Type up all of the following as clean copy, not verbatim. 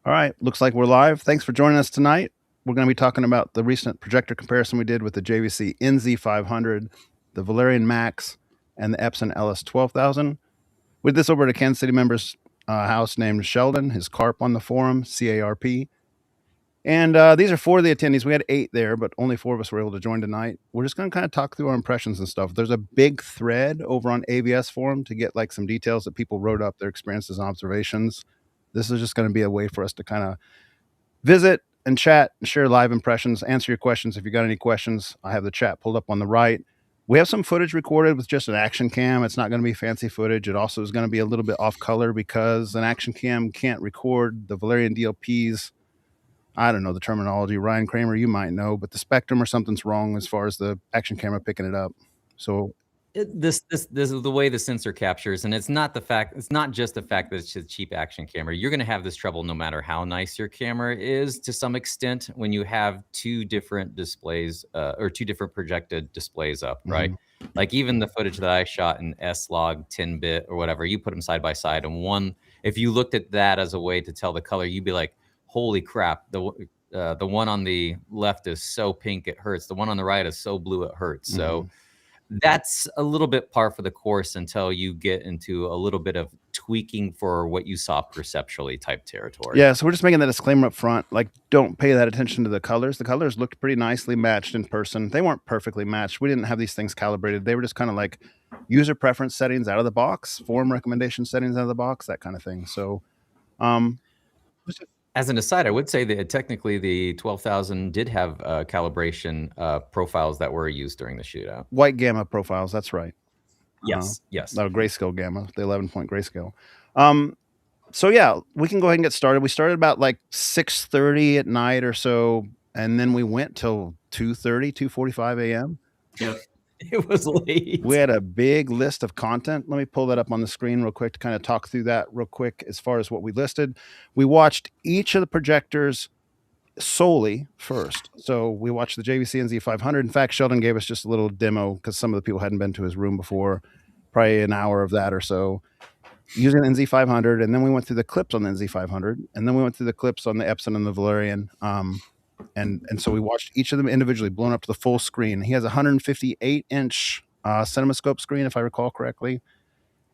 All right, looks like we're live. Thanks for joining us tonight. We're going to be talking about the recent projector comparison we did with the JVC NZ500, the Valerion Max, and the Epson LS12000. We did this over at a Kansas City member's house named Sheldon, his CARP on the forum, CARP. And these are 4 of the attendees. We had 8 there, but only 4 of us were able to join tonight. We're just going to kind of talk through our impressions and stuff. There's a big thread over on AVSForum to get like some details that people wrote up, their experiences and observations. This is just going to be a way for us to kind of visit and chat and share live impressions, answer your questions. If you got any questions, I have the chat pulled up on the right. We have some footage recorded with just an action cam. It's not going to be fancy footage. It also is going to be a little bit off color because an action cam can't record the Valerion DLPs. I don't know the terminology. Ryan Kramer, you might know, but the spectrum or something's wrong as far as the action camera picking it up. So This is the way the sensor captures, and it's not just the fact that it's a cheap action camera. You're going to have this trouble no matter how nice your camera is to some extent when you have 2 different displays or 2 different projected displays up, right? Like even the footage that I shot in S-Log 10-bit or whatever, you put them side by side, and one, if you looked at that as a way to tell the color, you'd be like, holy crap, the one on the left is so pink it hurts. The one on the right is so blue it hurts. So that's a little bit par for the course until you get into a little bit of tweaking for what you saw perceptually type territory. Yeah, so we're just making that disclaimer up front. Like, don't pay that attention to the colors. The colors looked pretty nicely matched in person. They weren't perfectly matched. We didn't have these things calibrated. They were just kind of like user preference settings out of the box, forum recommendation settings out of the box, that kind of thing. So, as an aside, I would say that technically the 12,000 did have calibration profiles that were used during the shootout. White gamma profiles, that's right. Yes. No, grayscale gamma, the 11-point grayscale. So yeah, we can go ahead and get started. We started about like 6:30 at night or so, and then we went till 2:30, 2:45 a.m. Yep. It was late. We had a big list of content. Let me pull that up on the screen real quick to kind of talk through that real quick as far as what we listed. We watched each of the projectors solely first. So we watched the JVC NZ500. In fact, Sheldon gave us just a little demo because some of the people hadn't been to his room before, probably an hour of that or so, using the NZ500. And then we went through the clips on the NZ500. And then we went through the clips on the Epson and the Valerion. And so we watched each of them individually blown up to the full screen. He has a 158-inch CinemaScope screen, if I recall correctly.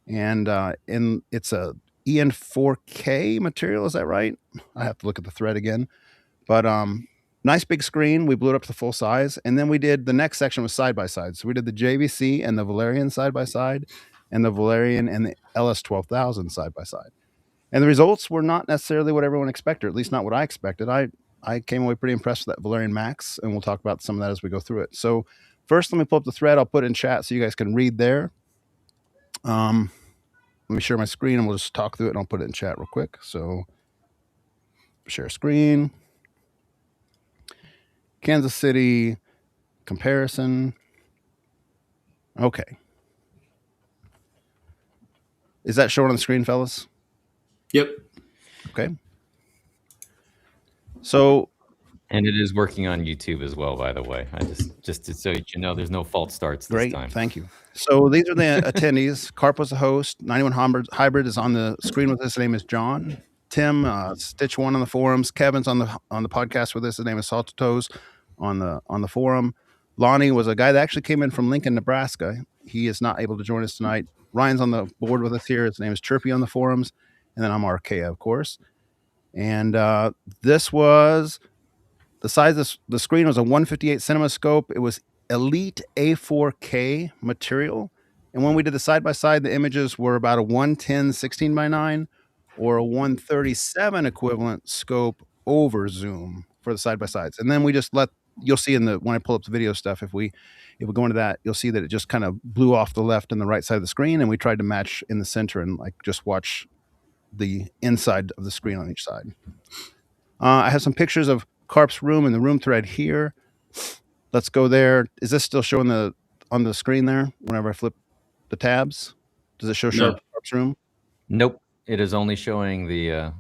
And it's a EN4K material. Is that right? I have to look at the thread again. But nice big screen. We blew it up to the full size. And then we did the next section was side by side. So we did the JVC and the Valerion side by side, and the Valerion and the LS12000 side by side. And the results were not necessarily what everyone expected, or at least not what I expected. I came away pretty impressed with that Valerion Max, and we'll talk about some of that as we go through it. So first, let me pull up the thread. I'll put it in chat so you guys can read there. Let me share my screen, and we'll just talk through it, and I'll put it in chat real quick. So share screen. Kansas City comparison. Okay. Is that showing on the screen, fellas? Yep. Okay. So, and it is working on YouTube as well, by the way. I just so you know, there's no false starts this time. Thank you. So these are the attendees. Carp was the host. 91 Hybrid is on the screen with us. His name is John. Tim, Stitch One on the forums. Kevin's on the podcast with us. His name is Salted Toes on the forum. Lonnie was a guy that actually came in from Lincoln, Nebraska. He is not able to join us tonight. Ryan's on the board with us here. His name is Chirpy on the forums. And then I'm RK, of course. And this was the size of the screen was a 158 CinemaScope. It was Elite A4K material. And when we did the side-by-side, the images were about a 110 16:9 or a 137 equivalent scope over zoom for the side-by-sides. And then we just you'll see when I pull up the video stuff, if we go into that, you'll see that it just kind of blew off the left and the right side of the screen. And we tried to match in the center and like just watch the inside of the screen on each side. I have some pictures of Carp's room and the room thread here. Let's go there. Is this still showing on the screen there whenever I flip the tabs? Does it show Carp's room? Nope. It is only showing the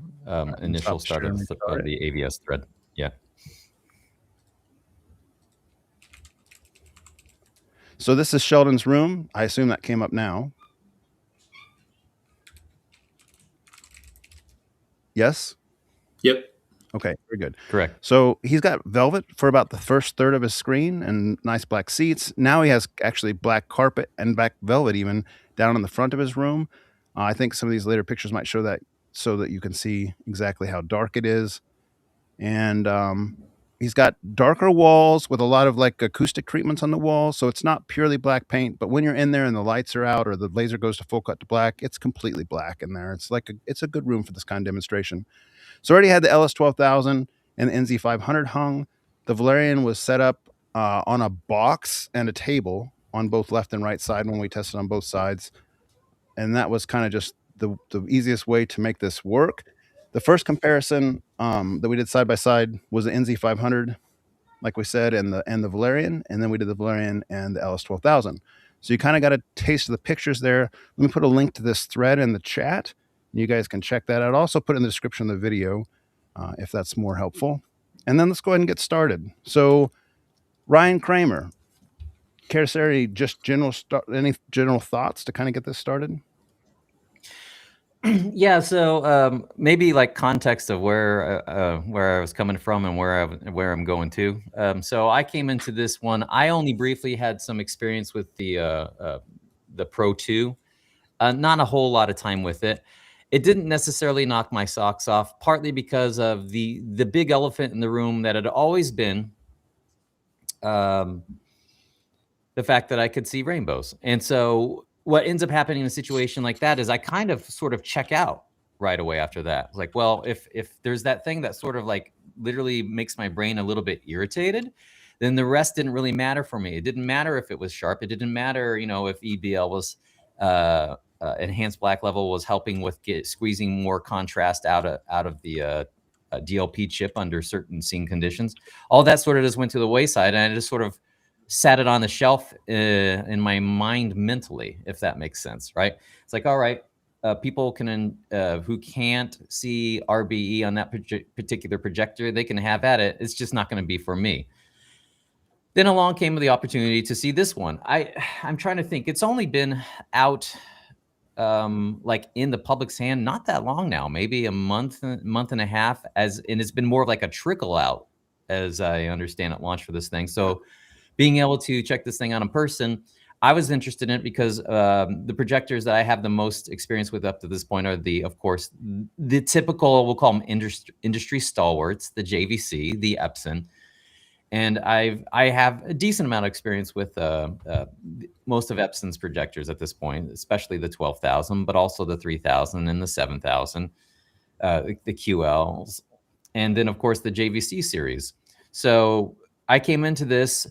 initial start of the AVS thread. Yeah. So this is Sheldon's room. I assume that came up now. Yes? Yep. Okay, very good. Correct. So he's got velvet for about the first third of his screen and nice black seats. Now he has actually black carpet and black velvet even down in the front of his room. I think some of these later pictures might show that so that you can see exactly how dark it is. And he's got darker walls with a lot of like acoustic treatments on the walls. So it's not purely black paint, but when you're in there and the lights are out or the laser goes to full cut to black, it's completely black in there. It's a good room for this kind of demonstration. So already had the LS12000 and the NZ500 hung. The Valerion was set up on a box and a table on both left and right side when we tested on both sides. And that was kind of just the easiest way to make this work. The first comparison that we did side by side was the NZ500, like we said, and the Valerian, and then we did the Valerian and the LS12000. So you kind of got a taste of the pictures there. Let me put a link to this thread in the chat. You guys can check that out. I'll also put it in the description of the video if that's more helpful. And then let's go ahead and get started. So Ryan Kramer, care to say just any general thoughts to kind of get this started? Yeah, so maybe like context of where I was coming from and where I'm going to. So I came into this one. I only briefly had some experience with the Pro 2. Not a whole lot of time with it. It didn't necessarily knock my socks off, partly because of the big elephant in the room that had always been the fact that I could see rainbows. And so what ends up happening in a situation like that is I kind of sort of check out right away after that. It's like, well, if there's that thing that sort of like literally makes my brain a little bit irritated, then the rest didn't really matter for me. It didn't matter if it was sharp. It didn't matter, if EBL was enhanced black level was helping with squeezing more contrast out of the DLP chip under certain scene conditions. All that sort of just went to the wayside, and I just sort of sat it on the shelf in my mind mentally, if that makes sense, right? It's like, all right, people can who can't see RBE on that particular projector, they can have at it. It's just not going to be for me. Then along came the opportunity to see this one. I'm trying to think. It's only been out like in the public's hand not that long now, maybe a month and a half, and it's been more of like a trickle out, as I understand, at launch for this thing. So being able to check this thing out in person, I was interested in it because the projectors that I have the most experience with up to this point are of course, the typical, we'll call them industry stalwarts, the JVC, the Epson. And I have a decent amount of experience with most of Epson's projectors at this point, especially the 12,000, but also the 3,000 and the 7,000, the QLs, and then of course the JVC series. So I came into this,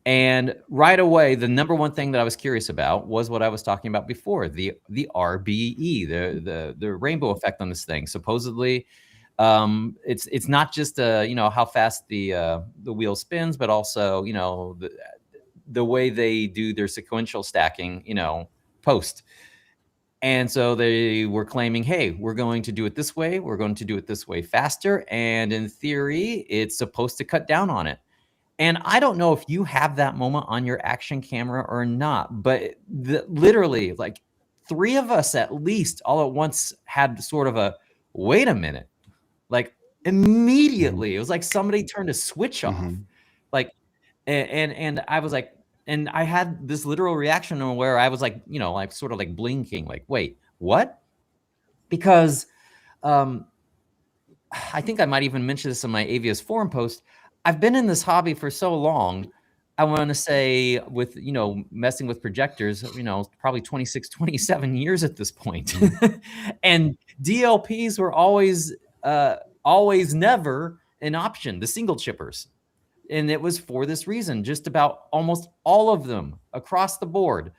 and right away, the number one thing that I was curious about was what I was talking about before, the RBE, the rainbow effect on this thing. Supposedly, it's not just how fast the wheel spins, but also the way they do their sequential stacking post. And so they were claiming, hey, we're going to do it this way, we're going to do it this way faster, and in theory it's supposed to cut down on it. And I don't know if you have that moment on your action camera or not, but literally like 3 of us at least all at once had sort of a, wait a minute, like immediately, it was like somebody turned a switch off. Like, and I was like, and I had this literal reaction where I was like, like sort of like blinking, like, wait, what? Because I think I might even mention this in my AVSForum post. I've been in this hobby for so long. I want to say with, messing with projectors, probably 26, 27 years at this point. And DLPs were always never an option, the single chippers. And it was for this reason, just about almost all of them across the board,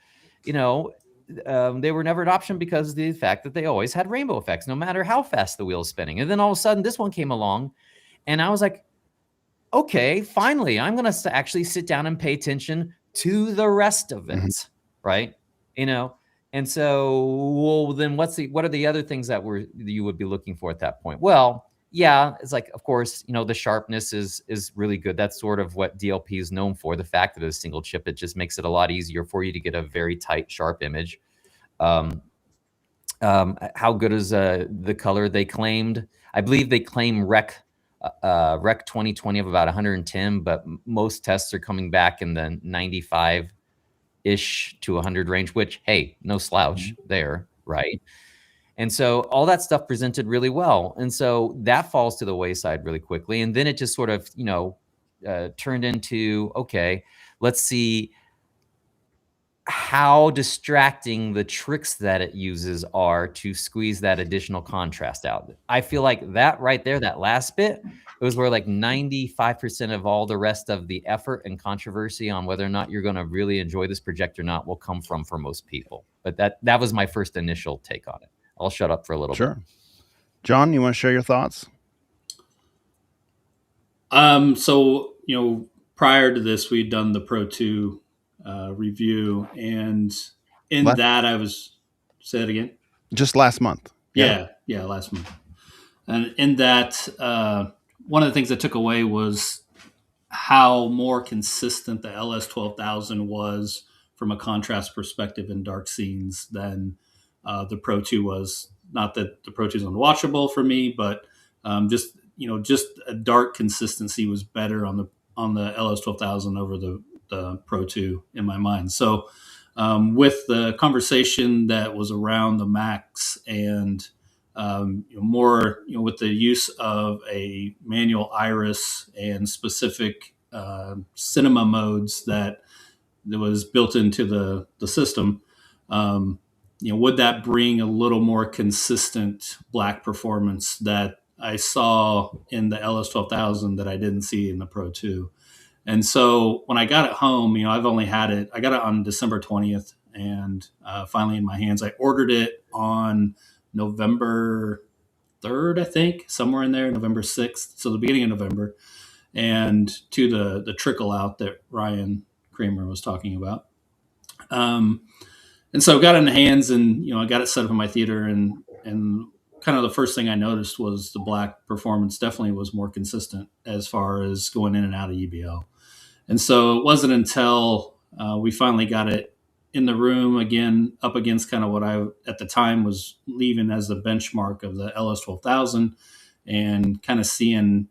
they were never an option because of the fact that they always had rainbow effects, no matter how fast the wheel is spinning. And then all of a sudden this one came along, and I was like, okay, finally, I'm going to actually sit down and pay attention to the rest of it, right? And so, well, then what are the other things that you would be looking for at that point? Well, yeah, it's like, of course, the sharpness is really good. That's sort of what DLP is known for. The fact that it's a single chip, it just makes it a lot easier for you to get a very tight, sharp image. How good is the color they claimed? I believe they claim rec 2020 of about 110, but most tests are coming back in the 95-ish to 100 range, which, hey, no slouch there, right? And so all that stuff presented really well. And so that falls to the wayside really quickly. And then it just sort of, turned into, okay, let's see how distracting the tricks that it uses are to squeeze that additional contrast out. I feel like that right there, that last bit, it was where like 95% of all the rest of the effort and controversy on whether or not you're going to really enjoy this projector or not will come from for most people. But that was my first initial take on it. I'll shut up for a little bit. John, you want to share your thoughts? So, prior to this, we'd done the Pro 2 review, and in that I was, say it again? Just last month. Yeah, last month. And in that, one of the things I took away was how more consistent the LS12000 was from a contrast perspective in dark scenes than the Pro 2 was. Not that the Pro 2 is unwatchable for me, but just a dark consistency was better on the LS12000 over the Pro 2 in my mind. So with the conversation that was around the Max and more with the use of a manual iris and specific cinema modes that was built into the system, would that bring a little more consistent black performance that I saw in the LS12000 that I didn't see in the Pro 2? And so when I got it home, I've only had it, I got it on December 20th and finally in my hands. I ordered it on November 3rd, I think, somewhere in there, November 6th. So the beginning of November, and to the trickle out that Ryan Kramer was talking about. And so I got it in the hands and, I got it set up in my theater and kind of the first thing I noticed was the black performance definitely was more consistent as far as going in and out of EBL. And so it wasn't until we finally got it in the room again, up against kind of what I at the time was leaving as the benchmark of the LS12000 and kind of seeing,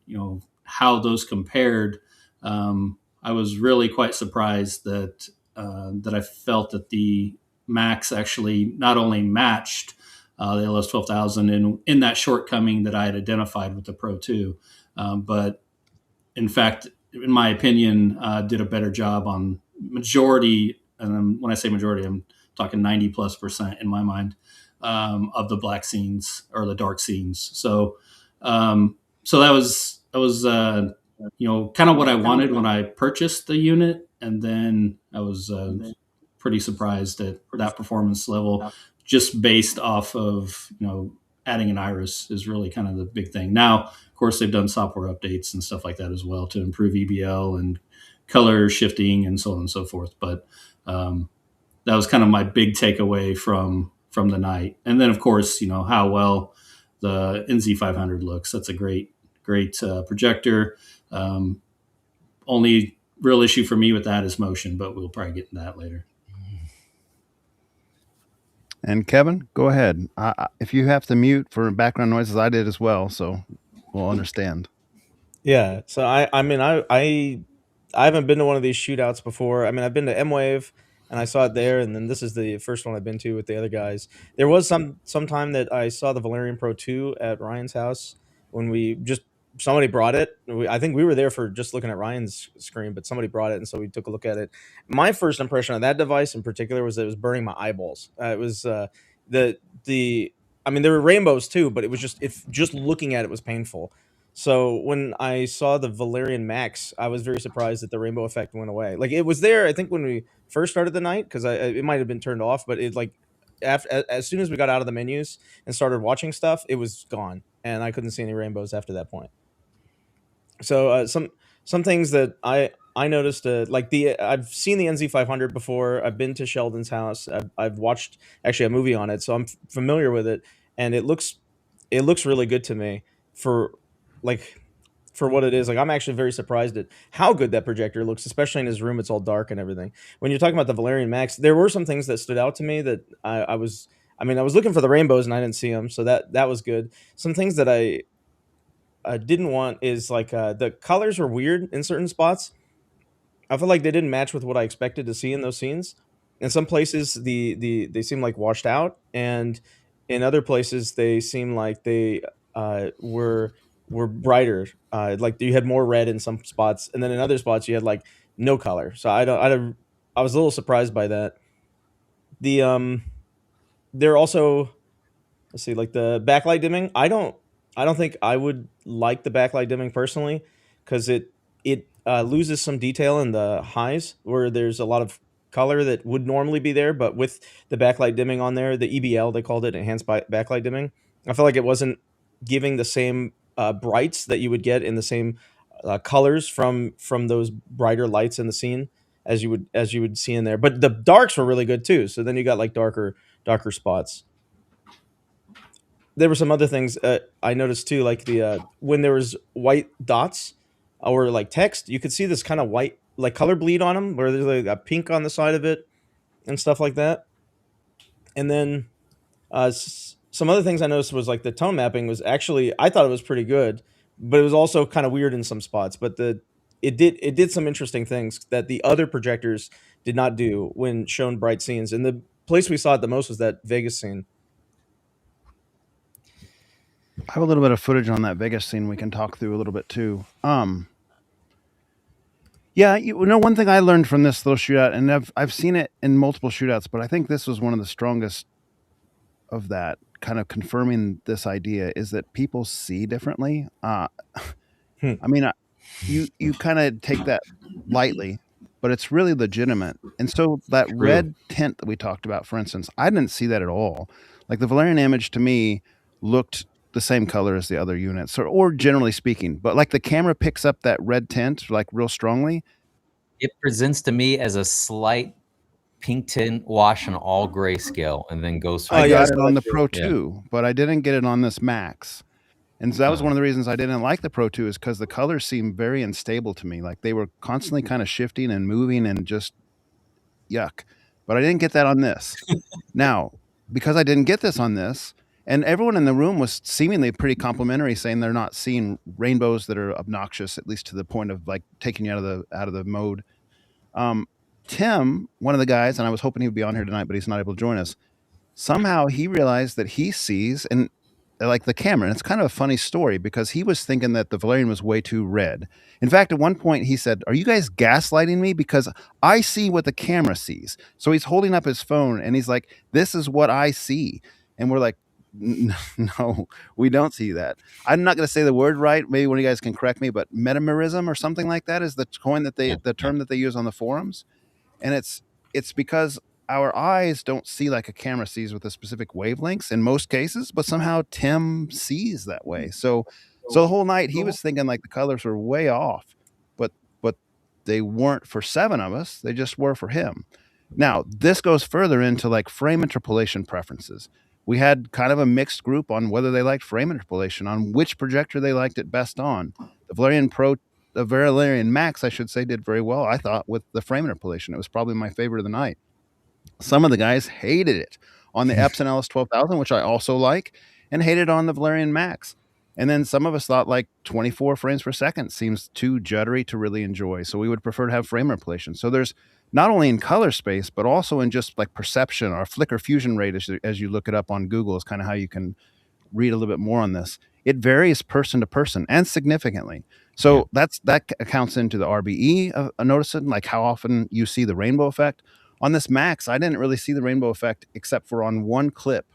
how those compared. I was really quite surprised that I felt that the Max actually not only matched the LS12000 in that shortcoming that I had identified with the Pro 2, but in fact, in my opinion, did a better job on majority. And when I say majority, I'm talking 90+% in my mind of the black scenes or the dark scenes. So, so that was kind of what I wanted when I purchased the unit, and then I was pretty surprised at that performance level, just based off of adding an iris is really kind of the big thing. Now, of course, they've done software updates and stuff like that as well to improve EBL and color shifting and so on and so forth. But that was kind of my big takeaway from the night. And then, of course, how well the NZ500 looks. That's a great projector. Only real issue for me with that is motion, but we'll probably get into that later. And Kevin, go ahead. If you have to mute for background noises, I did as well, so we'll understand. Yeah. So I haven't been to one of these shootouts before. I mean, I've been to M-Wave and I saw it there, and then this is the first one I've been to with the other guys. There was some time that I saw the Valerion Pro 2 at Ryan's house when somebody brought it. I think we were there for just looking at Ryan's screen, but somebody brought it, and so we took a look at it. My first impression of that device in particular was that it was burning my eyeballs. It was I mean, there were rainbows too, but it was just looking at it was painful. So when I saw the Valerion Max, I was very surprised that the rainbow effect went away. Like, it was there, I think, when we first started the night, because it might have been turned off, but it as soon as we got out of the menus and started watching stuff, it was gone, and I couldn't see any rainbows after that point. So some things that I noticed, I've seen the NZ500 before. I've been to Sheldon's house. I've watched actually a movie on it, so I'm familiar with it, and it looks really good to me for what it is. Like, I'm actually very surprised at how good that projector looks, especially in his room. It's all dark and everything. When you're talking about the Valerion Max, there were some things that stood out to me that I was looking for the rainbows and I didn't see them, so that was good. Some things that I didn't want is like the colors were weird in certain spots. I feel like they didn't match with what I expected to see in those scenes. In some places, they seem like washed out, and in other places, they seem like they were brighter. Like you had more red in some spots, and then in other spots you had like no color. So I was a little surprised by that. The They're also, let's see, like the backlight dimming. I don't think I would like the backlight dimming personally, because it loses some detail in the highs where there's a lot of color that would normally be there, but with the backlight dimming on there, the EBL they called it, enhanced backlight dimming, I feel like it wasn't giving the same brights that you would get in the same colors from those brighter lights in the scene as you would see in there. But the darks were really good too. So then you got like darker spots. There were some other things I noticed too, like the when there was white dots or like text, you could see this kind of white like color bleed on them, where there's like a pink on the side of it and stuff like that. And then some other things I noticed was like the tone mapping was actually, I thought it was pretty good, but it was also kind of weird in some spots. But it did some interesting things that the other projectors did not do when shown bright scenes. And the place we saw it the most was that Vegas scene. I have a little bit of footage on that Vegas scene we can talk through a little bit too. Yeah, you know, one thing I learned from this little shootout, and I've seen it in multiple shootouts, but I think this was one of the strongest of that, kind of confirming this idea, is that people see differently. Hmm. I mean, you kind of take that lightly, but it's really legitimate. And so that red tint that we talked about, for instance, I didn't see that at all. Like the Valerian image to me looked the same color as the other units, or generally speaking, but like the camera picks up that red tint like real strongly. It presents to me as a slight pink tint wash on all grayscale, and then goes from I yeah, I got saw it that on the too. Pro 2, but I didn't get it on this Max. And so that was one of the reasons I didn't like the Pro 2, is because the colors seemed very unstable to me. Like they were constantly kind of shifting and moving and just yuck. But I didn't get that on this. Now, because I didn't get this on this, and everyone in the room was seemingly pretty complimentary, saying they're not seeing rainbows that are obnoxious, at least to the point of like taking you out of the mode. Um, Tim, one of the guys, and I was hoping he would be on here tonight, but he's not able to join us. Somehow he realized that he sees and like the camera, and it's kind of a funny story because he was thinking that the Valerian was way too red. In fact, at one point he said, "Are you guys gaslighting me? Because I see what the camera sees." So he's holding up his phone and he's like, "This is what I see," and we're like, "No, we don't see that." I'm not going to say the word right. Maybe one of you guys can correct me, but metamerism or something like that is the term that they use on the forums, and it's because our eyes don't see like a camera sees with the specific wavelengths in most cases, but somehow Tim sees that way. So the whole night he was thinking like the colors were way off, but they weren't for seven of us. They just were for him. Now this goes further into like frame interpolation preferences. We had kind of a mixed group on whether they liked frame interpolation, on which projector they liked it best on. The Valerion Max, I should say, did very well, I thought, with the frame interpolation. It was probably my favorite of the night. Some of the guys hated it on the Epson LS12000, which I also like, and hated on the Valerion Max. And then some of us thought like 24 frames per second seems too juddery to really enjoy. So we would prefer to have frame interpolation. So there's not only in color space, but also in just like perception or flicker fusion rate, as you look it up on Google, is kind of how you can read a little bit more on this. It varies person to person and significantly. So that accounts into the RBE of noticing, like how often you see the rainbow effect. On this Max, I didn't really see the rainbow effect except for on one clip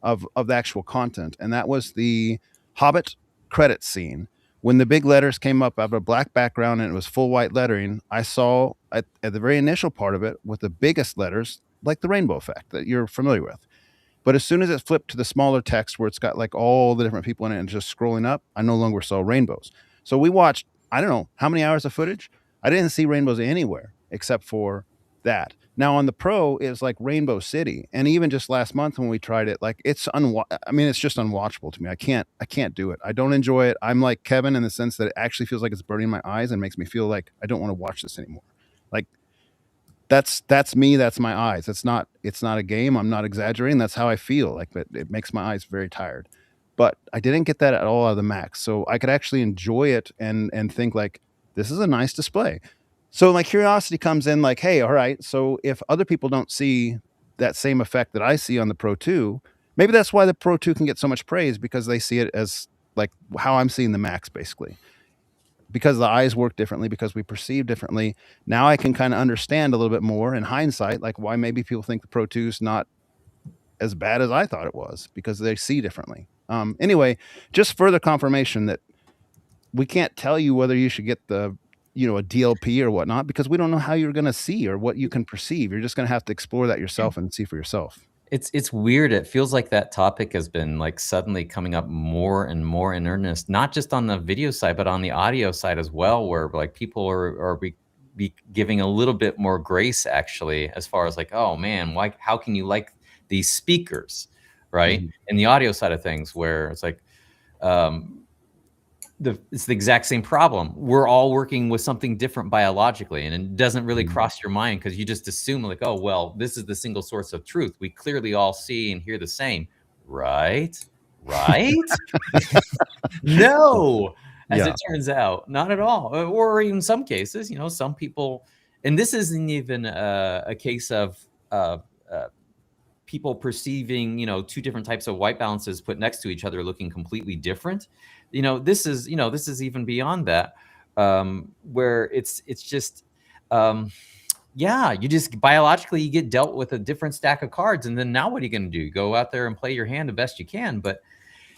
of the actual content, and that was the Hobbit credit scene. When the big letters came up out of a black background and it was full white lettering, I saw at the very initial part of it with the biggest letters, like the rainbow effect that you're familiar with. But as soon as it flipped to the smaller text where it's got like all the different people in it and just scrolling up, I no longer saw rainbows. So we watched, I don't know how many hours of footage. I didn't see rainbows anywhere except for that. Now on the Pro, it's like Rainbow City, and even just last month when we tried it, like it's it's just unwatchable to me. I can't do it. I don't enjoy it. I'm like Kevin in the sense that it actually feels like it's burning my eyes and makes me feel like I don't want to watch this anymore. Like that's me. That's my eyes. It's not a game. I'm not exaggerating. That's how I feel. Like, but it makes my eyes very tired. but I didn't get that at all out of the Max. So I could actually enjoy it and think like, this is a nice display. So my curiosity comes in like, hey, all right, so if other people don't see that same effect that I see on the Pro 2, maybe that's why the Pro 2 can get so much praise, because they see it as like how I'm seeing the Max, basically. Because the eyes work differently, because we perceive differently. Now I can kind of understand a little bit more in hindsight, like why maybe people think the Pro 2 is not as bad as I thought it was, because they see differently. Anyway, just further confirmation that we can't tell you whether you should get the, a DLP or whatnot, because we don't know how you're going to see or what you can perceive. You're just going to have to explore that yourself and see for yourself. It's weird. It feels like that topic has been like suddenly coming up more and more in earnest, not just on the video side, but on the audio side as well, where like people are be giving a little bit more grace, actually, as far as like, oh man, why, how can you like these speakers, right? And the audio side of things, where it's like, it's the exact same problem. We're all working with something different biologically, and it doesn't really cross your mind because you just assume like, oh, well, this is the single source of truth. We clearly all see and hear the same, right? No, as it turns out, not at all. Or in some cases, some people, and this isn't even a case of people perceiving, two different types of white balances put next to each other looking completely different. This is even beyond that, where it's just, you just biologically, you get dealt with a different stack of cards. And then now what are you going to do? Go out there and play your hand the best you can. But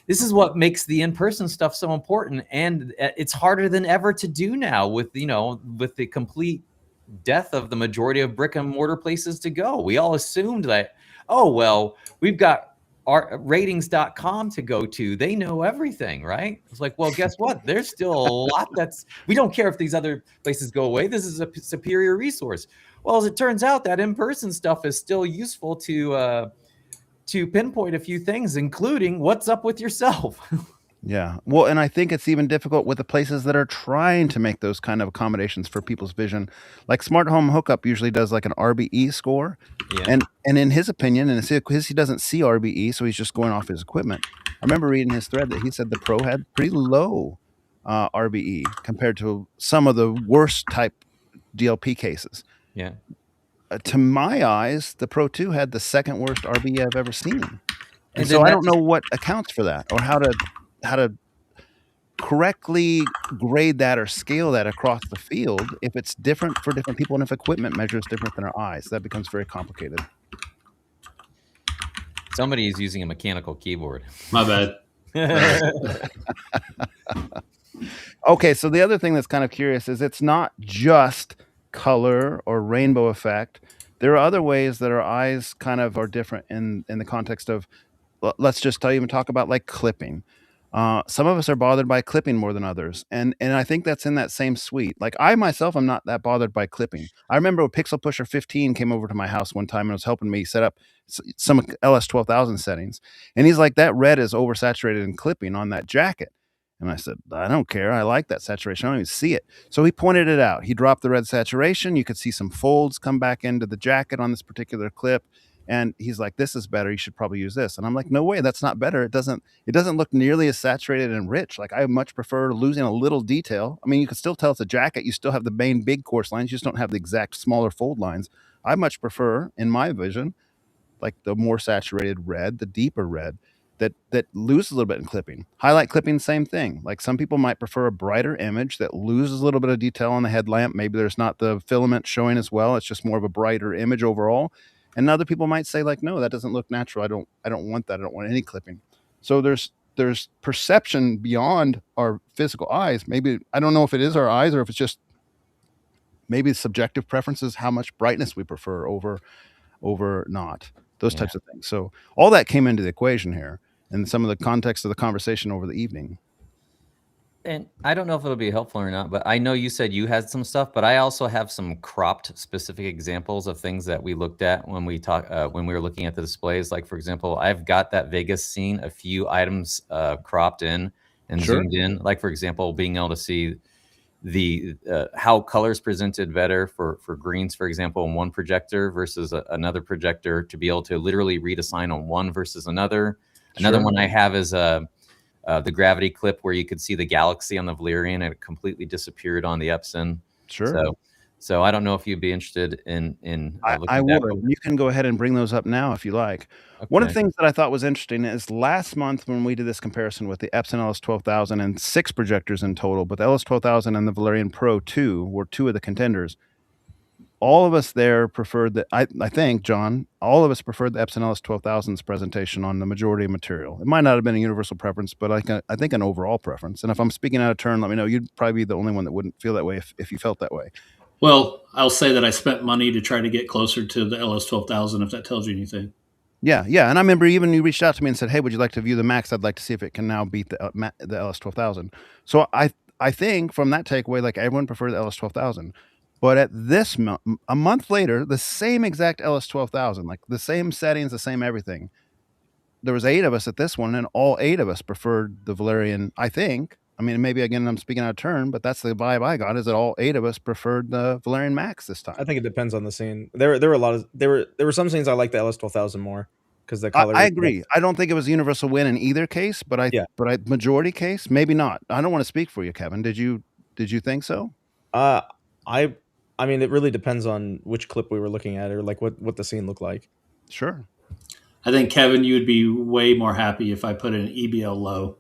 this is what makes the in-person stuff so important. And it's harder than ever to do now with the complete death of the majority of brick and mortar places to go. We all assumed that, oh, well, we've got our ratings.com to go to. They know everything, right? It's like, well, guess what? There's still a lot we don't care if these other places go away. This is a superior resource. Well, as it turns out, that in-person stuff is still useful to pinpoint a few things, including what's up with yourself. Yeah. Well, and I think it's even difficult with the places that are trying to make those kind of accommodations for people's vision. Like Smart Home Hookup usually does like an RBE score. Yeah. And in his opinion, and he doesn't see RBE, so he's just going off his equipment. I remember reading his thread that he said the Pro had pretty low RBE compared to some of the worst type DLP cases. Yeah. To my eyes, the Pro 2 had the second worst RBE I've ever seen. And so I don't know what accounts for that, or how to correctly grade that or scale that across the field if it's different for different people, and if equipment measures different than our eyes. That becomes very complicated. Somebody is using a mechanical keyboard. My bad. Okay, so the other thing that's kind of curious is it's not just color or rainbow effect. There are other ways that our eyes kind of are different in the context of, let's just even talk about like clipping. Some of us are bothered by clipping more than others. And I think that's in that same suite. Like I myself, I'm not that bothered by clipping. I remember when Pixel Pusher 15 came over to my house one time and was helping me set up some LS12000 settings. And he's like, that red is oversaturated in clipping on that jacket. And I said, I don't care. I like that saturation. I don't even see it. So he pointed it out. He dropped the red saturation. You could see some folds come back into the jacket on this particular clip. And he's like, this is better. You should probably use this. And I'm like, no way, that's not better. It doesn't look nearly as saturated and rich. Like I much prefer losing a little detail. I mean, you can still tell it's a jacket. You still have the main big coarse lines. You just don't have the exact smaller fold lines. I much prefer, in my vision, like the more saturated red, the deeper red that loses a little bit in clipping. Highlight clipping, same thing. Like some people might prefer a brighter image that loses a little bit of detail on the headlamp. Maybe there's not the filament showing as well. It's just more of a brighter image overall. And other people might say like, no, that doesn't look natural. I don't want that. I don't want any clipping. So there's perception beyond our physical eyes. Maybe, I don't know if it is our eyes or if it's just maybe subjective preferences, how much brightness we prefer over not, those types of things. So all that came into the equation here and some of the context of the conversation over the evening. And I don't know if it'll be helpful or not, but I know you said you had some stuff, but I also have some cropped specific examples of things that we looked at when we were looking at the displays. Like, for example, I've got that Vegas scene, a few items cropped in and zoomed in. Like, for example, being able to see the how colors presented better for greens, for example, in one projector versus another projector, to be able to literally read a sign on one versus another. Another one I have is the gravity clip where you could see the galaxy on the Valerian and it completely disappeared on the Epson. Sure. So I don't know if you'd be interested in looking I at that. would. You can go ahead and bring those up now if you like. One of the things that I thought was interesting is last month when we did this comparison with the Epson LS12000 and 6 projectors in total, but the LS12000 and the Valerion Pro 2 were 2 of the contenders. All of us there preferred that. I think, John, all of us preferred the Epson LS12000's presentation on the majority of material. It might not have been a universal preference, but I think an overall preference. And if I'm speaking out of turn, let me know. You'd probably be the only one that wouldn't feel that way if you felt that way. Well, I'll say that I spent money to try to get closer to the LS12000, if that tells you anything. Yeah. And I remember even you reached out to me and said, "Hey, would you like to view the Max? I'd like to see if it can now beat the LS12000." So I think from that takeaway, like everyone preferred the LS12000. But at this a month later, the same exact LS12000, like the same settings, the same everything. There was 8 of us at this one, and all 8 of us preferred the Valerian. I think. I mean, maybe again I'm speaking out of turn, but that's the vibe I got. Is that all 8 of us preferred the Valerian Max this time? I think it depends on the scene. There were a lot of there were some scenes I liked the LS12000 more because the color. I agree. I don't think it was a universal win in either case, but majority case, maybe not. I don't want to speak for you, Kevin. Did you think so? I mean, it really depends on which clip we were looking at or like what the scene looked like. Sure. I think, Kevin, you would be way more happy if I put an EBL low.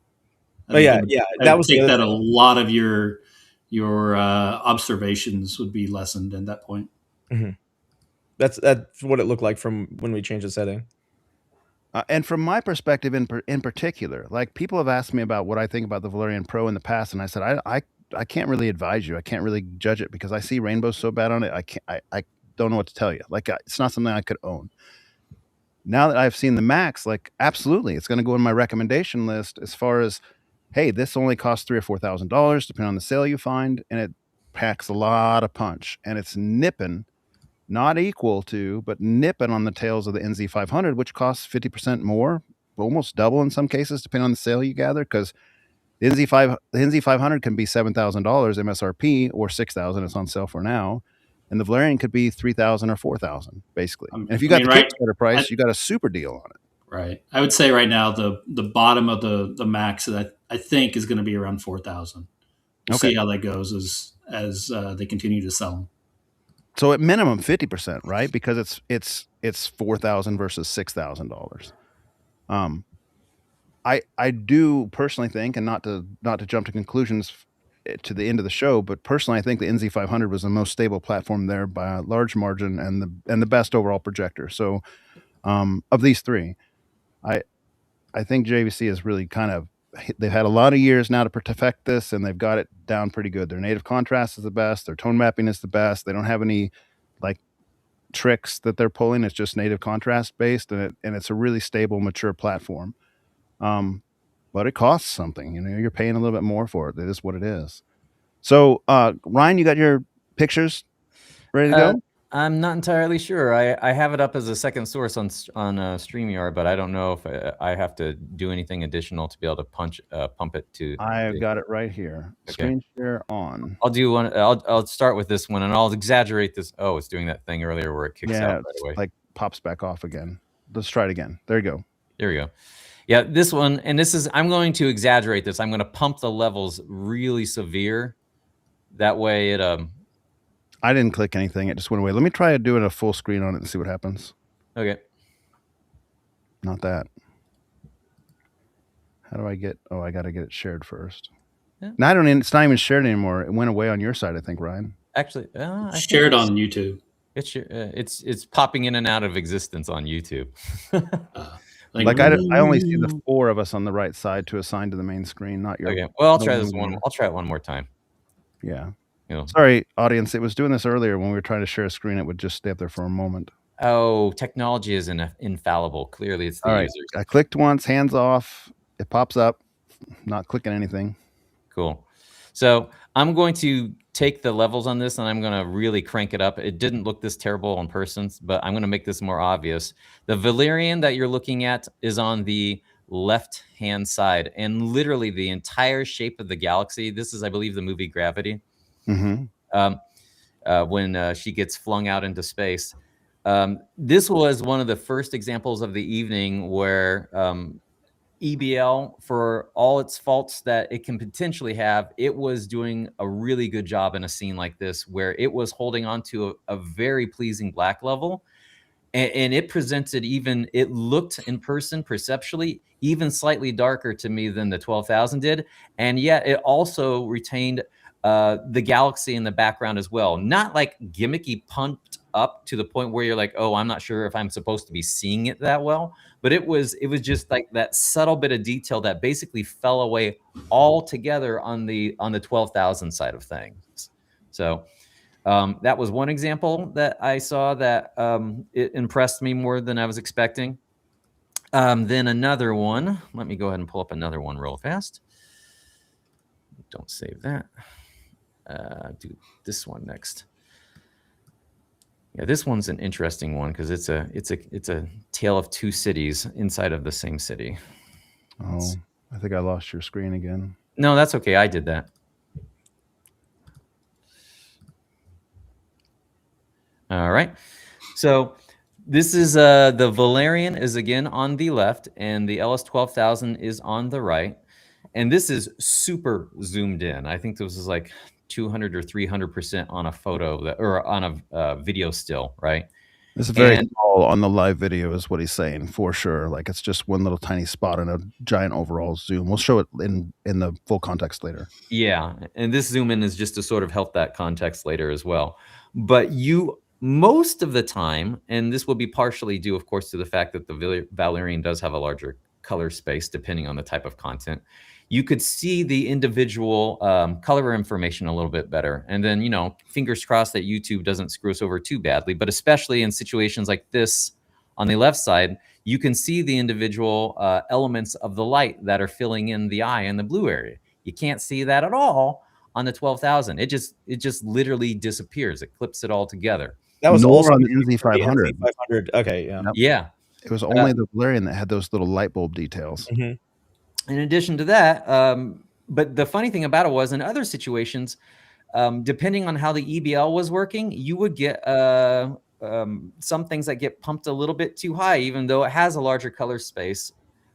That was think that a lot of your observations would be lessened at that point. Mm-hmm. That's what it looked like from when we changed the setting. And from my perspective, in particular, like people have asked me about what I think about the Valerian Pro in the past, and I said I can't really advise you. I can't really judge it because I see rainbows so bad on it. I don't know what to tell you. Like it's not something I could own. Now that I've seen the Max, like absolutely, it's going to go in my recommendation list as far as, hey, this only costs $3,000 or $4,000 depending on the sale you find, and it packs a lot of punch, and it's nipping. Not equal to, but nipping on the tails of the NZ500, which costs 50% more, almost double in some cases, depending on the sale you gather. Because the NZ500 can be $7,000 MSRP or $6,000. It's on sale for now, and the Valerian could be $3,000 or $4,000, basically. And if you got the Kickstarter price, you got a super deal on it. Right. I would say right now the bottom of the Max that I think is going to be around 4,000. We'll see how that goes as they continue to sell them. So at minimum 50%, right? Because it's $4,000 versus $6,000. I do personally think, and not to jump to conclusions to the end of the show, but personally I think the NZ500 was the most stable platform there by a large margin and the best overall projector. So of these 3, I think JVC is really they've had a lot of years now to perfect this, and they've got it down pretty good. Their native contrast is the best. Their tone mapping is the best. They don't have any like tricks that they're pulling. It's just native contrast based, and it's a really stable, mature platform. But it costs something. You're paying a little bit more for it. It is what it is. So, Ryan, you got your pictures ready to go? I'm not entirely sure. I have it up as a second source on StreamYard, but I don't know if I have to do anything additional to be able to pump it to. I've got it right here. Okay. Screen share on. I'll do one. I'll start with this one, and I'll exaggerate this. Oh, it's doing that thing earlier where it kicks out right away. Like pops back off again. Let's try it again. There you go. There we go. Yeah, this one, and this is. I'm going to exaggerate this. I'm going to pump the levels really severe. That way, it I didn't click anything. It just went away. Let me try doing a full screen on it and see what happens. Okay. Not that. How do I get... Oh, I got to get it shared first. Yeah. No, it's not even shared anymore. It went away on your side, I think, Ryan. Actually, shared on YouTube. It's popping in and out of existence on YouTube. I only see the 4 of us on the right side to assign to the main screen, not your... Okay. Well, I'll try this one. I'll try it one more time. Yeah. Sorry, audience. It was doing this earlier when we were trying to share a screen. It would just stay up there for a moment. Oh, technology is infallible. Clearly, it's the users. I clicked once, hands off. It pops up. Not clicking anything. Cool. So I'm going to take the levels on this, and I'm going to really crank it up. It didn't look this terrible in person, but I'm going to make this more obvious. The Valerian that you're looking at is on the left-hand side, and literally the entire shape of the galaxy. This is, I believe, the movie Gravity. Mm-hmm. When she gets flung out into space. This was one of the first examples of the evening where EBL, for all its faults that it can potentially have, it was doing a really good job in a scene like this, where it was holding on to a very pleasing black level. And it presented it looked in person perceptually even slightly darker to me than the 12,000 did. And yet it also retained the galaxy in the background as well. Not like gimmicky pumped up to the point where you're like, oh, I'm not sure if I'm supposed to be seeing it that well. But it was just like that subtle bit of detail that basically fell away altogether on the 12,000 side of things. So that was one example that I saw that it impressed me more than I was expecting. Then another one, let me go ahead and pull up another one real fast. Don't save that. Do this one next. Yeah, this one's an interesting one because it's a tale of two cities inside of the same city. Oh, I think I lost your screen again. No, that's okay. I did that. All right. So this is the Valerion is again on the left, and the LS12000 is on the right. And this is super zoomed in. I think this is like 200 or 300% on a photo or on a video still, right? It's very small on the live video is what he's saying, for sure. Like it's just one little tiny spot in a giant overall zoom. We'll show it in the full context later. Yeah, and this zoom in is just to sort of help that context later as well. But most of the time, and this will be partially due, of course, to the fact that the Valerion does have a larger color space depending on the type of content, you could see the individual color information a little bit better. And then, fingers crossed that YouTube doesn't screw us over too badly. But especially in situations like this on the left side, you can see the individual elements of the light that are filling in the eye in the blue area. You can't see that at all on the 12,000. It just literally disappears. It clips it all together. That was Nor also on the NZ500. NZ500. Okay, yeah. Yep. Yeah. It was only the Valerion that had those little light bulb details. In addition to that, but the funny thing about it was in other situations, depending on how the EBL was working, you would get some things that get pumped a little bit too high, even though it has a larger color space.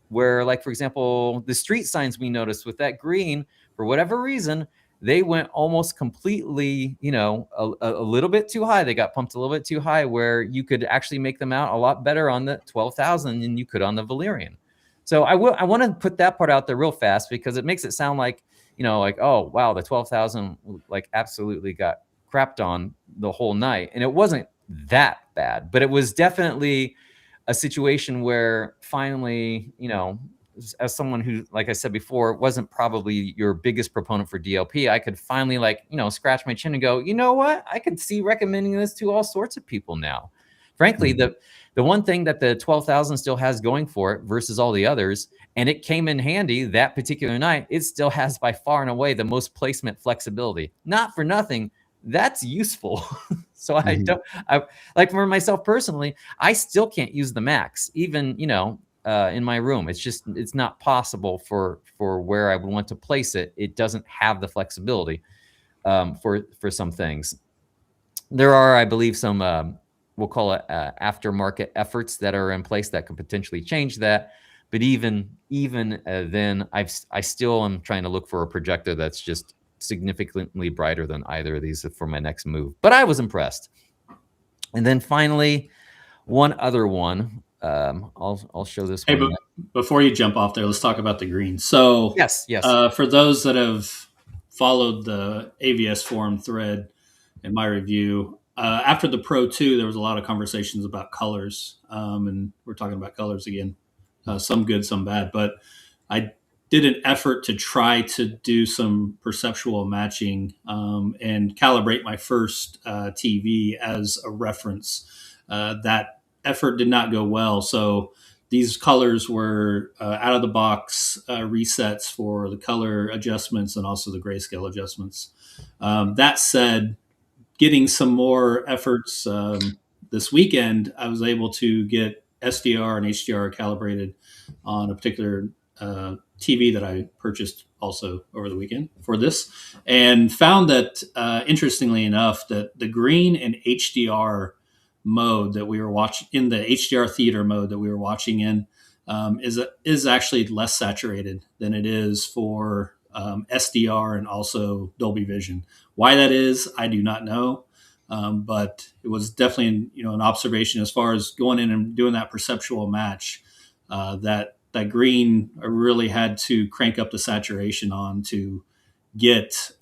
Where, like, for example, the street signs we noticed with that green, for whatever reason, they went almost completely, a little bit too high. They got pumped a little bit too high, where you could actually make them out a lot better on the 12,000 than you could on the Valerion. So I want to put that part out there real fast because it makes it sound like, like, oh, wow, the 12,000 like absolutely got crapped on the whole night. And it wasn't that bad, but it was definitely a situation where finally, as someone who, like I said before, wasn't probably your biggest proponent for DLP, I could finally scratch my chin and go, you know what? I could see recommending this to all sorts of people now. Frankly, the one thing that the 12,000 still has going for it versus all the others, and it came in handy that particular night, it still has by far and away the most placement flexibility. Not for nothing, that's useful. So I like, for myself personally, I still can't use the Max, even, in my room. It's not possible for where I would want to place it. It doesn't have the flexibility for some things. There are, I believe, some we'll call it aftermarket efforts that are in place that could potentially change that. But even then, I still am trying to look for a projector that's just significantly brighter than either of these for my next move. But I was impressed. And then finally, one other one. I'll show this one. But before you jump off there, let's talk about the green. So yes. For those that have followed the AVSForum thread in my review, after the Pro 2, there was a lot of conversations about colors, and we're talking about colors again, some good, some bad. But I did an effort to try to do some perceptual matching and calibrate my first TV as a reference. That effort did not go well. So these colors were out of the box resets for the color adjustments and also the grayscale adjustments. That said, getting some more efforts this weekend, I was able to get SDR and HDR calibrated on a particular TV that I purchased also over the weekend for this, and found that, interestingly enough, that the green and HDR mode that we were watching in the HDR theater mode that we were watching in, is actually less saturated than it is for SDR and also Dolby Vision. Why that is, I do not know, but it was definitely an observation as far as going in and doing that perceptual match. That green, I really had to crank up the saturation on to get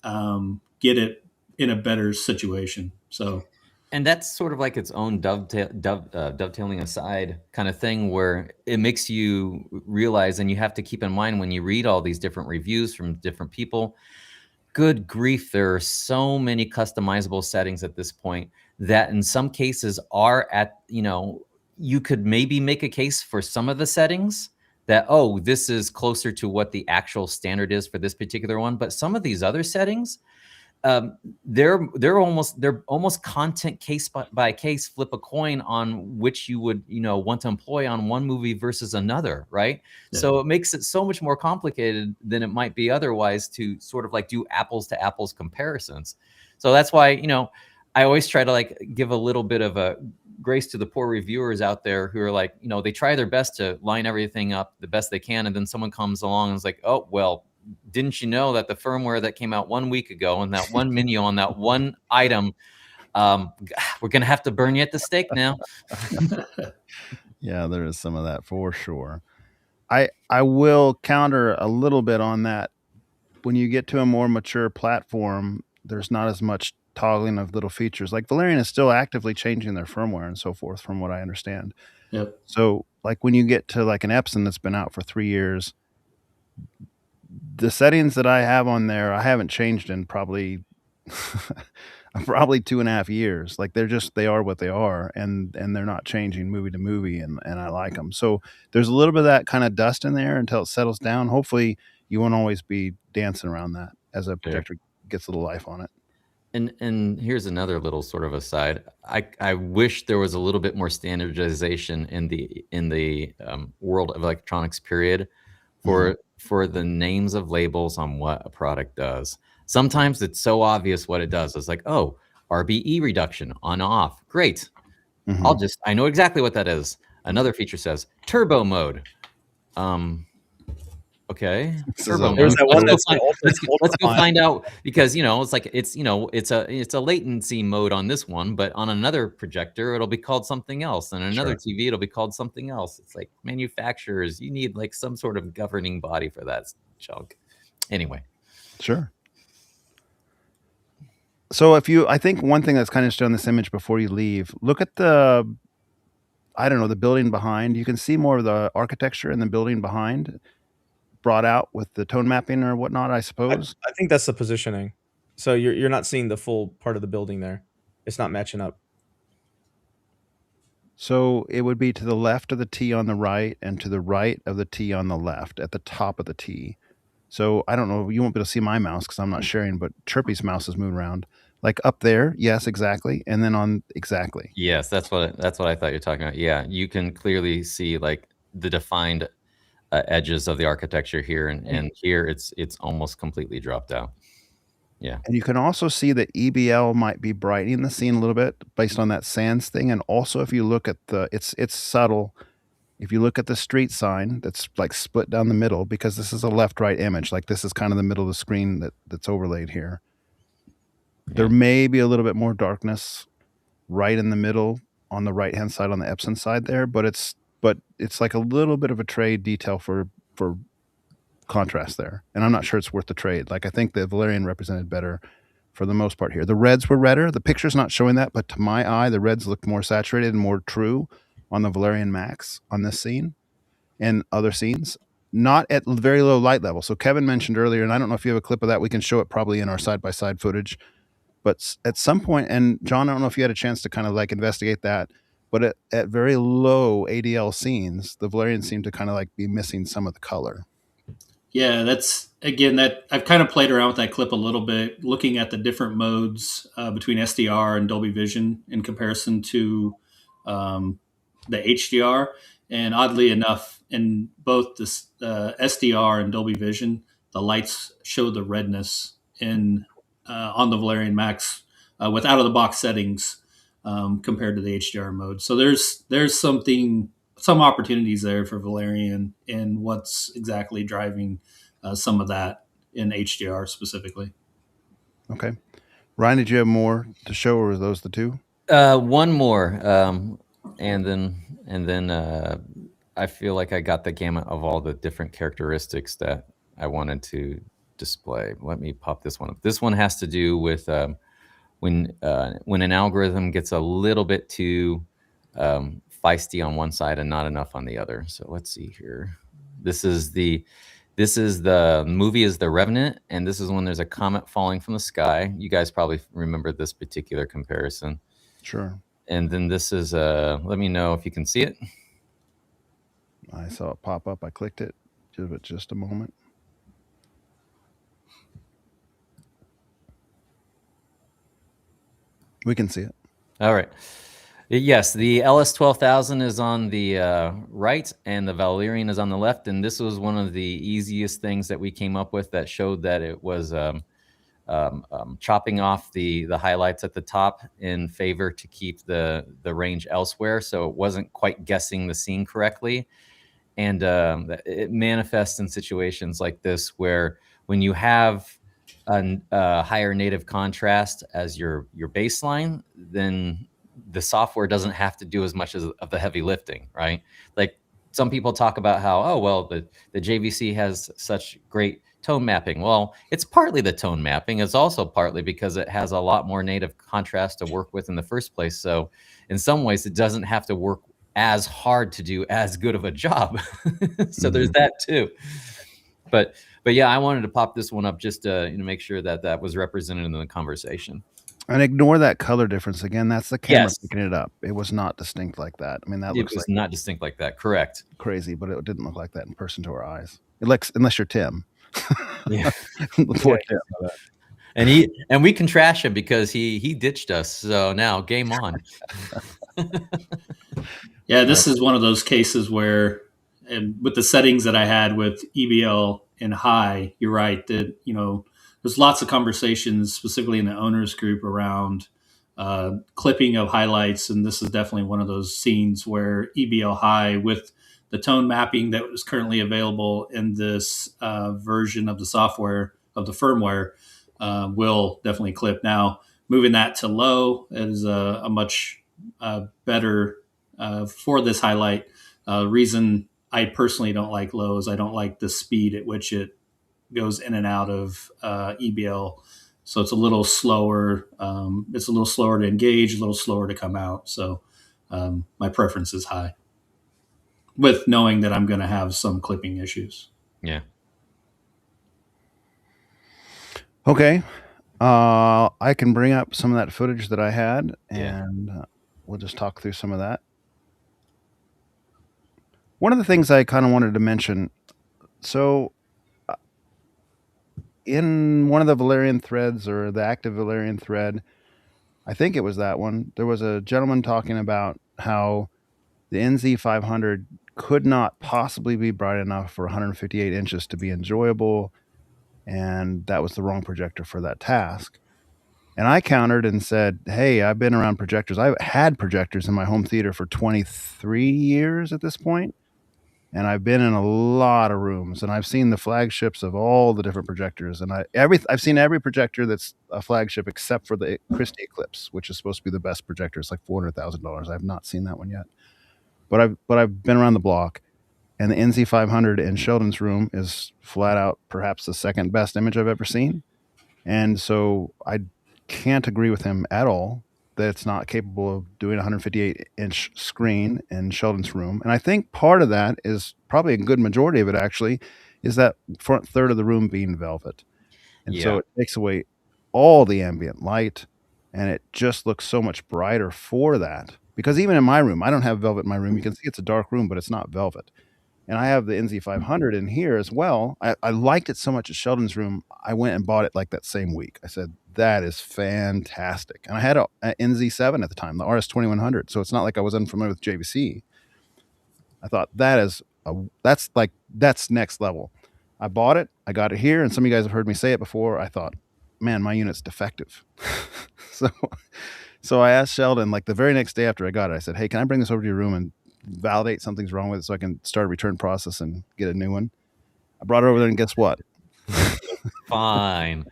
it in a better situation. So And that's sort of like its own dovetailing aside kind of thing, where it makes you realize, and you have to keep in mind when you read all these different reviews from different people, good grief, there are so many customizable settings at this point that in some cases are at, you could maybe make a case for some of the settings that, oh, this is closer to what the actual standard is for this particular one. But some of these other settings, they're almost content case by case, flip a coin on which you would want to employ on one movie versus another, right? Yeah. So it makes it so much more complicated than it might be otherwise to sort of like do apples to apples comparisons. So that's why I always try to like give a little bit of a grace to the poor reviewers out there who are like, they try their best to line everything up the best they can, and then someone comes along and is like, oh well, didn't you know that the firmware that came out 1 week ago and that one menu on that one item, we're going to have to burn you at the stake now. Yeah, there is some of that for sure. I will counter a little bit on that. When you get to a more mature platform, there's not as much toggling of little features. Like Valerion is still actively changing their firmware and so forth, from what I understand. Yep. So like when you get to like an Epson that's been out for 3 years, the settings that I have on there, I haven't changed in probably 2.5 years. Like they are what they are, and they're not changing movie to movie, and I like them. So there's a little bit of that kind of dust in there until it settles down. Hopefully you won't always be dancing around that as a projector gets a little life on it. And here's another little sort of aside. I wish there was a little bit more standardization in the world of electronics period for the names of labels on what a product does. Sometimes it's so obvious what it does. It's like, oh, RBE reduction on off. Great. I know exactly what that is. Another feature says turbo mode. Okay. Turbo mode. There's that one Let's go find out, because it's like it's a latency mode on this one, but on another projector it'll be called something else, and another TV it'll be called something else. It's like manufacturers, you need like some sort of governing body for that chunk. Anyway. Sure. So I think one thing that's kind of interesting on this image before you leave, look at the building behind. You can see more of the architecture in the building behind, brought out with the tone mapping or whatnot, I suppose. I think that's the positioning. So you're not seeing the full part of the building there. It's not matching up. So it would be to the left of the T on the right and to the right of the T on the left at the top of the T. So I don't know, you won't be able to see my mouse because I'm not sharing, but Chirpy's mouse is moving around. Like up there, yes, exactly. And then on exactly. Yes, that's what I thought you were talking about. Yeah, you can clearly see like the defined edges of the architecture here, and here it's almost completely dropped out. Yeah. And you can also see that EBL might be brightening the scene a little bit based on that sans thing. And also if you look at it's subtle. If you look at the street sign that's like split down the middle, because this is a left-right image, like this is kind of the middle of the screen that's overlaid here. Yeah. There may be a little bit more darkness right in the middle on the right-hand side on the Epson side there, but it's like a little bit of a trade detail for contrast there. And I'm not sure it's worth the trade. Like I think the Valerion represented better for the most part here. The reds were redder. The picture's not showing that, but to my eye, the reds looked more saturated and more true on the Valerion Max on this scene and other scenes, not at very low light level. So Kevin mentioned earlier, and I don't know if you have a clip of that, we can show it probably in our side-by-side footage, but at some point, and John, I don't know if you had a chance to kind of like investigate that, but at very low ADL scenes, the Valerian seemed to kind of like be missing some of the color. Yeah, that's again that I've kind of played around with that clip a little bit, looking at the different modes between SDR and Dolby Vision in comparison to the HDR. And oddly enough, in both the SDR and Dolby Vision, the lights show the redness on the Valerion Max with out of the box settings compared to the HDR mode. So there's some some opportunities there for Valerion and what's exactly driving some of that in HDR specifically. Okay. Ryan, did you have more to show, or were those the two? One more, and then I feel like I got the gamut of all the different characteristics that I wanted to display. Let me pop this one up. This one has to do with when an algorithm gets a little bit too feisty on one side and not enough on the other. So let's see here. This is the movie is The Revenant, and this is when there's a comet falling from the sky. You guys probably remember this particular comparison. Sure. And then this is let me know if you can see it. I saw it pop up. I clicked it. Give it just a moment. We can see it. All right. Yes, the LS12000 is on the right and the Valerion is on the left. And this was one of the easiest things that we came up with that showed that it was chopping off the highlights at the top in favor to keep the range elsewhere. So it wasn't quite guessing the scene correctly. And it manifests in situations like this where when you have a higher native contrast as your baseline, then the software doesn't have to do as much of the heavy lifting, right? Like some people talk about how, oh, well, the JVC has such great tone mapping. Well, it's partly the tone mapping. It's also partly because it has a lot more native contrast to work with in the first place. So in some ways, it doesn't have to work as hard to do as good of a job. So there's that too. But yeah, I wanted to pop this one up just to make sure that that was represented in the conversation. And ignore that color difference again. That's the camera Yes. picking it up. It was not distinct like that. I mean, that It looks was like not distinct like that. Correct. crazy, but it didn't look like that in person to our eyes. It looks, unless you're Tim. Yeah. Poor Tim. And we can trash him because he ditched us. So now game on. Yeah, this is one of those cases where, and with the settings that I had with EBL and high, you're right that there's lots of conversations, specifically in the owners group, around clipping of highlights, and this is definitely one of those scenes where EBL high with the tone mapping that was currently available in this version of the software of the firmware will definitely clip. Now, moving that to low is a much better. For this highlight, reason I personally don't like low is I don't like the speed at which it goes in and out of EBL. So it's a little slower. It's a little slower to engage, a little slower to come out. So my preference is high, with knowing that I'm going to have some clipping issues. Yeah. Okay. I can bring up some of that footage that I had, and we'll just talk through some of that. One of the things I kind of wanted to mention, so in one of the Valerion threads, or the active Valerion thread, I think it was that one, there was a gentleman talking about how the NZ500 could not possibly be bright enough for 158 inches to be enjoyable, and that was the wrong projector for that task. And I countered and said, hey, I've been around projectors. I've had projectors in my home theater for 23 years at this point. And I've been in a lot of rooms, and I've seen the flagships of all the different projectors. And I've seen every projector that's a flagship except for the Christie Eclipse, which is supposed to be the best projector. It's like $400,000. I've not seen that one yet. But I've been around the block, and the NZ500 in Sheldon's room is flat out perhaps the second best image I've ever seen. And so I can't agree with him at all that it's not capable of doing a 158-inch screen in Sheldon's room. And I think part of that is, probably a good majority of it actually, is that front third of the room being velvet. And so it takes away all the ambient light, and it just looks so much brighter for that. Because even in my room, I don't have velvet in my room. You can see it's a dark room, but it's not velvet. And I have the NZ500 in here as well. I liked it so much at Sheldon's room, I went and bought it like that same week. I said, that is fantastic. And I had an NZ7 at the time, the RS2100. So it's not like I was unfamiliar with JVC. I thought that's next level. I bought it. I got it here. And some of you guys have heard me say it before. I thought, man, my unit's defective. So I asked Sheldon, like the very next day after I got it, I said, hey, can I bring this over to your room and validate something's wrong with it so I can start a return process and get a new one. I brought it over there, and guess what? Fine.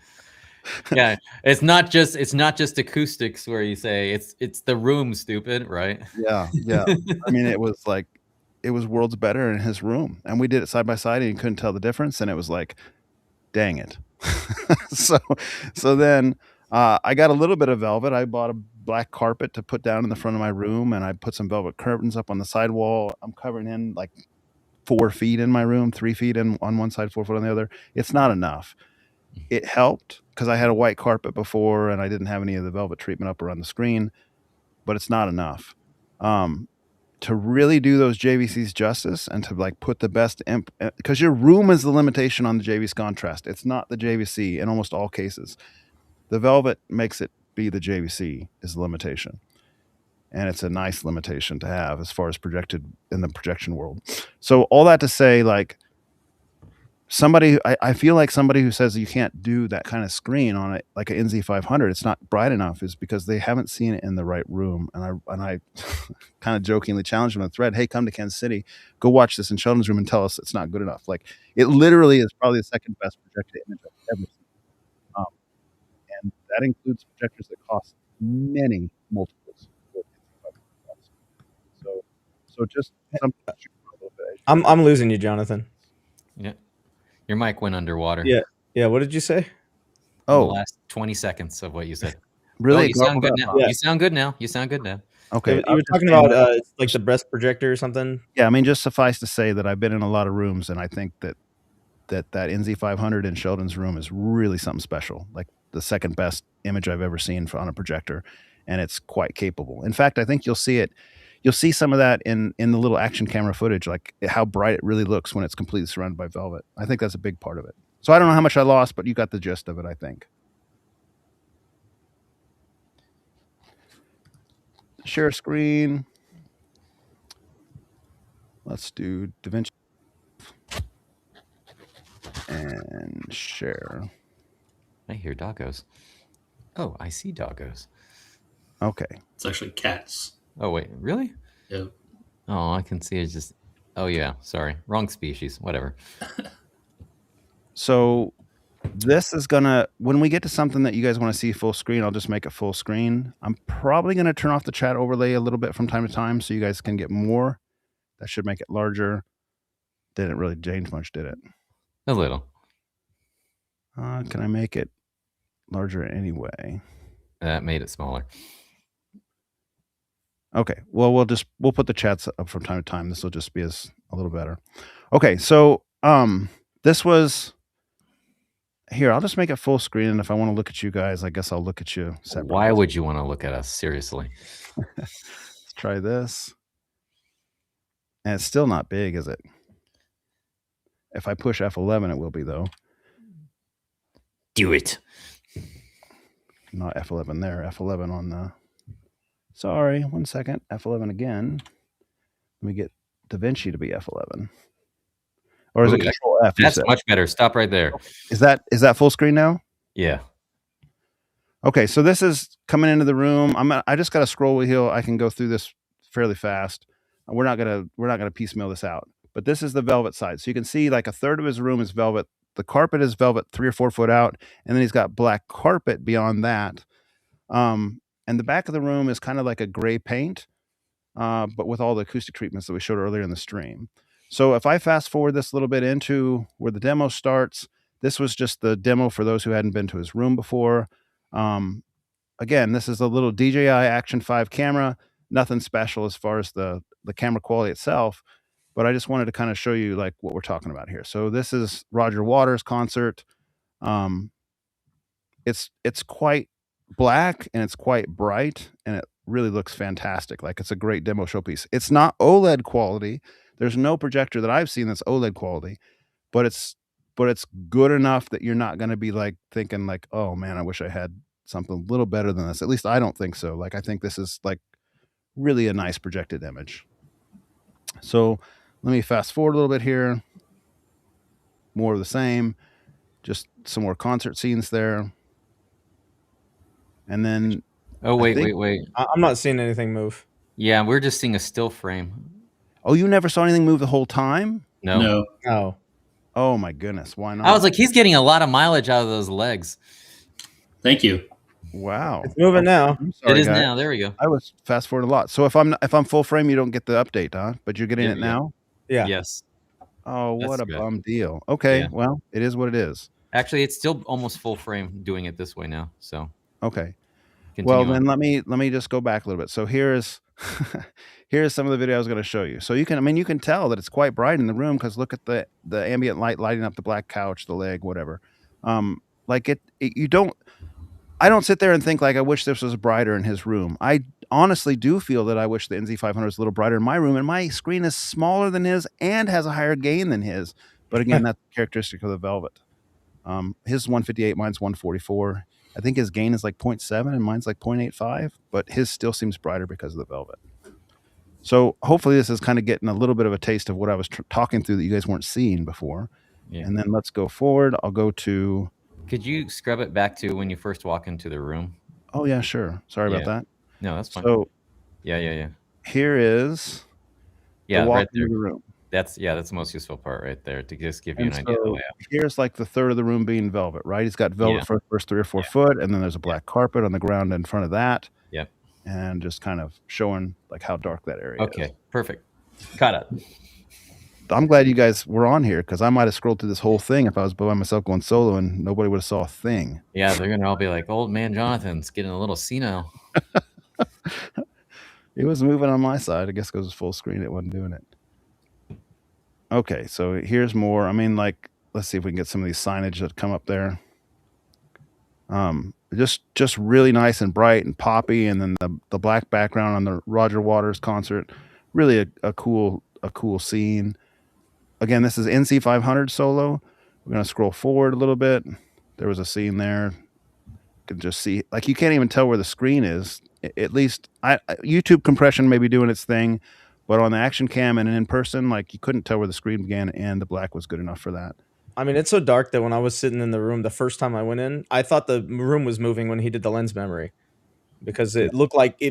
Yeah, it's not just acoustics where you say it's the room, stupid, right? Yeah. I mean, it was worlds better in his room, and we did it side by side, and you couldn't tell the difference, and it was like, dang it. so then I got a little bit of velvet. I bought a black carpet to put down in the front of my room, and I put some velvet curtains up on the side wall. I'm covering in like 4 feet in my room, 3 feet in on one side, 4 foot on the other. It's not enough. It helped because I had a white carpet before and I didn't have any of the velvet treatment up around the screen, but it's not enough. To really do those JVCs justice and to like put the best because your room is the limitation on the JVC contrast. It's not the JVC in almost all cases. The velvet makes it be the JVC is the limitation. And it's a nice limitation to have as far as projected in the projection world. So all that to say, like, I feel like somebody who says you can't do that kind of screen on it, like an NZ500, it's not bright enough, is because they haven't seen it in the right room. And I kind of jokingly challenged them on the thread, hey, come to Kansas City, go watch this in Sheldon's room and tell us it's not good enough. Like, it literally is probably the second best projected image I've ever seen. And that includes projectors that cost many multiples. So just something to shoot for a little bit. I'm losing you, Jonathan. Yeah, your mic went underwater. Yeah. What did you say? The last 20 seconds of what you said. Really? Oh, you sound good now. Yeah. You sound good now. You sound good now. Okay. You were talking about like the breast projector or something. Yeah, I mean, just suffice to say that I've been in a lot of rooms, and I think that NZ500 in Sheldon's room is really something special. Like the second best image I've ever seen on a projector, and it's quite capable. In fact, I think you'll see it. You'll see some of that in the little action camera footage, like how bright it really looks when it's completely surrounded by velvet. I think that's a big part of it. So I don't know how much I lost, but you got the gist of it, I think. Share screen. Let's do DaVinci and share. I hear doggos. Oh, I see doggos. Okay. It's actually cats. Oh, wait, really? Yeah. Oh, I can see it's just, oh yeah, sorry. Wrong species, whatever. So this is gonna, when we get to something that you guys want to see full screen, I'll just make it full screen. I'm probably gonna turn off the chat overlay a little bit from time to time so you guys can get more. That should make it larger. Didn't really change much, did it? A little. Can I make it larger anyway? That made it smaller. Okay, well, we'll put the chats up from time to time. This will just be a little better. Okay, so this was here. I'll just make it full screen, and if I want to look at you guys, I guess I'll look at you separately. Why would you want to look at us? Seriously. Let's try this. And it's still not big, is it? If I push F11, it will be, though. Do it. Not F11 there. F11 on the... Sorry, 1 second. F11 again. Let me get DaVinci to be F11. Or is it Control F? That's much better. Stop right there. Is that full screen now? Yeah. Okay, so this is coming into the room. I just got a scroll wheel. I can go through this fairly fast. We're not gonna piecemeal this out. But this is the velvet side. So you can see like a third of his room is velvet. The carpet is velvet 3 or 4 foot out, and then he's got black carpet beyond that. And the back of the room is kind of like a gray paint, but with all the acoustic treatments that we showed earlier in the stream. So if I fast forward this a little bit into where the demo starts, this was just the demo for those who hadn't been to his room before. Again, this is a little DJI Action 5 camera, nothing special as far as the camera quality itself, but I just wanted to kind of show you like what we're talking about here. So this is Roger Waters' concert. It's quite black and it's quite bright and it really looks fantastic. Like it's a great demo showpiece. It's not OLED quality. There's no projector that I've seen that's OLED quality, but it's good enough that you're not going to be like thinking like, oh man, I wish I had something a little better than this. At least I don't think so. Like I think this is like really a nice projected image. So let me fast forward a little bit here. More of the same, just some more concert scenes there. And then wait. I'm not seeing anything move. Yeah, we're just seeing a still frame. Oh, you never saw anything move the whole time? No. No. No. Oh my goodness, why not? I was like, he's getting a lot of mileage out of those legs. Thank you. Wow. It's moving now. I'm sorry, It is guys. now. There we go. I was fast forward a lot. So if I'm full frame, you don't get the update, huh? But you're getting Yeah, it yeah. now? Yeah. Yes. Oh, what That's a good. bum deal. Okay, Yeah. well, it is what it is. Actually, it's still almost full frame doing it this way now. So Okay. continue Well, on. then let me just go back a little bit. So here's here's some of the video I was going to show you. So you can tell that it's quite bright in the room because look at the ambient light lighting up the black couch, the leg, whatever. Like I don't sit there and think like I wish this was brighter in his room. I honestly do feel that I wish the NZ500 was a little brighter in my room, and my screen is smaller than his and has a higher gain than his. But again, that's characteristic of the Velvet. His is 158, mine's 144. I think his gain is like 0.7 and mine's like 0.85, but his still seems brighter because of the Velvet. So hopefully this is kind of getting a little bit of a taste of what I was talking through that you guys weren't seeing before. Yeah. And then let's go forward. I'll go to... Could you scrub it back to when you first walk into the room? Oh, yeah, sure. Sorry about that. No, that's fine. So yeah. here is the walk right there. into the room. That's the most useful part right there to just give you an idea of the layout. Here's like the third of the room being velvet, right? He's got velvet for the first 3 or 4 foot, and then there's a black carpet on the ground in front of that. Yep. And just kind of showing like how dark that area is. Okay, perfect. Caught up. I'm glad you guys were on here because I might have scrolled through this whole thing if I was by myself going solo and nobody would have saw a thing. Yeah, they're gonna all be like, "Old man Jonathan's getting a little senile." It was moving on my side. I guess because it was full screen, it wasn't doing it. Okay, so here's more. I mean, like, let's see if we can get some of these signage that come up there. Just really nice and bright and poppy, and then the black background on the Roger Waters concert. Really a cool scene. Again, this is NZ500 solo. We're gonna scroll forward a little bit. There was a scene there. You can just see, like, you can't even tell where the screen is. At least YouTube compression may be doing its thing, but on the action cam and in person, like, you couldn't tell where the screen began, and the black was good enough for that. I mean, it's so dark that when I was sitting in the room the first time I went in, I thought the room was moving when he did the lens memory, because it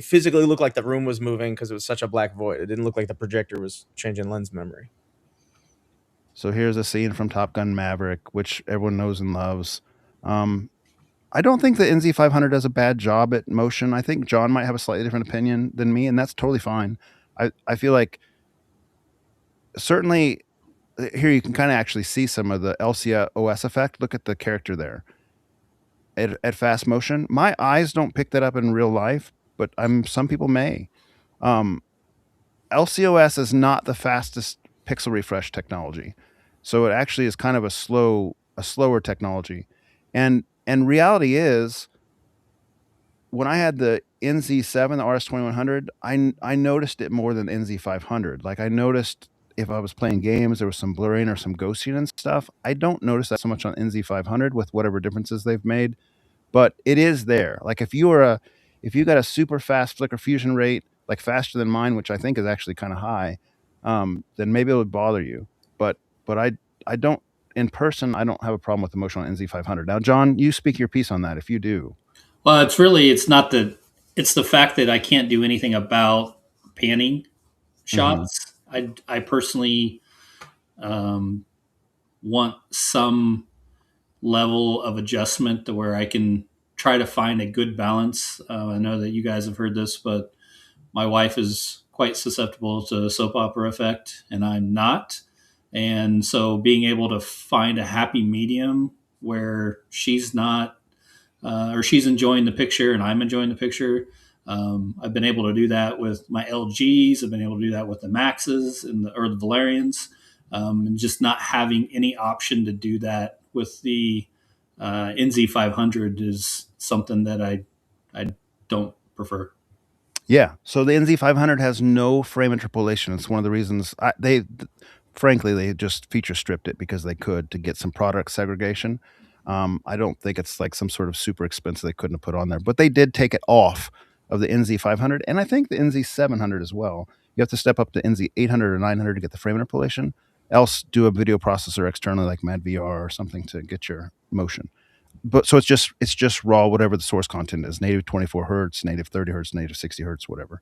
physically looked like the room was moving because it was such a black void. It didn't look like the projector was changing lens memory. So here's a scene from Top Gun Maverick, which everyone knows and loves. I don't think the NZ500 does a bad job at motion. I think John might have a slightly different opinion than me, and that's totally fine. I feel like certainly here you can kind of actually see some of the LCOS effect. Look at the character there at fast motion. My eyes don't pick that up in real life, but some people may. LCOS is not the fastest pixel refresh technology, so it actually is kind of a slower technology. And reality is, when I had the NZ7, the RS2100, I noticed it more than NZ500. Like, I noticed if I was playing games, there was some blurring or some ghosting and stuff. I don't notice that so much on NZ500 with whatever differences they've made, but it is there. Like, if you got a super fast flicker fusion rate, like faster than mine, which I think is actually kind of high, then maybe it would bother you. But I don't, in person, I don't have a problem with the motion on NZ500. Now, John, you speak your piece on that if you do. Well, it's the fact that I can't do anything about panning shots. I personally want some level of adjustment to where I can try to find a good balance. I know that you guys have heard this, but my wife is quite susceptible to soap opera effect, and I'm not. And so being able to find a happy medium where she's not, or she's enjoying the picture and I'm enjoying the picture. I've been able to do that with my LGs. I've been able to do that with the Maxes or the Valerians, and just not having any option to do that with the NZ500 is something that I don't prefer. Yeah. So the NZ500 has no frame interpolation. It's one of the reasons frankly, they just feature stripped it because they could to get some product segregation. I don't think it's like some sort of super expensive they couldn't have put on there, but they did take it off of the NZ500, and I think the NZ700 as well. You have to step up to NZ800 or 900 to get the frame interpolation, else do a video processor externally like MadVR or something to get your motion. But so it's just raw, whatever the source content is, native 24 hertz, native 30 hertz, native 60 hertz, whatever.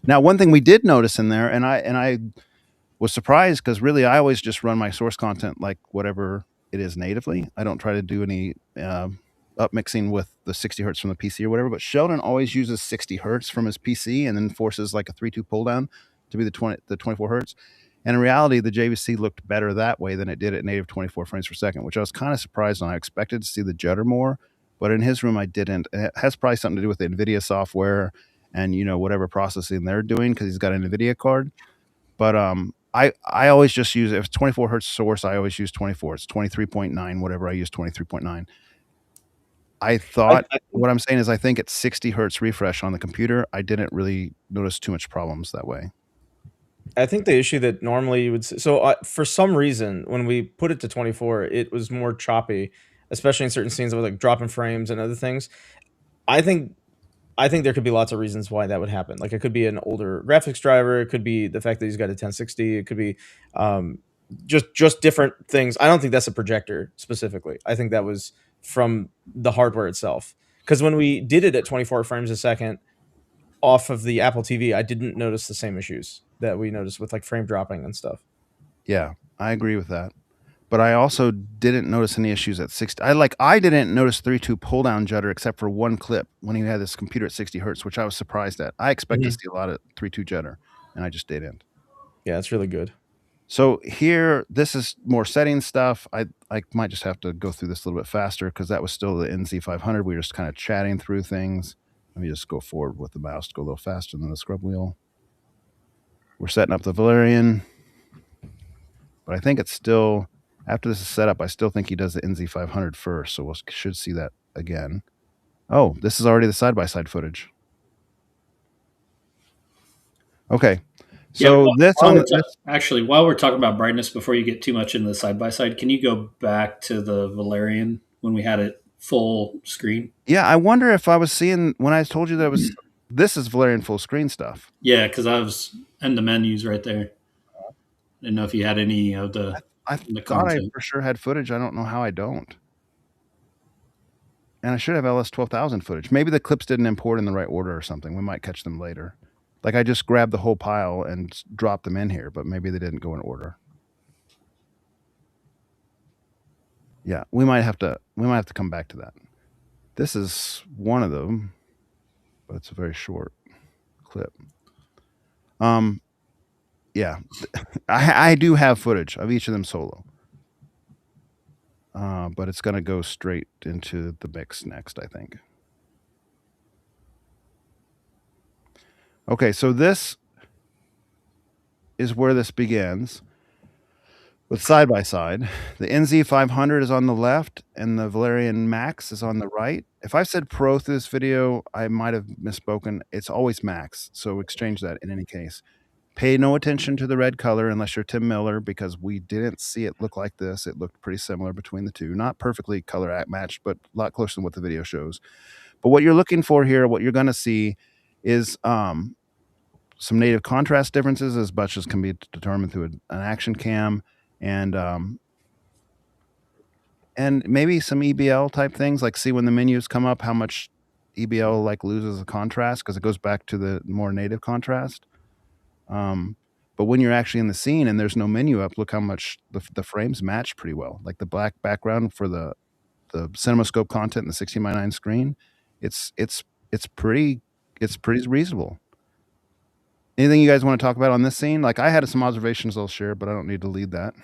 Now, one thing we did notice in there, and I was surprised because really I always just run my source content like whatever it is natively. I don't try to do any up mixing with the 60 hertz from the PC or whatever. But Sheldon always uses 60 hertz from his PC and then forces like a 3.2 pull down to be the 24 hertz. And in reality, the JVC looked better that way than it did at native 24 frames per second, which I was kind of surprised on. I expected to see the judder more, but in his room I didn't. And it has probably something to do with the NVIDIA software and whatever processing they're doing because he's got an NVIDIA card. But I always just use, if it's 24 hertz source, I always use 24. It's 23.9, whatever, I use 23.9. I thought, what I'm saying is I think it's 60 hertz refresh on the computer. I didn't really notice too much problems that way. I think the issue that normally you would for some reason when we put it to 24, it was more choppy, especially in certain scenes with like dropping frames and other things. I think there could be lots of reasons why that would happen. Like it could be an older graphics driver, it could be the fact that he's got a 1060, it could be just different things. I don't think that's a projector specifically. I think that was from the hardware itself. Because when we did it at 24 frames a second off of the Apple TV, I didn't notice the same issues that we noticed with like frame dropping and stuff. Yeah, I agree with that. But I also didn't notice any issues at 60. I didn't notice 3.2 pull down judder except for one clip when he had this computer at 60 hertz, which I was surprised at. I expect to see a lot of 3.2 judder, and I just didn't. Yeah, it's really good. So here, this is more setting stuff. I might just have to go through this a little bit faster because that was still the NZ500. We were just kind of chatting through things. Let me just go forward with the mouse to go a little faster than the scrub wheel. We're setting up the Valerion, but I think it's still, after this is set up, I still think he does the NZ500 first, so we should see that again. Oh, this is already the side-by-side footage. Okay. So actually, while we're talking about brightness, before you get too much into the side-by-side, can you go back to the Valerion when we had it full screen? Yeah, I wonder if I was seeing, when I told you that was, this is Valerion full screen stuff. Yeah, because I was in the menus right there. I didn't know if you had any of the I thought I for sure had footage. I don't know how I don't. And I should have LS12000 footage. Maybe the clips didn't import in the right order or something. We might catch them later. Like I just grabbed the whole pile and dropped them in here, but maybe they didn't go in order. Yeah, we might have to come back to that. This is one of them, but it's a very short clip. Yeah, I do have footage of each of them solo. But it's going to go straight into the mix next, I think. Okay, so this is where this begins with side-by-side. The NZ500 is on the left and the Valerion Max is on the right. If I've said Pro through this video, I might have misspoken. It's always Max, so exchange that in any case. Pay no attention to the red color unless you're Tim Miller, because we didn't see it look like this. It looked pretty similar between the two. Not perfectly color matched, but a lot closer than what the video shows. But what you're looking for here, what you're going to see is some native contrast differences as much as can be determined through an action cam, and maybe some EBL type things, like see when the menus come up how much EBL like loses the contrast because it goes back to the more native contrast. But when you're actually in the scene and there's no menu up, look how much the frames match pretty well. Like the black background for the CinemaScope content and the 16:9 screen, it's pretty reasonable. Anything you guys want to talk about on this scene? Like I had some observations I'll share, but I don't need to lead that.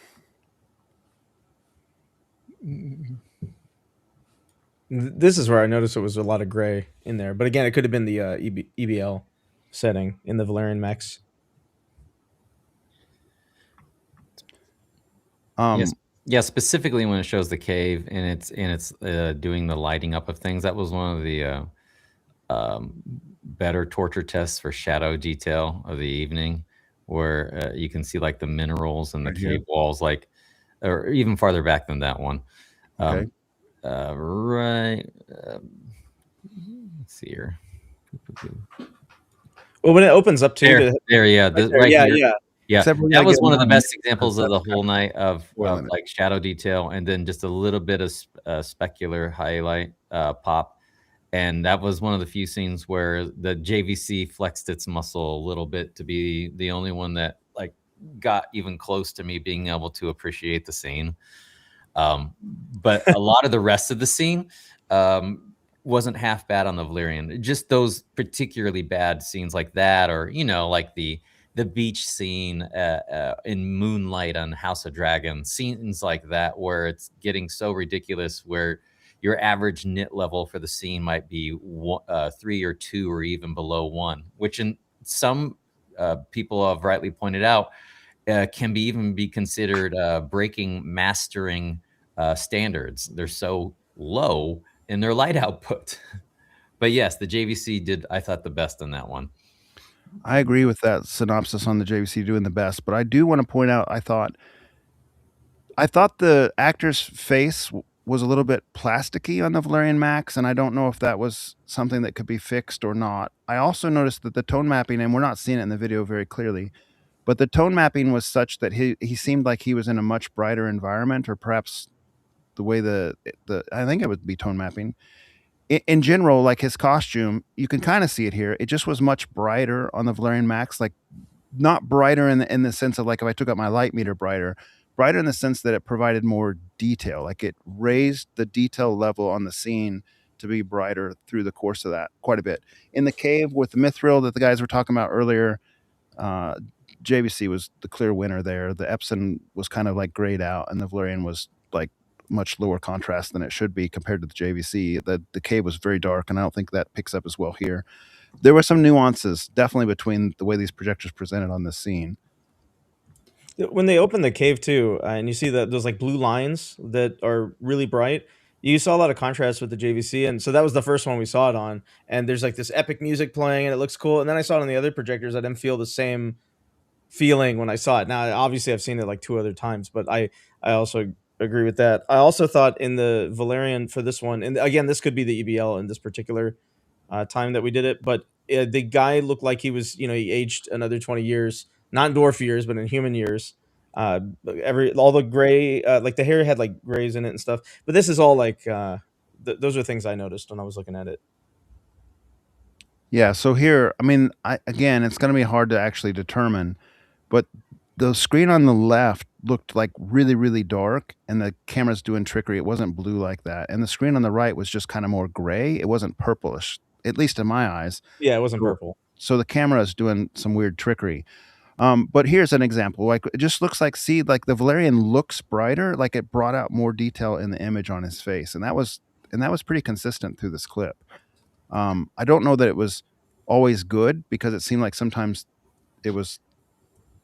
This is where I noticed it was a lot of gray in there, but again, it could have been the EBL setting in the Valerion Max. Yes. Yeah, specifically when it shows the cave and it's doing the lighting up of things. That was one of the better torture tests for shadow detail of the evening, where you can see like the minerals and the cave walls, like, or even farther back than that one. Okay. Right. Let's see here. Well, when it opens up to there, yeah, right here. Yeah, that was one of the best examples of the whole night of like shadow detail, and then just a little bit of specular highlight pop. And that was one of the few scenes where the JVC flexed its muscle a little bit to be the only one that like got even close to me being able to appreciate the scene. But a lot of the rest of the scene wasn't half bad on the Valerian. Just those particularly bad scenes like that, or like the beach scene in Moonlight on House of Dragon, scenes like that where it's getting so ridiculous, where your average nit level for the scene might be 3 or 2 or even below 1, which in some people have rightly pointed out can even be considered breaking mastering standards. They're so low in their light output. But yes, the JVC did, I thought, the best in that one. I agree with that synopsis on the JVC doing the best, but I do want to point out I thought the actor's face was a little bit plasticky on the Valerian Max, and I don't know if that was something that could be fixed or not. I also noticed that the tone mapping, and we're not seeing it in the video very clearly, but the tone mapping was such that he seemed like he was in a much brighter environment, or perhaps the way the I think it would be tone mapping. In general, like his costume, you can kind of see it here. It just was much brighter on the Valerian Max, like not brighter in the sense of like if I took up my light meter brighter in the sense that it provided more detail. Like it raised the detail level on the scene to be brighter through the course of that quite a bit. In the cave with the mithril that the guys were talking about earlier, uh, JVC was the clear winner there. The Epson was kind of like grayed out, and the Valerian was like much lower contrast than it should be compared to the JVC. The cave was very dark, and I don't think that picks up as well here. There were some nuances definitely between the way these projectors presented on this scene. When they open the cave too, and you see that those like blue lines that are really bright, you saw a lot of contrast with the JVC, and so that was the first one we saw it on. And there's like this epic music playing, and it looks cool. And then I saw it on the other projectors. I didn't feel the same feeling when I saw it. Now, obviously, I've seen it like 2 other times, but I also agree with that. I also thought in the Valerian for this one, and again, this could be the EBL in this particular time that we did it, but the guy looked like he was, he aged another 20 years, not in dwarf years, but in human years. All the gray, like the hair had like grays in it and stuff. But this is all like, those are things I noticed when I was looking at it. Yeah, so here, I mean, again, it's going to be hard to actually determine, but the screen on the left looked like really, really dark, and the camera's doing trickery. It wasn't blue like that. And the screen on the right was just kind of more gray. It wasn't purplish, at least in my eyes. Yeah, it wasn't So, purple. so the camera is doing some weird trickery. But here's an example. Like it just looks like, see, like the Valerian looks brighter, like it brought out more detail in the image on his face, and that was pretty consistent through this clip. I don't know that it was always good because it seemed like sometimes it was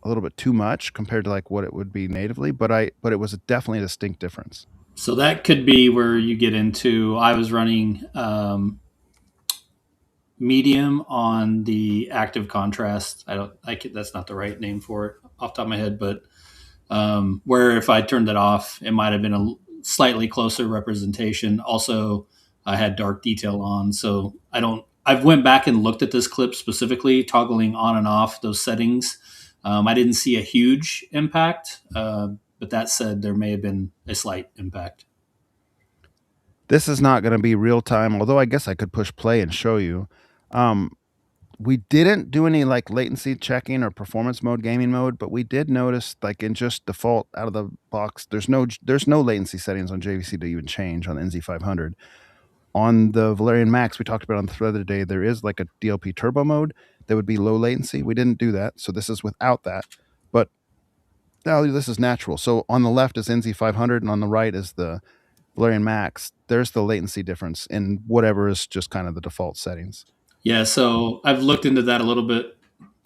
a little bit too much compared to like what it would be natively, but it was definitely a distinct difference. So that could be where you get into. I was running medium on the active contrast. That's not the right name for it off the top of my head, but where if I turned it off, it might have been a slightly closer representation. Also, I had dark detail on, so I've went back and looked at this clip specifically, toggling on and off those settings. I didn't see a huge impact, but that said, there may have been a slight impact. This is not going to be real time, although I guess I could push play and show you. Um, we didn't do any like latency checking or performance mode, gaming mode, but we did notice like in just default out of the box, there's no latency settings on JVC to even change on the NZ500. On the Valerian Max, we talked about on the thread today, there is like a DLP turbo mode that would be low latency. We didn't do that, so this is without that. But now this is natural. So on the left is NZ500, and on the right is the Valerian Max. There's the latency difference in whatever is just kind of the default settings. Yeah, so I've looked into that a little bit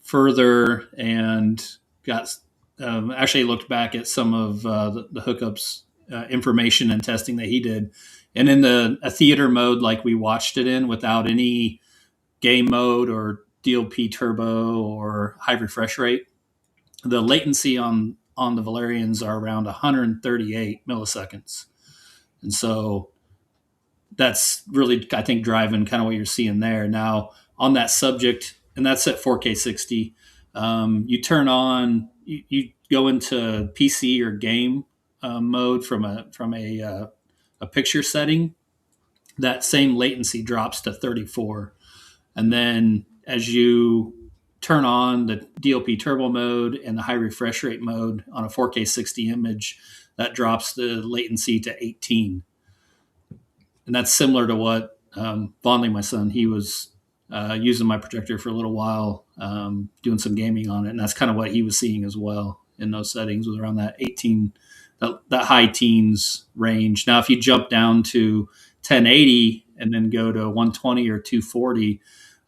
further and got actually looked back at some of the hookups information and testing that he did, and in a theater mode like we watched it in without any game mode or DLP turbo or high refresh rate, the latency on the Valerians are around 138 milliseconds, and so that's really, I think, driving kind of what you're seeing there. Now, on that subject, and that's at 4K 60, you turn on, you go into PC or game mode from a picture setting. That same latency drops to 34, and then as you turn on the DLP turbo mode and the high refresh rate mode on a 4K 60 image, that drops the latency to 18. And that's similar to what Vonley, my son, he was using my projector for a little while, doing some gaming on it. And that's kind of what he was seeing as well in those settings, was around that 18, that high teens range. Now, if you jump down to 1080 and then go to 120 or 240,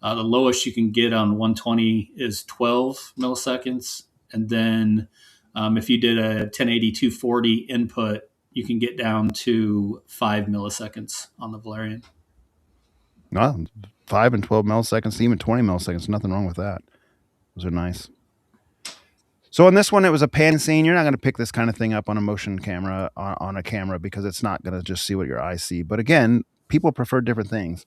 the lowest you can get on 120 is 12 milliseconds. And then if you did a 1080 240 input, you can get down to 5 milliseconds on the Valerion. Well, 5 and 12 milliseconds, even 20 milliseconds, nothing wrong with that. Those are nice. So on this one, it was a pan scene. You're not going to pick this kind of thing up on a motion camera, on a camera, because it's not going to just see what your eyes see. But again, people prefer different things.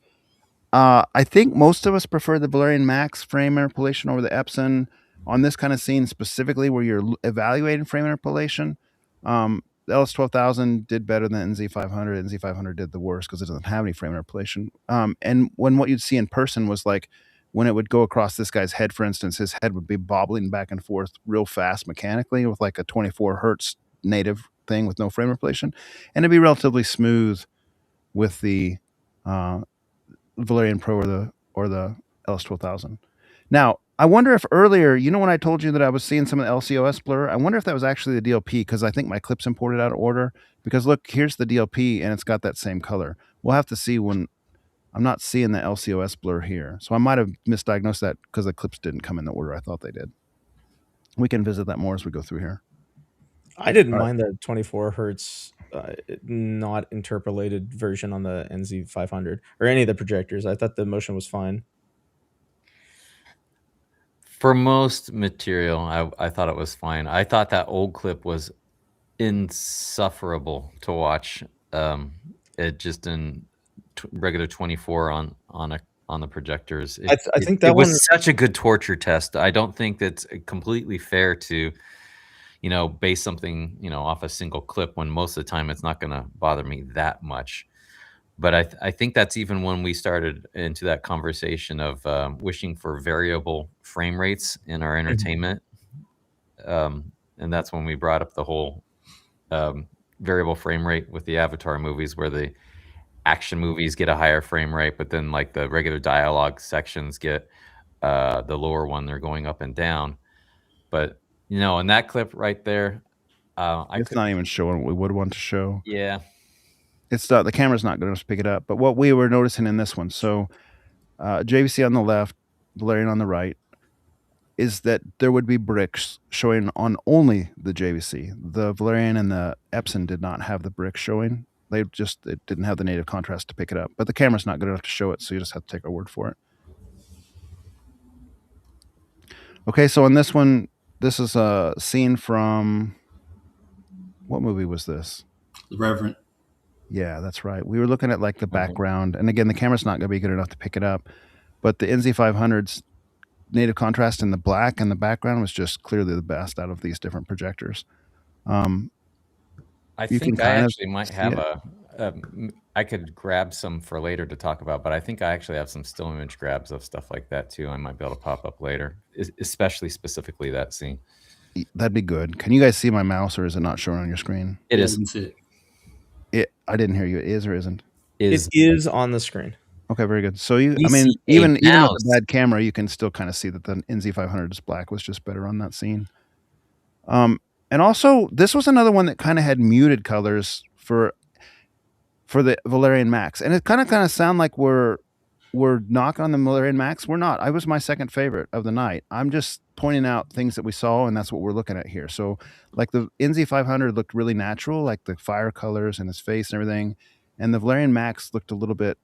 I think most of us prefer the Valerion Max frame interpolation over the Epson on this kind of scene, specifically where you're evaluating frame interpolation. The LS12000 did better than NZ500. NZ500 did the worst because it doesn't have any frame interpolation. And what you'd see in person was like when it would go across this guy's head, for instance, his head would be bobbling back and forth real fast mechanically with like a 24 hertz native thing with no frame interpolation. And it'd be relatively smooth with the Valerion Pro or the LS12000. Now, I wonder if earlier, when I told you that I was seeing some of the LCOS blur, I wonder if that was actually the DLP, because I think my clip's imported out of order. Because look, here's the DLP, and it's got that same color. We'll have to see when I'm not seeing the LCOS blur here. So I might have misdiagnosed that because the clips didn't come in the order I thought they did. We can visit that more as we go through here. I didn't mind the 24 hertz not interpolated version on the NZ500 or any of the projectors. I thought the motion was fine. For most material, I thought it was fine. I thought that old clip was insufferable to watch. It just in regular 24 on the projectors. I think that it was one such a good torture test. I don't think that's completely fair to, base something, off a single clip when most of the time it's not going to bother me that much. But I think that's even when we started into that conversation of wishing for variable frame rates in our entertainment. And that's when we brought up the whole variable frame rate with the Avatar movies, where the action movies get a higher frame rate, but then like the regular dialogue sections get the lower one. They're going up and down. But, in that clip right there, it's not even showing what we would want to show. Yeah. It's not, the camera's not going to pick it up. But what we were noticing in this one, so JVC on the left, Valerion on the right, is that there would be bricks showing on only the JVC. The Valerion and the Epson did not have the bricks showing. It didn't have the native contrast to pick it up. But the camera's not good enough to show it, so you just have to take our word for it. Okay, so on this one, this is a scene from, what movie was this? The Reverend. Yeah, that's right. We were looking at like the background, and again, the camera's not going to be good enough to pick it up, but the NZ500's native contrast in the black and the background was just clearly the best out of these different projectors. I think I actually might have I could grab some for later to talk about, but I think I actually have some still image grabs of stuff like that too. I might be able to pop up later, especially specifically that scene. That'd be good. Can you guys see my mouse, or is it not showing on your screen? It is. I didn't hear you. It is or isn't? It is on the scrn. Okay, very good. So even with the bad camera, you can still kind of see that the NZ500's black was just better on that scene. And also, this was another one that kind of had muted colors for the Valerion Max, and it kind of sound like we're knocking on the Valerion Max. We're not. I was my second favorite of the night. I'm just pointing out things that we saw, and that's what we're looking at here. So, like the NZ500 looked really natural, like the fire colors and his face and everything, and the Valerion Max looked a little bit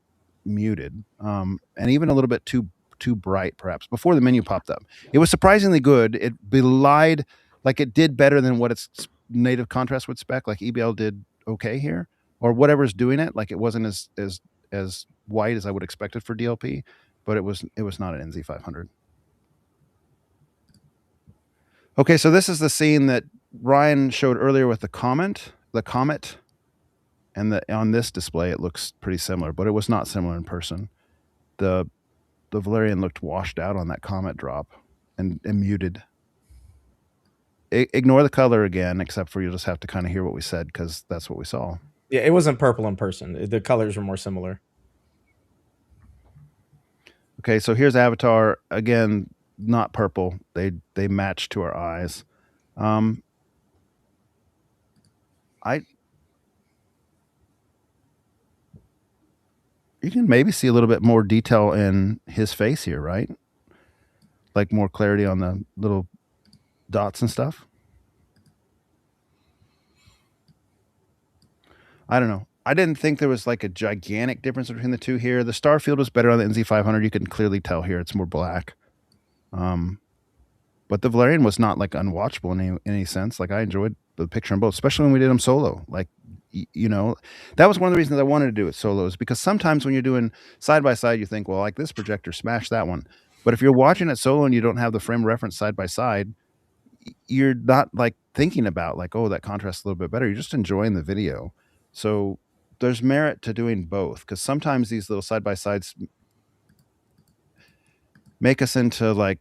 muted, and even a little bit too bright, perhaps. Before the menu popped up, it was surprisingly good. It belied, like it did better than what its native contrast would spec. Like EBL did okay here, or whatever's doing it. Like it wasn't as white as I would expect it for DLP, but it was not an NZ500. Okay, so this is the scene that Ryan showed earlier with the comet, and on this display it looks pretty similar, but it was not similar in person. The Valerion looked washed out on that comet drop. and muted. Ignore the color again, except for you'll just have to kind of hear what we said because that's what we saw. Yeah, it wasn't purple in person. The colors were more similar. Okay, so here's Avatar again, not purple. They match to our eyes. You can maybe see a little bit more detail in his face here, right? Like more clarity on the little dots and stuff. I don't know. I didn't think there was like a gigantic difference between the two here. The star field was better on the NZ500. You can clearly tell here it's more black. But the Valerian was not like unwatchable in any sense. Like I enjoyed the picture on both, especially when we did them solo. Like, you know, that was one of the reasons I wanted to do it solos, because sometimes when you're doing side by side, you think, well, like this projector smashed that one. But if you're watching it solo and you don't have the frame reference side by side, you're not like thinking about like, oh, that contrasts a little bit better. You're just enjoying the video. So there's merit to doing both, because sometimes these little side by sides make us into like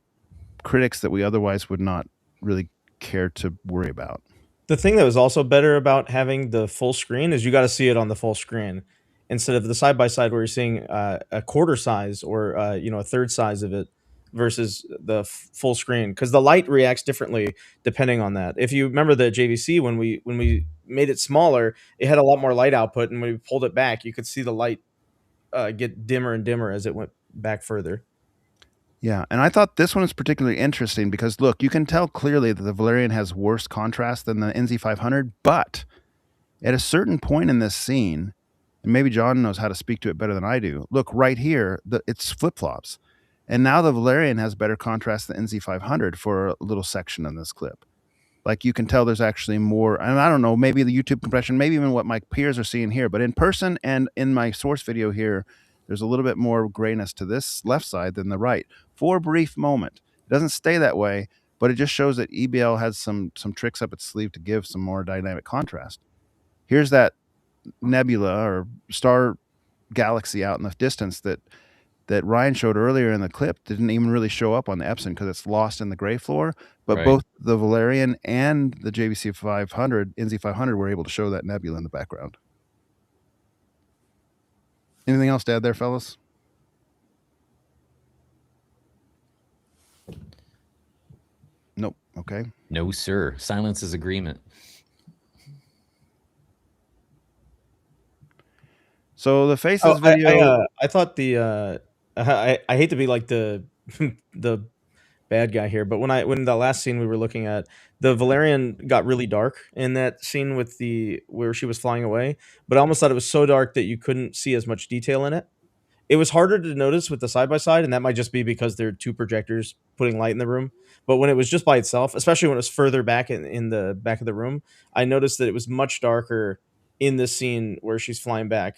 critics that we otherwise would not really care to worry about. The thing that was also better about having the full screen is you got to see it on the full screen instead of the side by side where you're seeing a quarter size or a third size of it versus the full screen, because the light reacts differently depending on that. If you remember the JVC, when we made it smaller, it had a lot more light output, and when we pulled it back, you could see the light get dimmer and dimmer as it went back further. Yeah, and I thought this one is particularly interesting because look, you can tell clearly that the Valerian has worse contrast than the NZ500, but at a certain point in this scene, and maybe John knows how to speak to it better than I do. Look right here, it's flip-flops. And now the Valerian has better contrast than NZ500 for a little section in this clip. Like you can tell there's actually more, and I don't know, maybe the YouTube compression, maybe even what my peers are seeing here, but in person and in my source video here, there's a little bit more grayness to this left side than the right for a brief moment. It doesn't stay that way, but it just shows that EBL has some tricks up its sleeve to give some more dynamic contrast. Here's that nebula or star galaxy out in the distance that Ryan showed earlier in the clip. Didn't even really show up on the Epson because it's lost in the gray floor. But Right. both the Valerian and the JVC 500, NZ500 were able to show that nebula in the background. Anything else to add there, fellas? Nope. Okay. No, sir. Silence is agreement. So the faces video. I thought I hate to be like the the bad guy here, but when the last scene we were looking at, the Valerian got really dark in that scene with where she was flying away, but I almost thought it was so dark that you couldn't see as much detail in it. It was harder to notice with the side by side, and that might just be because there are two projectors putting light in the room. But when it was just by itself, especially when it was further back in the back of the room, I noticed that it was much darker in the scene where she's flying back.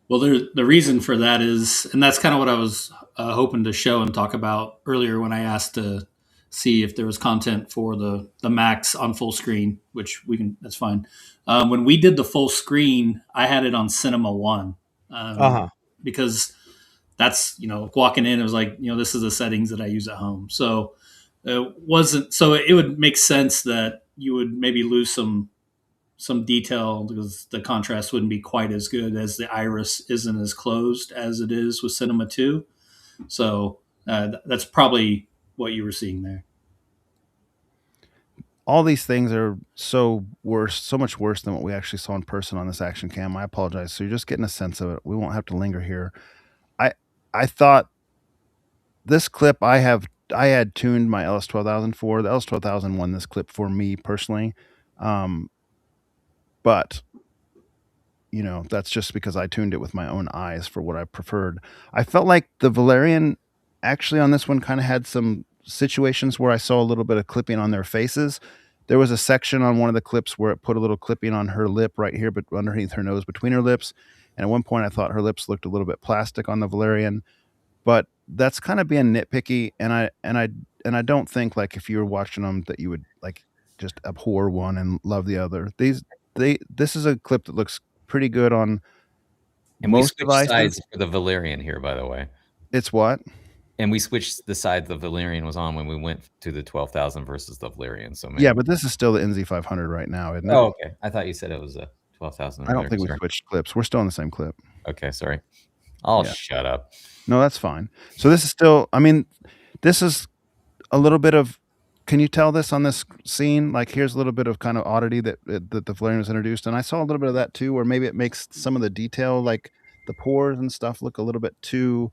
Well, the reason for that is, and that's kind of what I was hoping to show and talk about earlier when I asked to see if there was content for the Max on full screen, which we can. That's fine. When we did the full screen, I had it on Cinema One because that's walking in, it was like this is the settings that I use at home. So it wasn't. So it would make sense that you would maybe lose some detail because the contrast wouldn't be quite as good, as the iris isn't as closed as it is with Cinema 2. So that's probably what you were seeing there. All these things are so much worse than what we actually saw in person on this action cam. I apologize. So you're just getting a sense of it. We won't have to linger here. I thought this clip I had tuned my LS12000 for. The LS12000 won this clip for me personally. But that's just because I tuned it with my own eyes for what I preferred. I felt like the Valerian actually on this one kind of had some situations where I saw a little bit of clipping on their faces. There was a section on one of the clips where it put a little clipping on her lip right here, but underneath her nose between her lips. And at one point I thought her lips looked a little bit plastic on the Valerian, but that's kind of being nitpicky. And I don't think like if you were watching them that you would like just abhor one and love the other. This is a clip that looks pretty good on and most we switched devices. sides for the Valerian here, by the way. It's what? And we switched the side the Valerian was on when we went to the 12,000 versus the Valerian. So maybe. Yeah, but this is still the NZ500 right now, isn't it? Oh, okay. I thought you said it was a 12,000. I don't think we switched clips. We're still in the same clip. Okay, sorry. I'll Yeah. shut up. No, that's fine. So this is still, I mean, this is a little bit of, can you tell this on this scene? Like, here's a little bit of kind of oddity that the Valerian was introduced. And I saw a little bit of that too, where maybe it makes some of the detail, like the pores and stuff, look a little bit too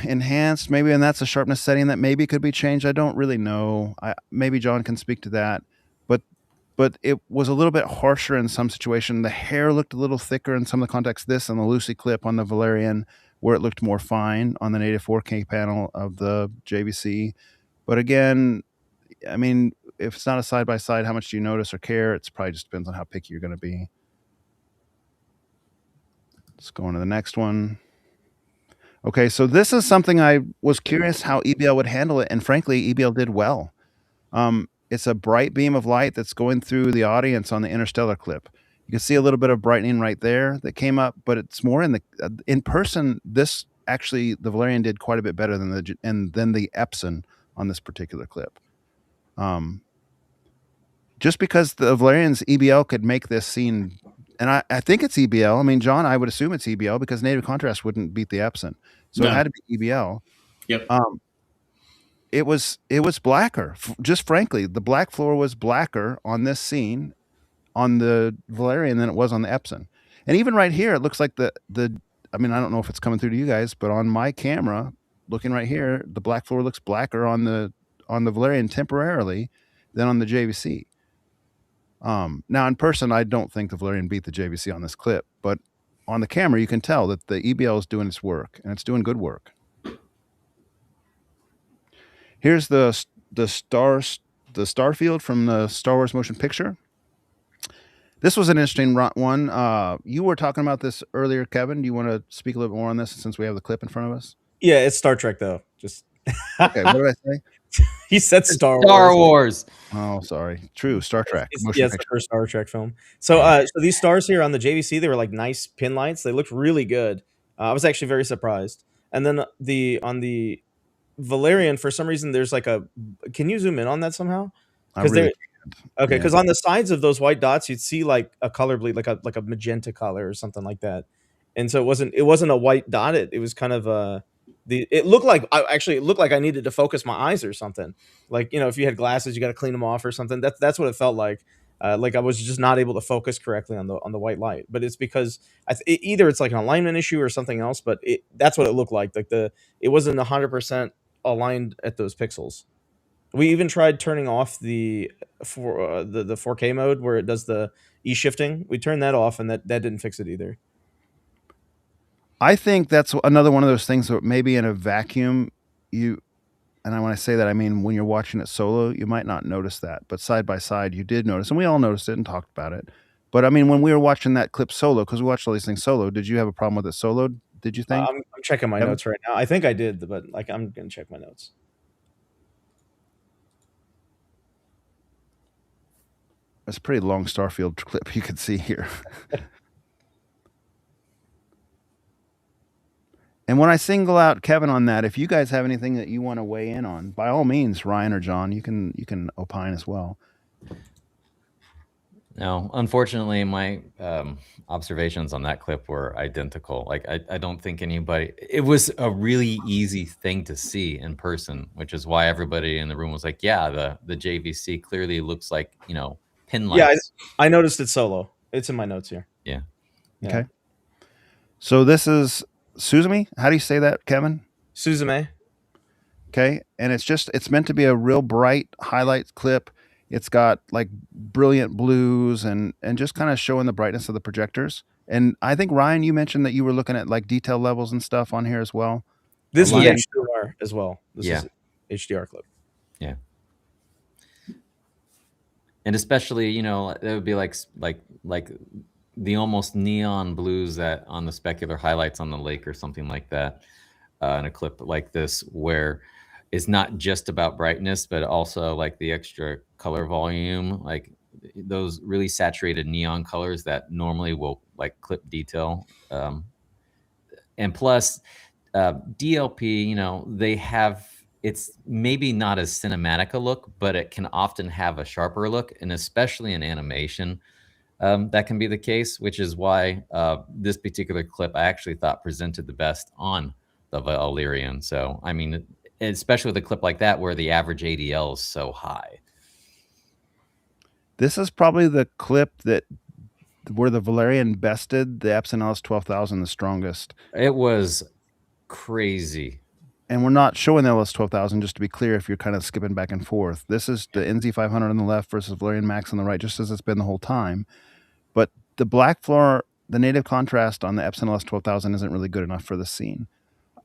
enhanced maybe, and that's a sharpness setting that maybe could be changed. I don't really know. Maybe John can speak to that, but it was a little bit harsher in some situation. The hair looked a little thicker in some of the context. This and the Lucy clip on the Valerian, where it looked more fine on the native 4K panel of the JVC. But again, I mean, if it's not a side by side, how much do you notice or care? It's probably just depends on how picky you're going to be. Let's go on to the next one. Okay, so this is something I was curious how EBL would handle it, and frankly, EBL did well. It's a bright beam of light that's going through the audience on the Interstellar clip. You can see a little bit of brightening right there that came up, but it's more in the in person. This actually, the Valerian did quite a bit better than the Epson on this particular clip. Just because the Valerian's EBL could make this scene, and I think it's EBL. I mean, John, I would assume it's EBL because native contrast wouldn't beat the Epson, so No. it had to be EBL. Yep. It was blacker. Just frankly, the black floor was blacker on this scene on the Valerian than it was on the Epson. And even right here, it looks like the I mean, I don't know if it's coming through to you guys, but on my camera, looking right here, the black floor looks blacker on the Valerian temporarily than on the JVC. Now in person, I don't think the Valerian beat the JVC on this clip, but on the camera, you can tell that the EBL is doing its work, and it's doing good work. Here's the starfield from the Star Wars motion picture. This was an interesting one. You were talking about this earlier, Kevin. Do you want to speak a little bit more on this since we have the clip in front of us? Yeah, it's Star Trek though. Just okay. What did I say? He said Star Wars. Oh, sorry. True. Star Trek. It's the first Star Trek film. So, so these stars here on the JVC, they were like nice pin lights. They looked really good. I was actually very surprised. And then on the Valerian, for some reason, there's like a. Can you zoom in on that somehow? Because okay, because on the sides of those white dots, you'd see like a color bleed, like a magenta color or something like that. And so it wasn't a white dot. It was kind of it looked like I needed to focus my eyes or something. Like, you know, if you had glasses, you got to clean them off or something. That's what it felt like. Like I was just not able to focus correctly on the white light. But it's because either it's like an alignment issue or something else. But that's what it looked like. Like it wasn't 100% aligned at those pixels. We even tried turning off the 4K mode where it does the e-shifting. We turned that off, and that didn't fix it either. I think that's another one of those things that maybe in a vacuum, and when I say that, I mean when you're watching it solo, you might not notice that, but side by side, you did notice, and we all noticed it and talked about it. But I mean, when we were watching that clip solo, because we watched all these things solo, did you have a problem with it solo? Did you think? I'm checking my notes right now. I think I did, but like I'm gonna check my notes. It's a pretty long Starfield clip you could see here. And when I single out Kevin on that, if you guys have anything that you want to weigh in on, by all means, Ryan or John, you can opine as well. No, unfortunately, my observations on that clip were identical. Like, I don't think anybody. It was a really easy thing to see in person, which is why everybody in the room was like, "Yeah, the JVC clearly looks like, you know, pin lights." Yeah, I noticed it solo. It's in my notes here. Yeah. Okay. So this is Suzume. How do you say that, Kevin? Suzume. Okay, and it's meant to be a real bright highlight clip. It's got like brilliant blues and just kind of showing the brightness of the projectors. And I think Ryan, you mentioned that you were looking at like detail levels and stuff on here as well. This was HDR as well. This is HDR clip. Yeah. And especially, you know, it would be like the almost neon blues that on the specular highlights on the lake or something like that, in a clip like this, where it's not just about brightness, but also like the extra color volume, like those really saturated neon colors that normally will like clip detail. And plus, DLP, they have, it's maybe not as cinematic a look, but it can often have a sharper look, and especially in animation, that can be the case, which is why this particular clip I actually thought presented the best on the Valerion. So, I mean, especially with a clip like that where the average ADL is so high. This is probably the clip where the Valerion bested the Epson LS12000 the strongest. It was crazy. And we're not showing the LS12000, just to be clear, if you're kind of skipping back and forth. This is the NZ500 on the left versus Valerion Max on the right, just as it's been the whole time. But the black floor, the native contrast on the Epson LS12000 isn't really good enough for the scene.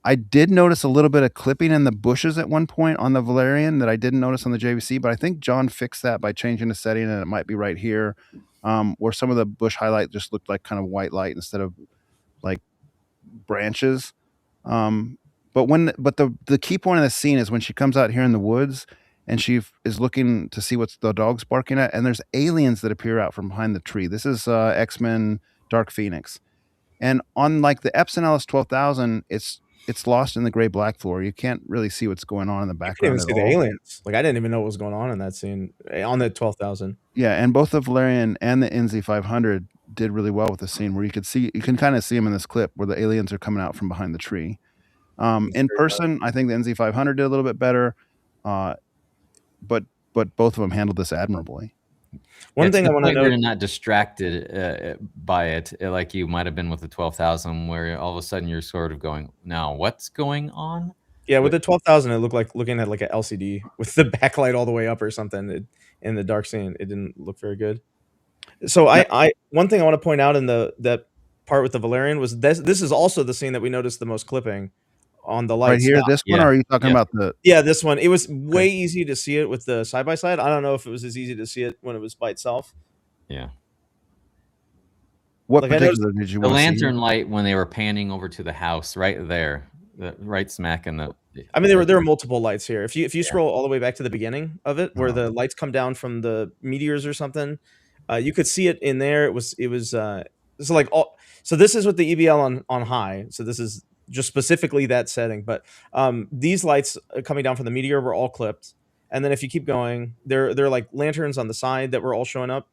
I did notice a little bit of clipping in the bushes at one point on the Valerion that I didn't notice on the JVC, but I think John fixed that by changing the setting, and it might be right here, where some of the bush highlight just looked like kind of white light instead of like branches. But the key point of the scene is when she comes out here in the woods and she is looking to see what's the dog's barking at, and there's aliens that appear out from behind the tree. This is X-Men Dark Phoenix. And on like the Epson LS12000, it's lost in the gray black floor. You can't really see what's going on in the background. You can't even see the aliens. Like, I didn't even know what was going on in that scene on the 12,000. Yeah, and both the Valerion and the NZ500 did really well with the scene where you can kind of see them in this clip where the aliens are coming out from behind the tree. In person, I think the NZ500 did a little bit better, but both of them handled this admirably. One thing I want to know, you're not distracted by it, like you might have been with the 12,000, where all of a sudden you're sort of going, "Now what's going on?" Yeah, with the 12,000, it looked like looking at like an LCD with the backlight all the way up or something. In the dark scene, it didn't look very good. So I one thing I want to point out in that part with the Valerion was this is also the scene that we noticed the most clipping on the lights. Right here, this one, or are you talking about the? Yeah, this one. It was way easy to see it with the side by side. I don't know if it was as easy to see it when it was by itself. Yeah. What particular did you want to see? The lantern light when they were panning over to the house, right there, right smack in the. I mean, there were multiple lights here. If you scroll all the way back to the beginning of it, where the lights come down from the meteors or something, you could see it in there. It was so like all. So this is with the EVL on high. So this is just specifically that setting. But these lights coming down from the meteor were all clipped. And then if you keep going, they're like lanterns on the side that were all showing up.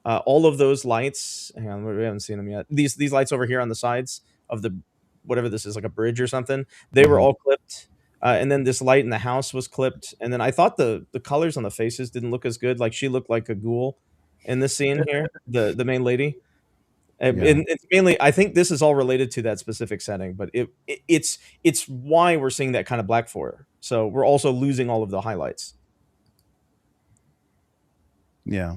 All of those lights, hang on, we haven't seen them yet. These lights over here on the sides of the whatever this is, like a bridge or something, they were all clipped. And then this light in the house was clipped. And then I thought the colors on the faces didn't look as good. Like she looked like a ghoul in this scene here, the main lady. And it's mainly, I think this is all related to that specific setting, but it's why we're seeing that kind of black for her. So we're also losing all of the highlights. Yeah.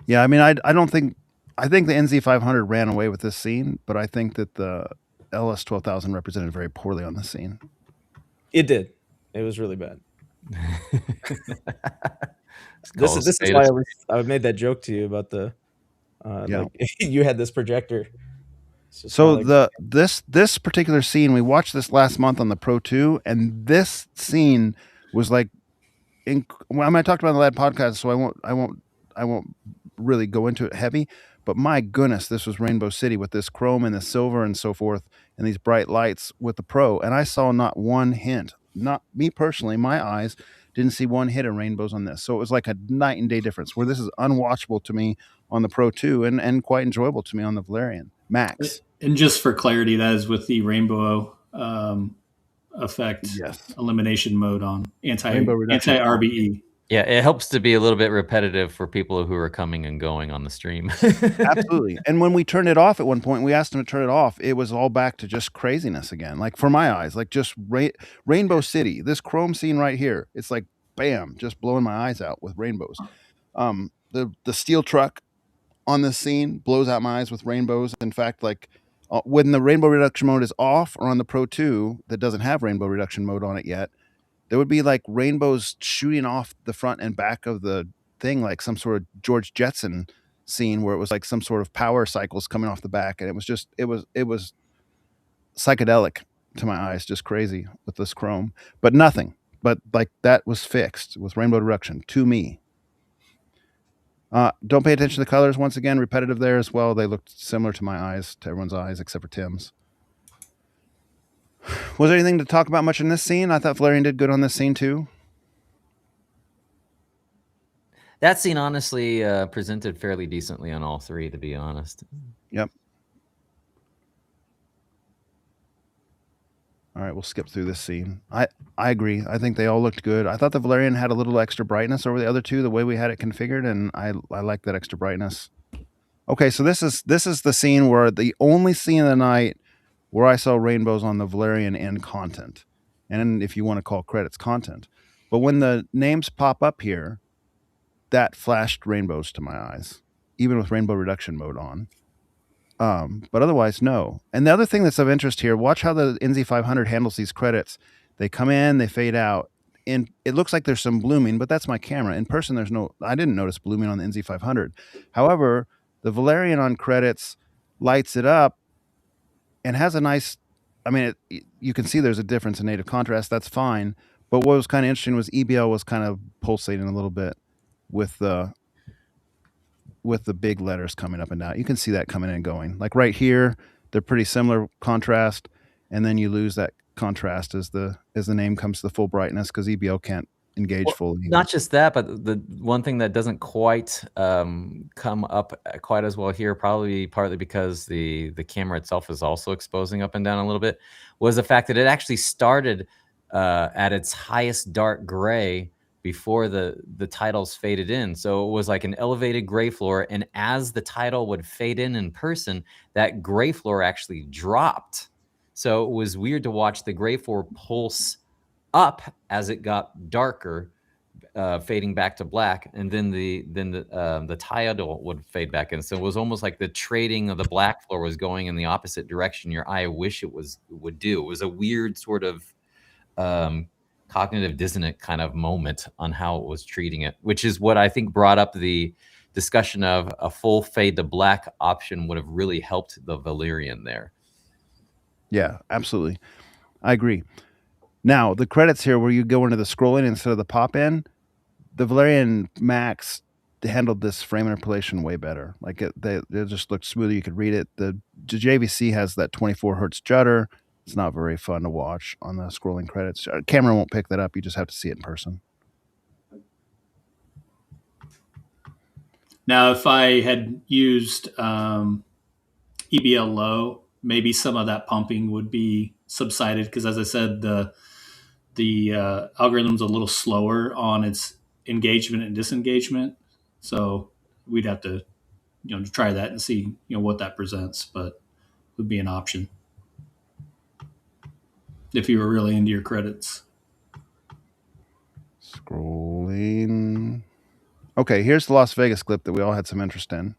Yeah, I mean, I think the NZ500 ran away with this scene, but I think that the LS12000 represented very poorly on the scene. It did. It was really bad. This is why I made that joke to you about the like you had this projector. So this particular scene, we watched this last month on the Pro 2, and this scene was like, I talked about in the last podcast, so I won't really go into it heavy. But my goodness, this was Rainbow City with this chrome and the silver and so forth, and these bright lights with the Pro, and I saw not one hint. Not me personally, my eyes didn't see one hit of rainbows on this. So it was like a night and day difference, where this is unwatchable to me on the Pro 2 and quite enjoyable to me on the Valerion Max. And just for clarity, that is with the rainbow effect elimination mode on anti-RBE. Yeah, it helps to be a little bit repetitive for people who are coming and going on the stream. Absolutely. And when we turned it off at one point, we asked them to turn it off. It was all back to just craziness again. Like for my eyes, like just Rainbow City, this chrome scene right here. It's like, bam, just blowing my eyes out with rainbows. The steel truck on this scene blows out my eyes with rainbows. In fact, like when the rainbow reduction mode is off, or on the Pro 2 that doesn't have rainbow reduction mode on it yet, there would be like rainbows shooting off the front and back of the thing, like some sort of George Jetson scene where it was like some sort of power cycles coming off the back. And it was psychedelic to my eyes, just crazy with this chrome, but nothing. But like that was fixed with rainbow reduction to me. Don't pay attention to the colors. Once again, repetitive there as well. They looked similar to my eyes, to everyone's eyes, except for Tim's. Was there anything to talk about much in this scene? I thought Valerion did good on this scene too. That scene honestly presented fairly decently on all three, to be honest. Yep. All right, we'll skip through this scene. I agree. I think they all looked good. I thought the Valerion had a little extra brightness over the other two, the way we had it configured, and I like that extra brightness. Okay, so this is the scene where the only scene of the night where I saw rainbows on the Valerian in content, and if you want to call credits content. But when the names pop up here, that flashed rainbows to my eyes, even with rainbow reduction mode on. But otherwise, no. And the other thing that's of interest here, watch how the NZ500 handles these credits. They come in, they fade out. And it looks like there's some blooming, but that's my camera. In person, I didn't notice blooming on the NZ500. However, the Valerion on credits lights it up and has a nice, you can see there's a difference in native contrast. That's fine. But what was kind of interesting was EBL was kind of pulsating a little bit with the big letters coming up and down. You can see that coming and going. Like right here, they're pretty similar contrast, and then you lose that contrast as the name comes to the full brightness because EBL can't engage fully. Not just that, but the one thing that doesn't quite come up quite as well here, probably partly because the camera itself is also exposing up and down a little bit, was the fact that it actually started at its highest dark gray before the titles faded in. So it was like an elevated gray floor, and as the title would fade in person, that gray floor actually dropped. So it was weird to watch the gray floor pulse up as it got darker, fading back to black, and then the title would fade back in. So it was almost like the trading of the black floor was going in the opposite direction your eye wish it would do. It was a weird sort of cognitive dissonant kind of moment on how it was treating it, which is what I think brought up the discussion of a full fade to black option would have really helped the Valerion there. Yeah, absolutely. I agree. Now, the credits here where you go into the scrolling instead of the pop in, the Valerion Max handled this frame interpolation way better. Like they just looked smoother. You could read it. The JVC has that 24 hertz judder. It's not very fun to watch on the scrolling credits. Camera won't pick that up. You just have to see it in person. Now, if I had used EBL low, maybe some of that pumping would be subsided because, as I said, the algorithm's a little slower on its engagement and disengagement. So we'd have to, try that and see, what that presents, but would be an option if you were really into your credits. Scrolling. Okay, here's the Las Vegas clip that we all had some interest in.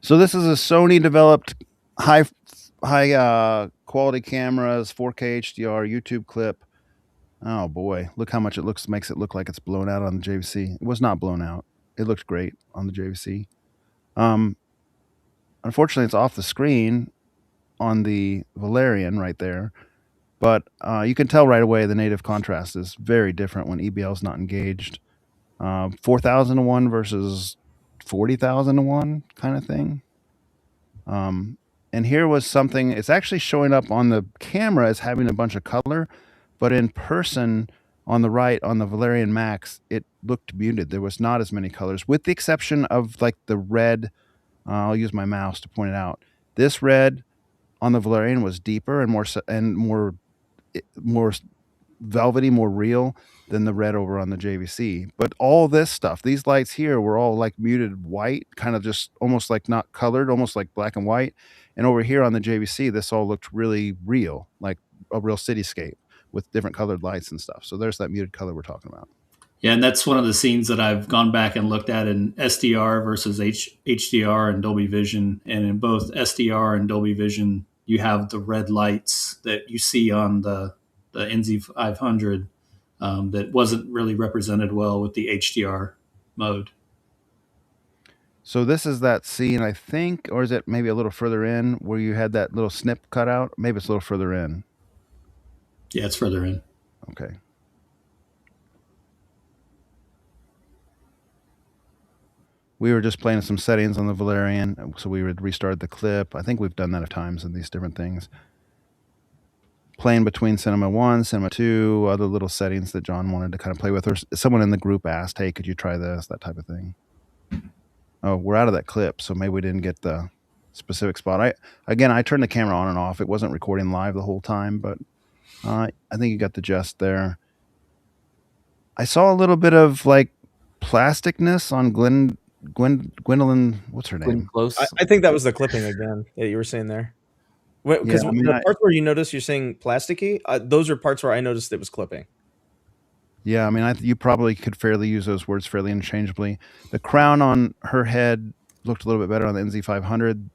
So this is a Sony developed high quality cameras, 4K HDR YouTube clip. Oh boy, look how much it makes it look like it's blown out on the JVC. It was not blown out. It looked great on the JVC. Unfortunately, it's off the screen on the Valerion right there. But you can tell right away the native contrast is very different when EBL is not engaged. 4,000 to 1 versus 40,000 to 1 kind of thing. And here was something, it's actually showing up on the camera as having a bunch of color, but in person on the right, on the Valerion Max, it looked muted. There was not as many colors, with the exception of like the red. I'll use my mouse to point it out. This red on the Valerian was deeper and more velvety, more real than the red over on the JVC. But all this stuff, these lights here were all like muted white, kind of just almost like not colored, almost like black and white. And over here on the JVC, this all looked really real, like a real cityscape with different colored lights and stuff. So there's that muted color we're talking about. Yeah, and that's one of the scenes that I've gone back and looked at in SDR versus HDR and Dolby Vision. And in both SDR and Dolby Vision, you have the red lights that you see on the NZ500 that wasn't really represented well with the HDR mode. So this is that scene, I think, or is it maybe a little further in where you had that little snip cut out? Maybe it's a little further in. Yeah, it's further in. Okay. We were just playing some settings on the Valerian, so we would restart the clip. I think we've done that at times in these different things. playing between Cinema 1, Cinema 2, other little settings that John wanted to kind of play with, or someone in the group asked, hey, could you try this, that type of thing. Oh, we're out of that clip, so maybe we didn't get the specific spot. I turned the camera on and off. It wasn't recording live the whole time, but I think you got the gist there. I saw a little bit of like plasticness on Gwendolyn. What's her name? Close. I think that was the clipping again that you were saying there. Because the parts where you notice you're saying plasticky, those are parts where I noticed it was clipping. Yeah, I mean, you probably could fairly use those words fairly interchangeably. The crown on her head looked a little bit better on the NZ500.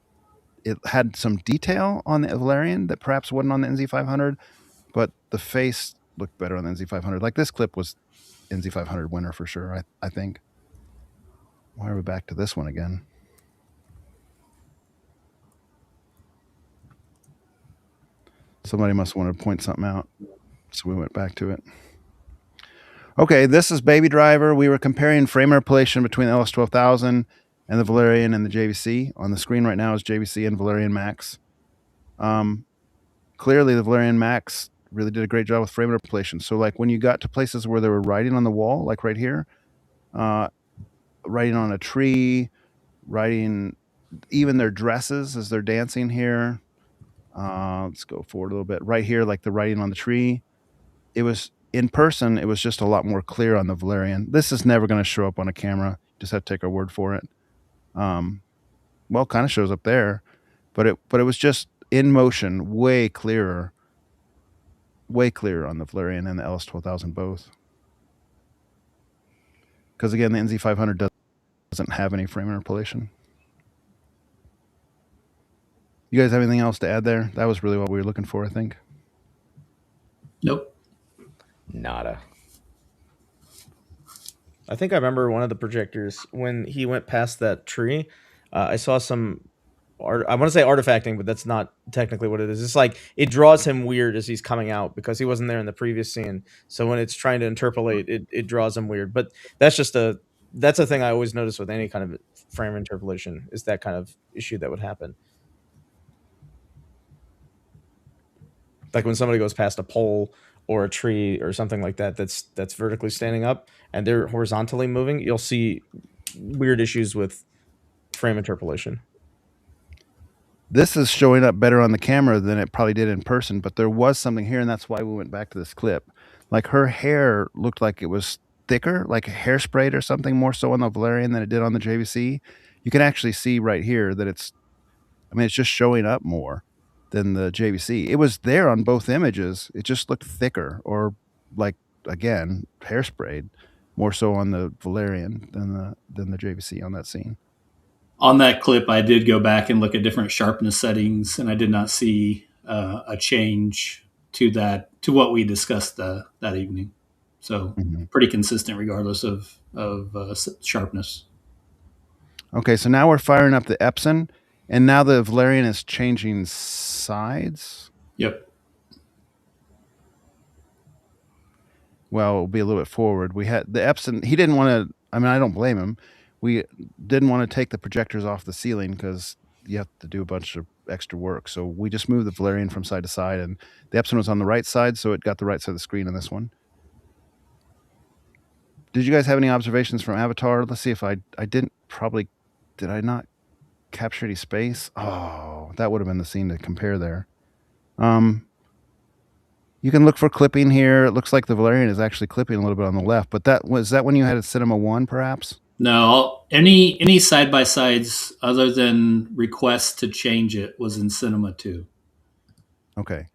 It had some detail on the Valerion that perhaps wasn't on the NZ500, but the face looked better on the NZ500. Like this clip was NZ500 winner for sure, I think. Why are we back to this one again? Somebody must want to point something out, so we went back to it. Okay, this is Baby Driver. We were comparing frame interpolation between the LS12000 and the Valerion and the JVC. On the screen right now is JVC and Valerion Max. Clearly, the Valerion Max really did a great job with frame interpolation. So, like when you got to places where they were writing on the wall, like right here, writing on a tree, writing even their dresses as they're dancing here. Let's go forward a little bit. Right here, like the writing on the tree. It was in person. It was just a lot more clear on the Valerion. This is never going to show up on a camera. Just have to take our word for it. Well, kind of shows up there, but it was just in motion, way clearer on the Valerion and the LS12000 both. Because again, the NZ500 doesn't have any frame interpolation. You guys have anything else to add there? That was really what we were looking for, I think. Nope. Nada. I think I remember one of the projectors when he went past that tree. I saw some art. I want to say artifacting, but that's not technically what it is. It's like it draws him weird as he's coming out because he wasn't there in the previous scene. So when it's trying to interpolate, it draws him weird. But that's a thing I always notice with any kind of frame interpolation is that kind of issue that would happen. Like when somebody goes past a pole or a tree or something like that that's vertically standing up and they're horizontally moving, you'll see weird issues with frame interpolation. This is showing up better on the camera than it probably did in person, but there was something here, and that's why we went back to this clip. Like her hair looked like it was thicker, like hairsprayed or something, more so on the Valerion than it did on the JVC. You can actually see right here that it's just showing up more than the JVC. It was there on both images. It just looked thicker, or like, again, hairsprayed more so on the Valerion than the JVC on that scene. On that clip, I did go back and look at different sharpness settings, and I did not see a change to what we discussed that evening. So pretty consistent regardless of sharpness. Okay, so now we're firing up the Epson, and now the Valerion is changing sides. Yep. Well, it'll be a little bit forward. We had the Epson. He didn't want to. I don't blame him. We didn't want to take the projectors off the ceiling because you have to do a bunch of extra work. So we just moved the Valerion from side to side, and the Epson was on the right side, so it got the right side of the screen in this one. Did you guys have any observations from Avatar? Let's see if I didn't. Probably did I not capture any space? Oh, that would have been the scene to compare there. You can look for clipping here. It looks like the Valerion is actually clipping a little bit on the left, but that when you had a Cinema 1, perhaps? No, any side by sides other than requests to change it was in Cinema 2. Okay,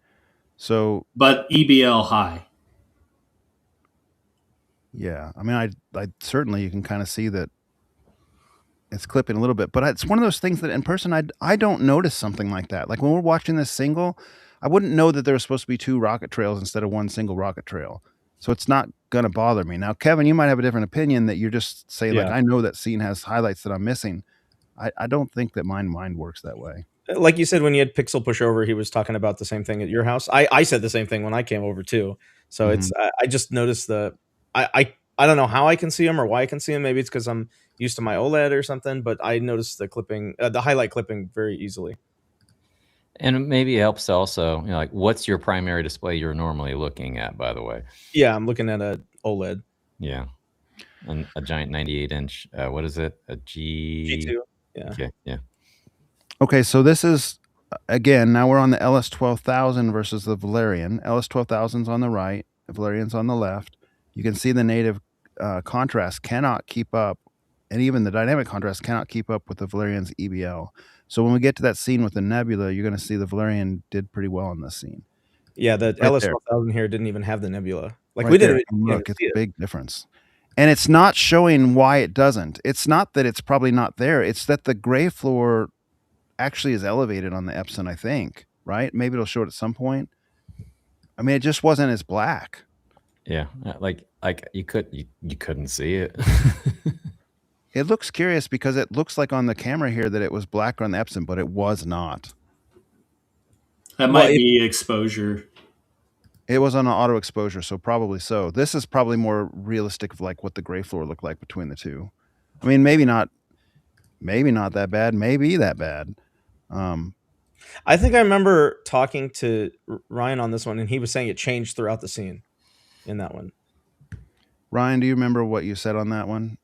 so but EBL high. Yeah, I certainly you can kind of see that it's clipping a little bit, but it's one of those things that in person I don't notice something like that. Like when we're watching this single, I wouldn't know that there was supposed to be 2 rocket trails instead of one single rocket trail. So it's not going to bother me. Now, Kevin, you might have a different opinion that you're just saying, like, I know that scene has highlights that I'm missing. I don't think that my mind works that way. Like you said, when you had Pixel Pushover, he was talking about the same thing at your house. I said the same thing when I came over too. So it's I just noticed I don't know how I can see them or why I can see them. Maybe it's because I'm used to my OLED or something, but I noticed the clipping, the highlight clipping very easily. And maybe it helps also, like, what's your primary display you're normally looking at, by the way? Yeah, I'm looking at a OLED. Yeah. And a giant 98-inch, what is it? A G? G2. Yeah. Okay, yeah. Okay, so this is again, now we're on the LS12000 versus the Valerion. LS12000's on the right, the Valerion's on the left. You can see the native contrast cannot keep up, and even the dynamic contrast cannot keep up with the Valerion's EBL. So when we get to that scene with the nebula, you're going to see the Valerion did pretty well in this scene. Yeah, the Right LS1000 here didn't even have the nebula. Like Right we there. didn't And even look, it's see a it. big difference. And it's not showing why it doesn't. It's not that it's probably not there. It's that the gray floor actually is elevated on the Epson, I think, right? Maybe it'll show it at some point. I mean, it just wasn't as black. Yeah, like you couldn't see it. It looks curious because it looks like on the camera here that it was blacker on the Epson, but it was not. That might be exposure. It was on an auto exposure, so probably so. This is probably more realistic of like what the gray floor looked like between the two. I mean, maybe not that bad, maybe that bad. I think I remember talking to Ryan on this one, and he was saying it changed throughout the scene in that one. Ryan, do you remember what you said on that one?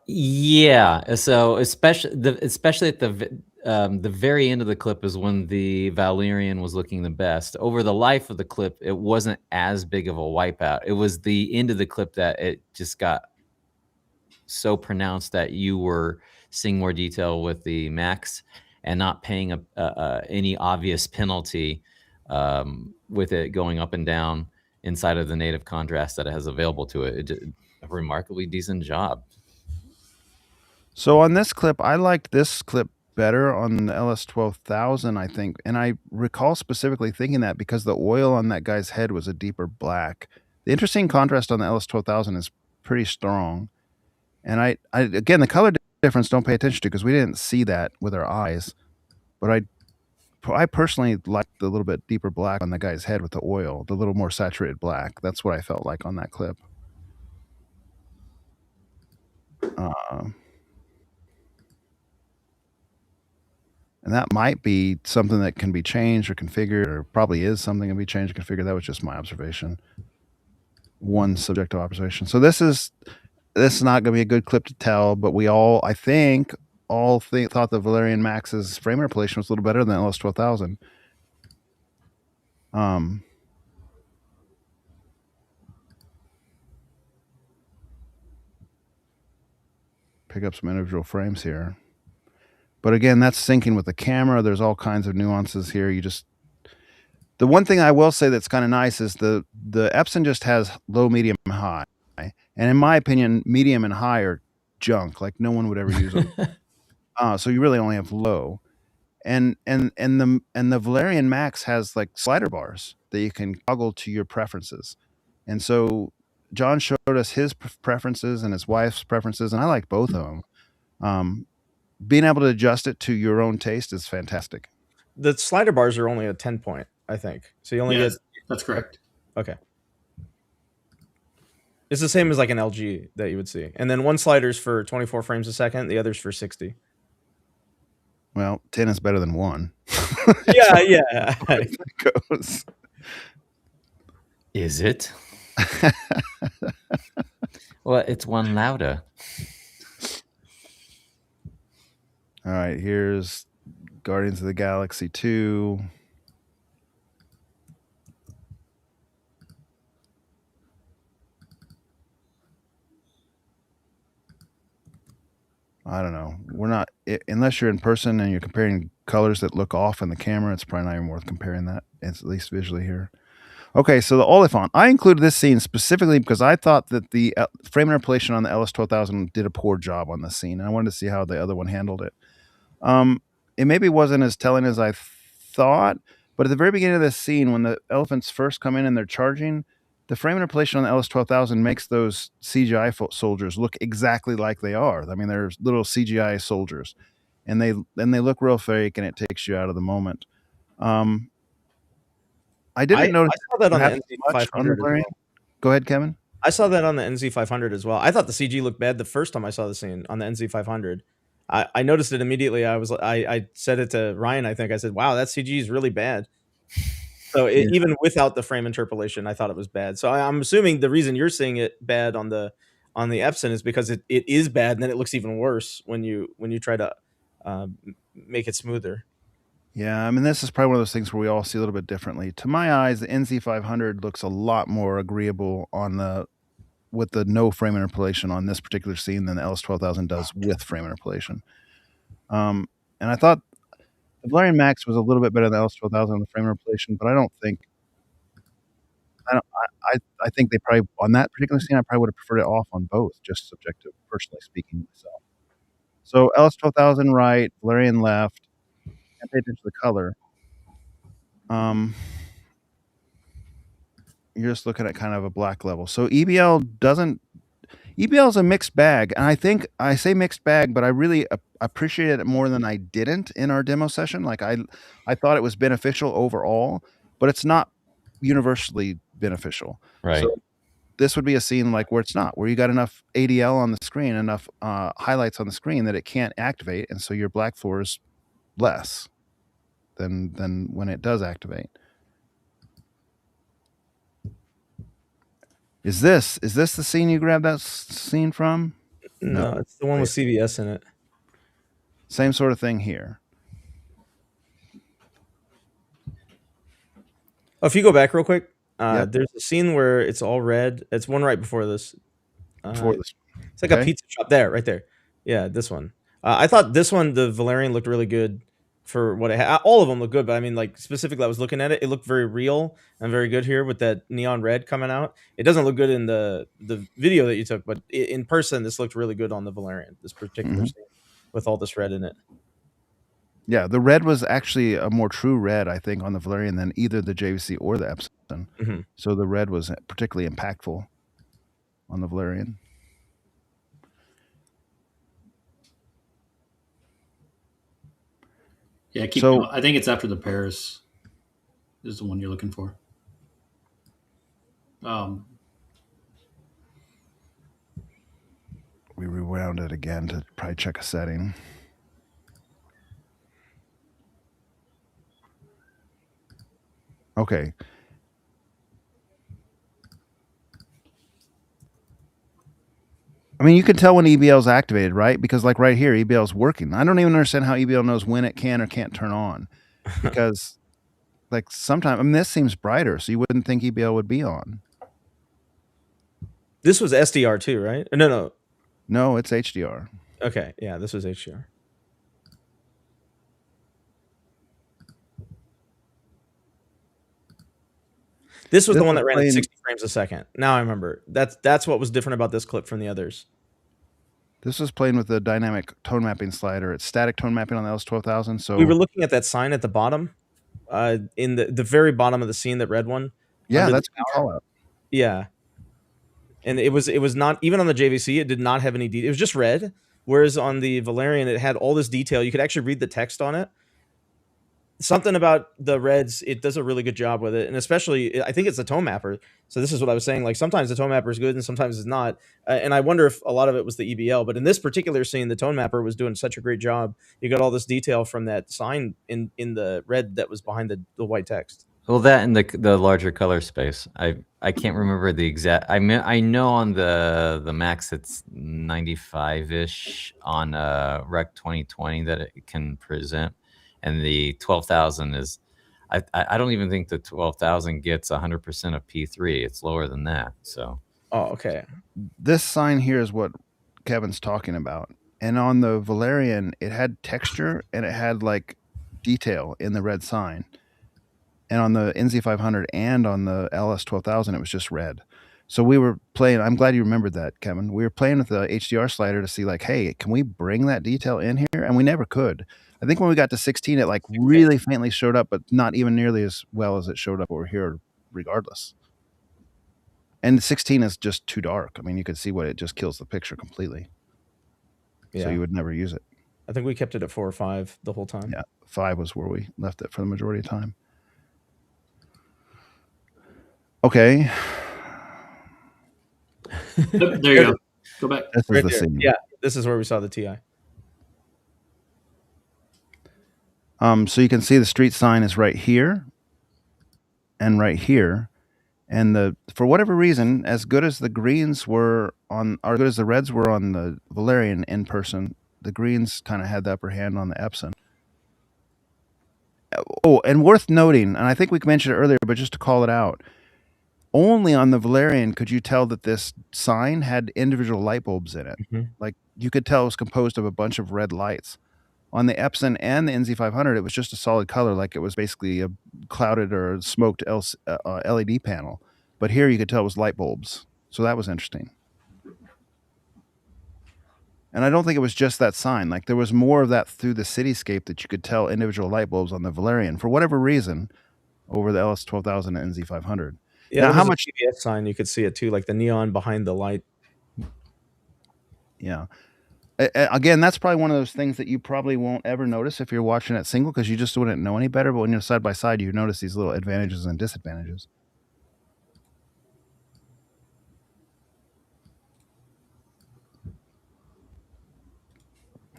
Yeah. So especially at the very end of the clip is when the Valerion was looking the best. Over the life of the clip, it wasn't as big of a wipeout. It was the end of the clip that it just got so pronounced that you were seeing more detail with the Max and not paying any obvious penalty with it going up and down inside of the native contrast that it has available to it. It did a remarkably decent job. So on this clip, I liked this clip better on the LS12000, I think. And I recall specifically thinking that because the oil on that guy's head was a deeper black. The interesting contrast on the LS12000 is pretty strong. And I again, the color difference don't pay attention to because we didn't see that with our eyes. But I personally liked the little bit deeper black on the guy's head with the oil, the little more saturated black. That's what I felt like on that clip. And that might be something that can be changed or configured, or probably is something that can be changed or configured. That was just my observation. One subjective observation. So this is not going to be a good clip to tell, but we all, I think, thought the Valerion Max's frame interpolation was a little better than LS12000. Pick up some individual frames here. But again, that's syncing with the camera. There's all kinds of nuances here. The one thing I will say that's kind of nice is the Epson just has low, medium, and high. And in my opinion, medium and high are junk. Like no one would ever use them. So you really only have low. And the Valerion Max has like slider bars that you can toggle to your preferences. And so John showed us his preferences and his wife's preferences, and I like both of them. Being able to adjust it to your own taste is fantastic. The slider bars are only a 10 point, I think. So you only get. That's correct. Okay. It's the same as like an LG that you would see. And then one slider's for 24 frames a second, the other's for 60. Well, 10 is better than 1. Yeah. It goes. Is it? Well, it's one louder. All right, here's Guardians of the Galaxy 2. I don't know. We're not, unless you're in person and you're comparing colors that look off in the camera, it's probably not even worth comparing that, at least visually here. Okay, so the Oliphant. I included this scene specifically because I thought that the frame interpolation on the LS12000 did a poor job on this scene. And I wanted to see how the other one handled it. It maybe wasn't as telling as I thought, but at the very beginning of this scene, when the elephants first come in and they're charging, the frame interpolation on the LS12000 makes those CGI soldiers look exactly like they are. I mean, they're little CGI soldiers, and they look real fake, and it takes you out of the moment. I didn't notice. I saw that on the NZ500 as well. Go ahead, Kevin. I saw that on the NZ500 as well. I thought the CG looked bad the first time I saw the scene on the NZ500. I noticed it immediately. I said it to Ryan. I think I said, "Wow, that CG is really bad." So Yeah. even without the frame interpolation, I thought it was bad. So I'm assuming the reason you're seeing it bad on the Epson is because it is bad, and then it looks even worse when you try to make it smoother. Yeah, I mean, this is probably one of those things where we all see a little bit differently. To my eyes, the NZ500 looks a lot more agreeable with the no frame interpolation on this particular scene than the LS12000 does with frame interpolation. And I thought the Valerion Max was a little bit better than the LS12000 on the frame interpolation, but I don't think I don't I think they probably on that particular scene I probably would have preferred it off on both, just subjective, personally speaking myself. So LS12000 right, Valerion left. Can't pay attention to the color. You're just looking at kind of a black level. So EBL is a mixed bag, and I think I say mixed bag, but I really appreciated it more than I didn't in our demo session. Like I thought it was beneficial overall, but it's not universally beneficial. Right. So this would be a scene like where it's not, where you got enough ADL on the screen, enough highlights on the screen that it can't activate, and so your black floor is less than when it does activate. Is this the scene you grabbed that scene from? No, it's the one with CVS in it. Same sort of thing here. Oh, if you go back real quick, Yep. there's a scene where it's all red. It's one right before this. Before this. It's like a pizza shop there, right there. Yeah, this one. I thought this one, the Valerian, looked really good for what it had. All of them look good, but I mean, like specifically, I was looking at it. It looked very real and very good here with that neon red coming out. It doesn't look good in the video that you took, but in person, this looked really good on the Valerian. This particular scene with all this red in it. Yeah, the red was actually a more true red, I think, on the Valerian than either the JVC or the Epson. So the red was particularly impactful on the Valerian. Yeah, I think it's after the Paris is the one you're looking for. We rewound it again to probably check a setting. Okay. I mean, you can tell when EBL is activated, right? Because like right here, EBL is working. I don't even understand how EBL knows when it can or can't turn on. Because like sometimes, I mean, this seems brighter, so you wouldn't think EBL would be on. This was SDR too, right? No. No, it's HDR. Okay, yeah, this was HDR. This was the one that ran at 60 frames a second. Now I remember. That's what was different about this clip from the others. This was playing with the dynamic tone mapping slider. It's static tone mapping on the LS12000. So we were looking at that sign at the bottom, in the very bottom of the scene, that red one. Yeah, that's a good call out. Yeah, and it was not even on the JVC. It did not have any detail. It was just red. Whereas on the Valerian, it had all this detail. You could actually read the text on it. Something about the reds, it does a really good job with it, and especially I think it's the tone mapper. So this is what I was saying, like sometimes the tone mapper is good and sometimes it's not, and I wonder if a lot of it was the EBL, but in this particular scene the tone mapper was doing such a great job. You got all this detail from that sign in the red that was behind the white text. Well, that and the larger color space. I can't remember the exact. I know on the Max it's 95-ish on Rec 2020 that it can present, and the 12,000 is. I don't even think the 12,000 gets 100% of P3. It's lower than that. So. Oh, okay. This sign here is what Kevin's talking about, and on the Valerian, it had texture and it had like detail in the red sign. And on the NZ500 and on the LS12000, it was just red. So we were playing. I'm glad you remembered that, Kevin. We were playing with the HDR slider to see like, hey, can we bring that detail in here? And we never could. I think when we got to 16, it like really faintly showed up, but not even nearly as well as it showed up over here, regardless. And 16 is just too dark. I mean, you could see what it just kills the picture completely. Yeah. So you would never use it. I think we kept it at 4 or 5 the whole time. Yeah, 5 was where we left it for the majority of the time. Okay. There you go. Go back. This is the scene. Yeah, this is where we saw the TI. So you can see the street sign is right here and right here. And for whatever reason, as good as the greens were on, or good as the reds were on the Valerion in person, the greens kind of had the upper hand on the Epson. Oh, and worth noting, and I think we mentioned it earlier, but just to call it out, only on the Valerion could you tell that this sign had individual light bulbs in it. Mhm. Like you could tell it was composed of a bunch of red lights. On the Epson and the NZ500, it was just a solid color, like it was basically a clouded or smoked LED panel. But here you could tell it was light bulbs. So that was interesting. And I don't think it was just that sign. Like there was more of that through the cityscape that you could tell individual light bulbs on the Valerion for whatever reason over the LS12000 and NZ500. Yeah, Now, there how was a much? CVS sign. You could see it too, like the neon behind the light. Yeah. Again, that's probably one of those things that you probably won't ever notice if you're watching it single because you just wouldn't know any better. But when you're side by side, you notice these little advantages and disadvantages.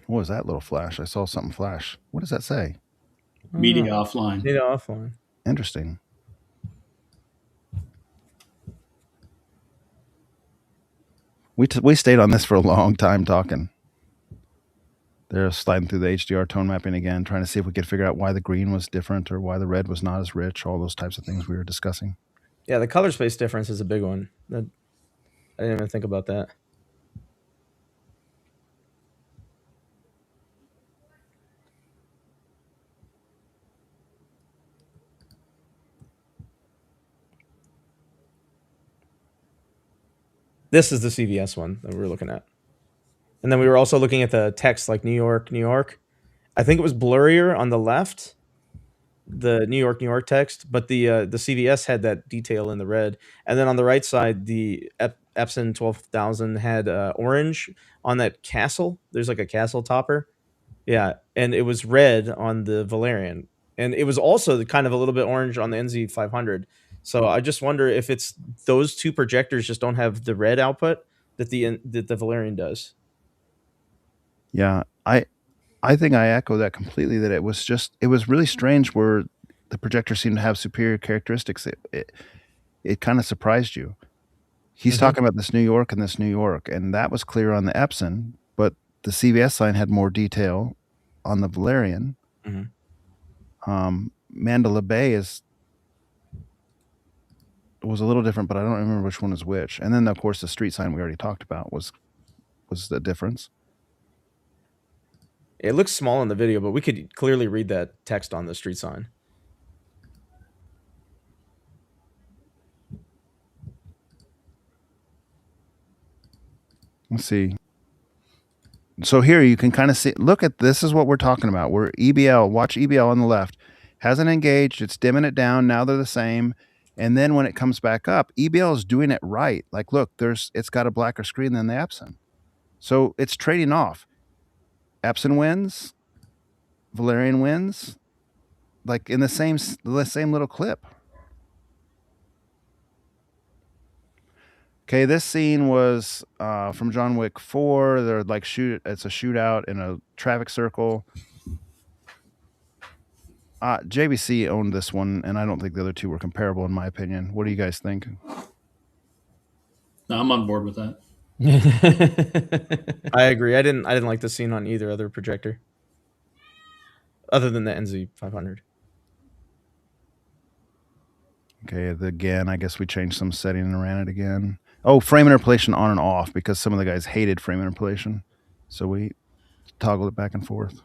What was that little flash? I saw something flash. What does that say? Media offline. Media offline. Interesting. We stayed on this for a long time talking. They're sliding through the HDR tone mapping again, trying to see if we could figure out why the green was different or why the red was not as rich, all those types of things we were discussing. Yeah, the color space difference is a big one. I didn't even think about that. This is the CVS one that we were looking at. And then we were also looking at the text like New York, New York. I think it was blurrier on the left, the New York, New York text, but the CVS had that detail in the red. And then on the right side, the Epson 12,000 had orange on that castle. There's like a castle topper. Yeah, and it was red on the Valerian. And it was also kind of a little bit orange on the NZ500. So I just wonder if it's those two projectors just don't have the red output that the Valerian does. Yeah, I think I echo that completely. That it was really strange where the projector seemed to have superior characteristics. It kind of surprised you. He's talking about this New York and this New York, and that was clear on the Epson, but the CVS sign had more detail on the Valerian. Mandalay Bay was a little different, but I don't remember which one is which. And then, of course, the street sign we already talked about was the difference. It looks small in the video, but we could clearly read that text on the street sign. Let's see. So here you can kind of see, look at, this is what we're talking about. We're EBL, watch EBL on the left. Hasn't engaged, it's dimming it down, now they're the same. And then when it comes back up, EBL is doing it right. Like, look, it's got a blacker screen than the Epson. So it's trading off. Epson wins, Valerian wins, like in the same little clip. Okay, this scene was from John Wick 4. They're like it's a shootout in a traffic circle. JVC owned this one, and I don't think the other two were comparable in my opinion. What do you guys think? No, I'm on board with that. I agree. I didn't like the scene on either other projector, other than the NZ500. Okay, again, I guess we changed some setting and ran it again. Oh, frame interpolation on and off because some of the guys hated frame interpolation, so we toggled it back and forth.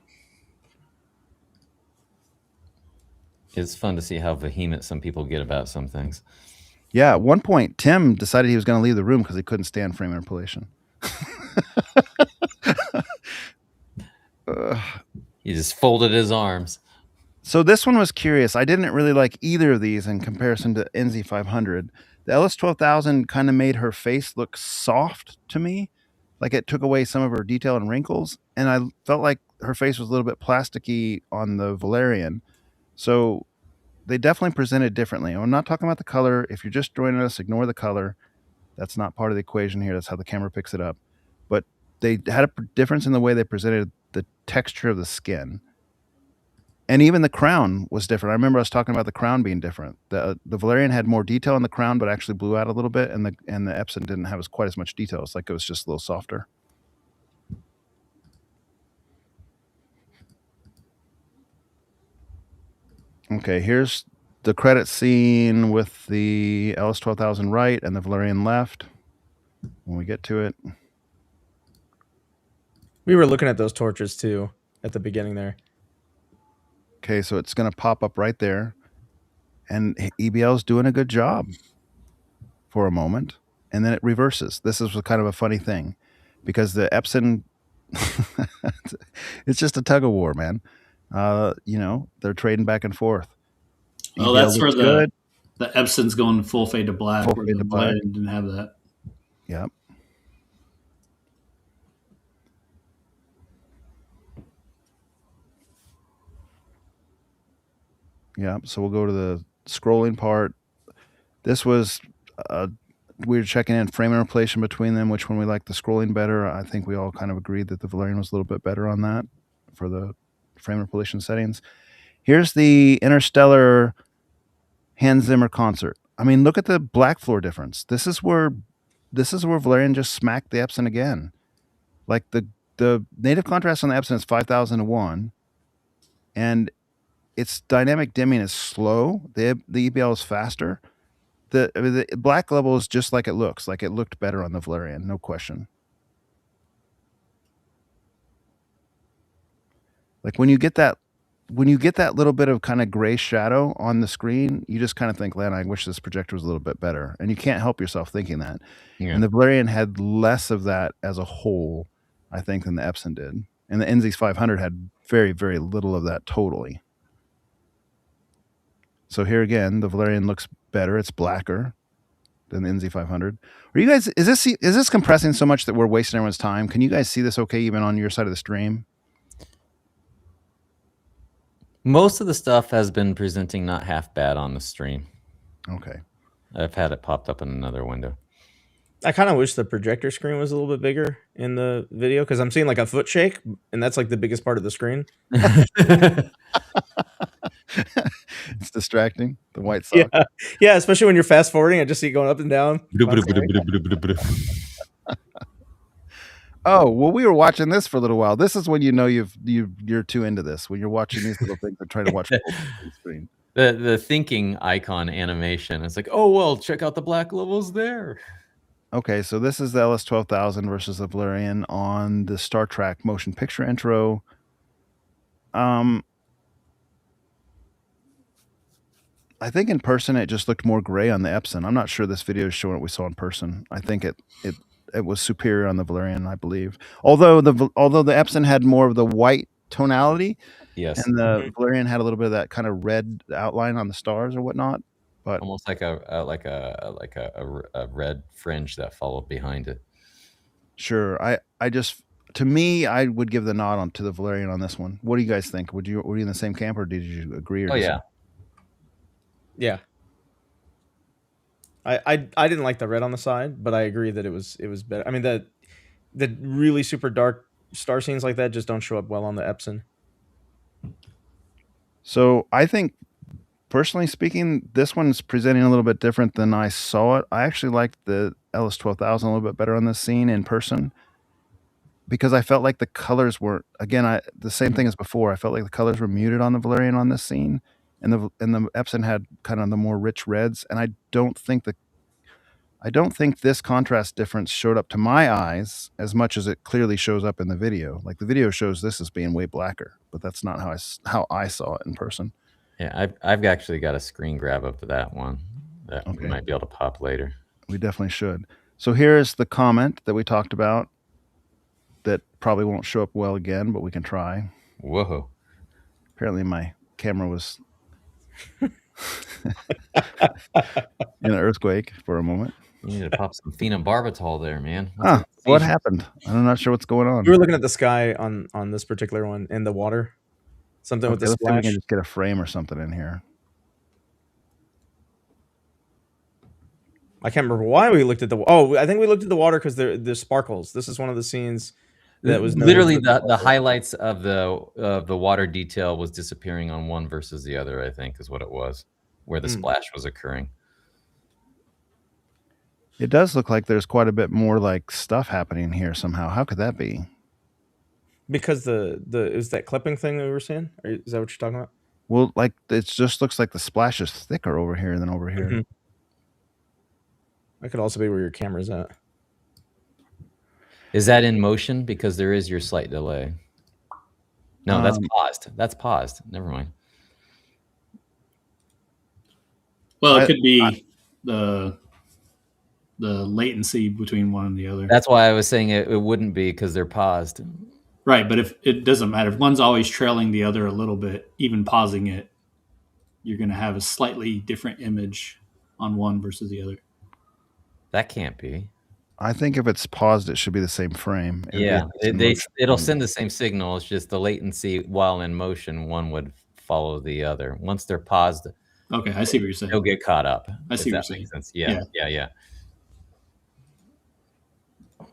It's fun to see how vehement some people get about some things. Yeah, at one point, Tim decided he was going to leave the room because he couldn't stand frame interpolation. He just folded his arms. So this one was curious. I didn't really like either of these in comparison to NZ500. The LS12000 kind of made her face look soft to me, like it took away some of her detail and wrinkles, and I felt like her face was a little bit plasticky on the Valerian. So they definitely presented differently. I'm not talking about the color. If you're just joining us, ignore the color. That's not part of the equation here. That's how the camera picks it up. But they had a difference in the way they presented the texture of the skin. And even the crown was different. I remember I was talking about the crown being different. The Valerion had more detail in the crown, but actually blew out a little bit, and the Epson didn't have quite as much detail. It's like it was just a little softer. Okay, here's the credit scene with the LS12000 right and the Valerion left. When we get to it, We were looking at those torches too at the beginning there. okay, so it's going to pop up right there, and EBL's doing a good job for a moment, and then it reverses. This is kind of a funny thing, because the Epson, it's just a tug of war, man. You know, they're trading back and forth. Oh, that's where the Epson's going full fade to black. Full fade to black. Didn't have that. Yep. Yeah, so we'll go to the scrolling part. This was, we were checking in frame interpolation between them, which one we like the scrolling better. I think we all kind of agreed that the Valerion was a little bit better on that for the frame interpolation settings. Here's the Interstellar Hans Zimmer concert. I mean, look at the black floor difference. This is where Valerion just smacked the Epson again. Like the native contrast on the Epson is 5,000 to 1, and its dynamic dimming is slow. The EBL is faster. The black level is just like it looks. Like it looked better on the Valerion, no question. Like when you get that little bit of kind of gray shadow on the screen, you just kind of think, "Man, I wish this projector was a little bit better." And you can't help yourself thinking that. Yeah. And the Valerion had less of that as a whole, I think, than the Epson did. And the NZ500 had very, very little of that totally. So here again, the Valerion looks better. It's blacker than the NZ500. Are you guys? Is this compressing so much that we're wasting everyone's time? Can you guys see this okay, even on your side of the stream? Most of the stuff has been presenting not half bad on the stream. Okay. I've had it popped up in another window. I kind of wish the projector screen was a little bit bigger in the video, because I'm seeing like a foot shake, and that's like the biggest part of the screen. It's distracting. The white sock. Yeah, especially when you're fast forwarding. I just see it going up and down. Oh, well, we were watching this for a little while. This is when you know you're too into this, when you're watching these little things and trying to watch the screen. The thinking icon animation. It's like, oh, well, check out the black levels there. Okay, so this is the LS12000 versus the Valerion on the Star Trek motion picture intro. I think in person it just looked more gray on the Epson. I'm not sure this video is showing what we saw in person. I think it was superior on the Valerion, I believe. Although the Epson had more of the white tonality, yes, and the Valerion had a little bit of that kind of red outline on the stars or whatnot. But almost like a red fringe that followed behind it. Sure, to me, I would give the nod to the Valerion on this one. What do you guys think? Were you in the same camp, or did you agree? Or yeah. I didn't like the red on the side, but I agree that it was better. I mean, the really super dark star scenes like that just don't show up well on the Epson. So I think, personally speaking, this one's presenting a little bit different than I saw it. I actually liked the LS12000 a little bit better on this scene in person, because I felt like the colors were, again, the same thing as before. I felt like the colors were muted on the Valerion on this scene, and the Epson had kind of the more rich reds. And I don't think this contrast difference showed up to my eyes as much as it clearly shows up in the video. Like the video shows this as being way blacker, but that's not how I saw it in person. Yeah, I've actually got a screen grab up to that one that we might be able to pop later. We definitely should. So here's the comment that we talked about that probably won't show up well again, but we can try. Whoa. Apparently my camera was in an earthquake for a moment. You need to pop some phenobarbital there, man. What happened? I'm not sure what's going on. We were looking at the sky on this particular one, and the water. Something with the splash. We can just get a frame or something in here. I can't remember why we looked at the. Oh, I think we looked at the water because there's sparkles. This is one of the scenes that was literally the highlights of the water detail was disappearing on one versus the other, I think is what it was, where the splash was occurring. It does look like there's quite a bit more like stuff happening here somehow. How could that be? Because the is that clipping thing that we were seeing? Is that what you're talking about? Well, like it just looks like the splash is thicker over here than over here. Mhm. That could also be where your camera's at. Is that in motion? Because there is your slight delay. No, that's paused. That's paused. Never mind. Well, it could be the latency between one and the other. That's why I was saying it wouldn't be, because they're paused. Right, but if it doesn't matter, if one's always trailing the other a little bit, even pausing it, you're going to have a slightly different image on one versus the other. That can't be. I think if it's paused, it should be the same frame. Yeah, it'll send the same signal. It's just the latency while in motion, one would follow the other. Once they're paused, okay, I see what you're saying. they'll get caught up. I see what you're saying. Sense. Yeah.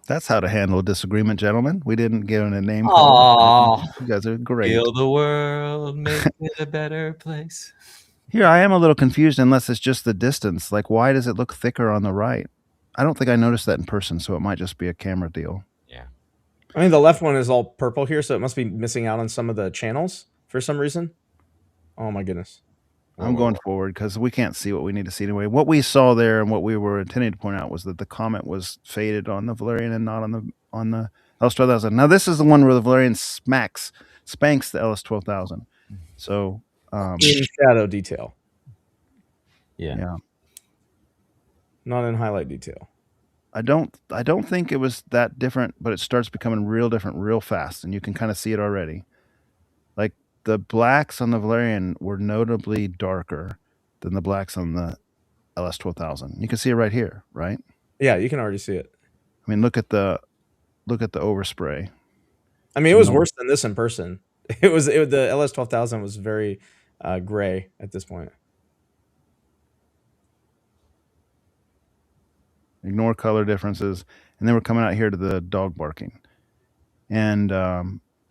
That's how to handle a disagreement, gentlemen. We didn't give it a name. Aww. You guys are great. Heal the world, make it a better place. Here, I am a little confused unless it's just the distance. Like, why does it look thicker on the right? I don't think I noticed that in person, so it might just be a camera deal. Yeah. I mean, the left one is all purple here, so it must be missing out on some of the channels for some reason. Oh my goodness. I'm going forward because we can't see what we need to see anyway. What we saw there and what we were intending to point out was that the comment was faded on the Valerian and not on the LS12000. Now this is the one where the Valerian spanks the LS12000. So in shadow detail. Yeah. Not in highlight detail. I don't think it was that different, but it starts becoming real different real fast, and you can kind of see it already. Like the blacks on the Valerian were notably darker than the blacks on the LS12000. You can see it right here, right? Yeah, you can already see it. I mean, look at the overspray. I mean, it was worse than this in person. The LS12000 was very gray at this point. Ignore color differences, and then we're coming out here to the dog barking, and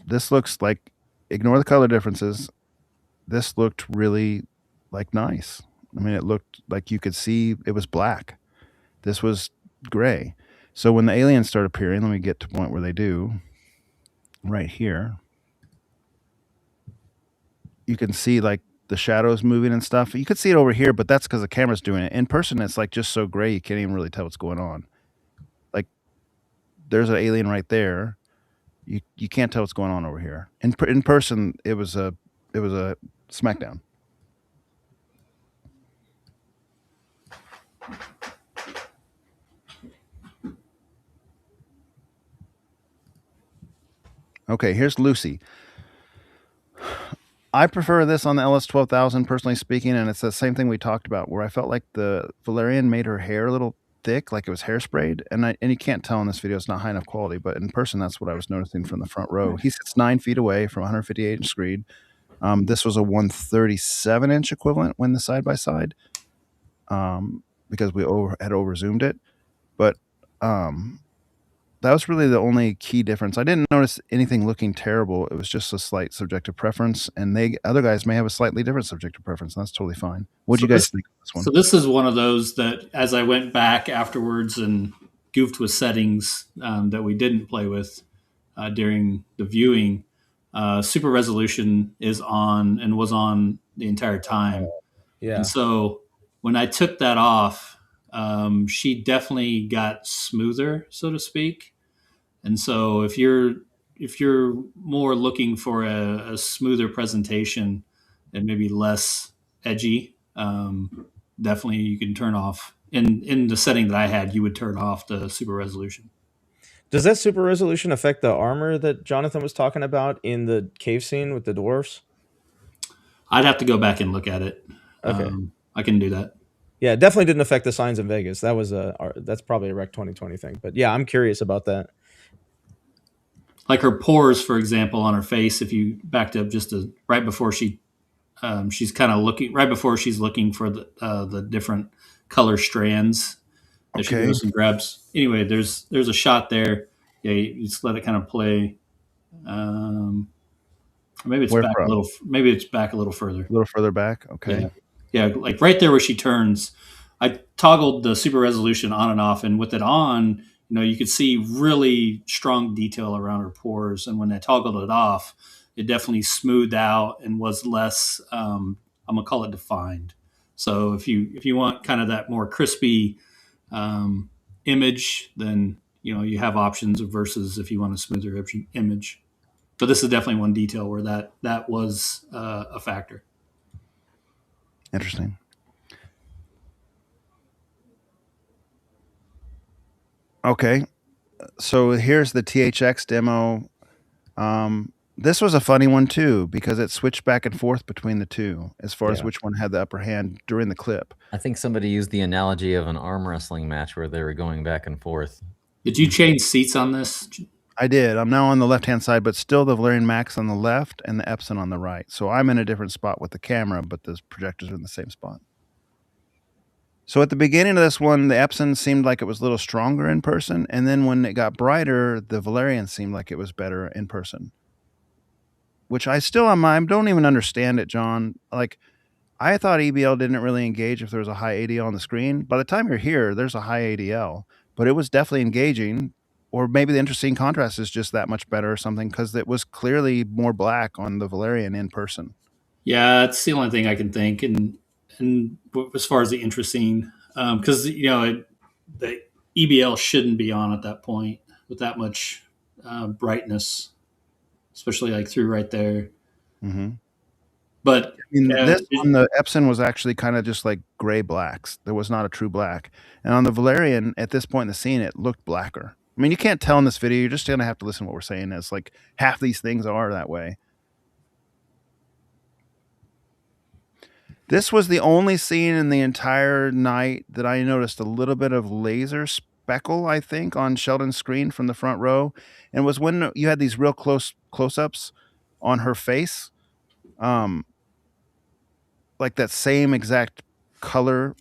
this looks like, ignore the color differences. This looked really like nice. I mean, it looked like you could see it was black. This was gray. So when the aliens start appearing, let me get to the point where they do. Right here, you can see like the shadows moving and stuff. You could see it over here, but that's because the camera's doing it. In person, it's like just so gray you can't even really tell what's going on. Like there's an alien right there. You can't tell what's going on over here. In person, it was a smackdown. Okay, here's Lucy. I prefer this on the LS12000, personally speaking, and it's the same thing we talked about, where I felt like the Valerian made her hair a little thick, like it was hairsprayed, and you can't tell in this video, it's not high enough quality, but in person, that's what I was noticing from the front row. He sits 9 feet away from 158-inch screen. This was a 137-inch equivalent when the side-by-side, because we had over-zoomed it, but that was really the only key difference. I didn't notice anything looking terrible. It was just a slight subjective preference, and other guys may have a slightly different subjective preference, and that's totally fine. What do you guys think of this one? So this is one of those that, as I went back afterwards and goofed with settings that we didn't play with during the viewing, super resolution is on and was on the entire time. Yeah. And so when I took that off, she definitely got smoother, so to speak. And so if you're more looking for a smoother presentation and maybe less edgy, definitely you can turn off. In the setting that I had, you would turn off the super resolution. Does that super resolution affect the armor that Jonathan was talking about in the cave scene with the dwarves? I'd have to go back and look at it. Okay. I can do that. Yeah, it definitely didn't affect the signs in Vegas. That's probably a Rec 2020 thing. But yeah, I'm curious about that. Like her pores, for example, on her face, if you backed up just right before she's kind of looking, right before she's looking for the different color strands that she goes and grabs. Anyway, there's a shot there Yeah, you just let it kind of play. Maybe it's Where back a from? little. Maybe it's back a little further. A little further back. Okay. Yeah, yeah, like right there where she turns. I toggled the super resolution on and off, and with it on, you could see really strong detail around her pores. And when I toggled it off, it definitely smoothed out and was less. I'm gonna call it defined. So if you want kind of that more crispy image, then you have options versus if you want a smoother image. But this is definitely one detail where that was a factor. Interesting. Okay. So here's the THX demo. This was a funny one too because it switched back and forth between the two as far as which one had the upper hand during the clip. I think somebody used the analogy of an arm wrestling match where they were going back and forth. Did you change seats on this? I did. I'm now on the left-hand side, but still the Valerion Max on the left and the Epson on the right. So I'm in a different spot with the camera, but the projectors are in the same spot. So at the beginning of this one, the Epson seemed like it was a little stronger in person. And then when it got brighter, the Valerion seemed like it was better in person. Which I don't even understand it, John. Like, I thought EBL didn't really engage if there was a high ADL on the screen. By the time you're here, there's a high ADL, but it was definitely engaging. Or maybe the interesting contrast is just that much better or something because it was clearly more black on the Valerian in person. Yeah, it's the only thing I can think. And as far as the interesting, because the EBL shouldn't be on at that point with that much brightness, especially like through right there. Mm-hmm. But this on the Epson was actually kind of just like gray blacks. There was not a true black. And on the Valerian, at this point in the scene, it looked blacker. I mean, you can't tell in this video. You're just going to have to listen to what we're saying. It's like half these things are that way. This was the only scene in the entire night that I noticed a little bit of laser speckle, I think, on Sheldon's screen from the front row. And it was when you had these real close-ups on her face. Like that same exact color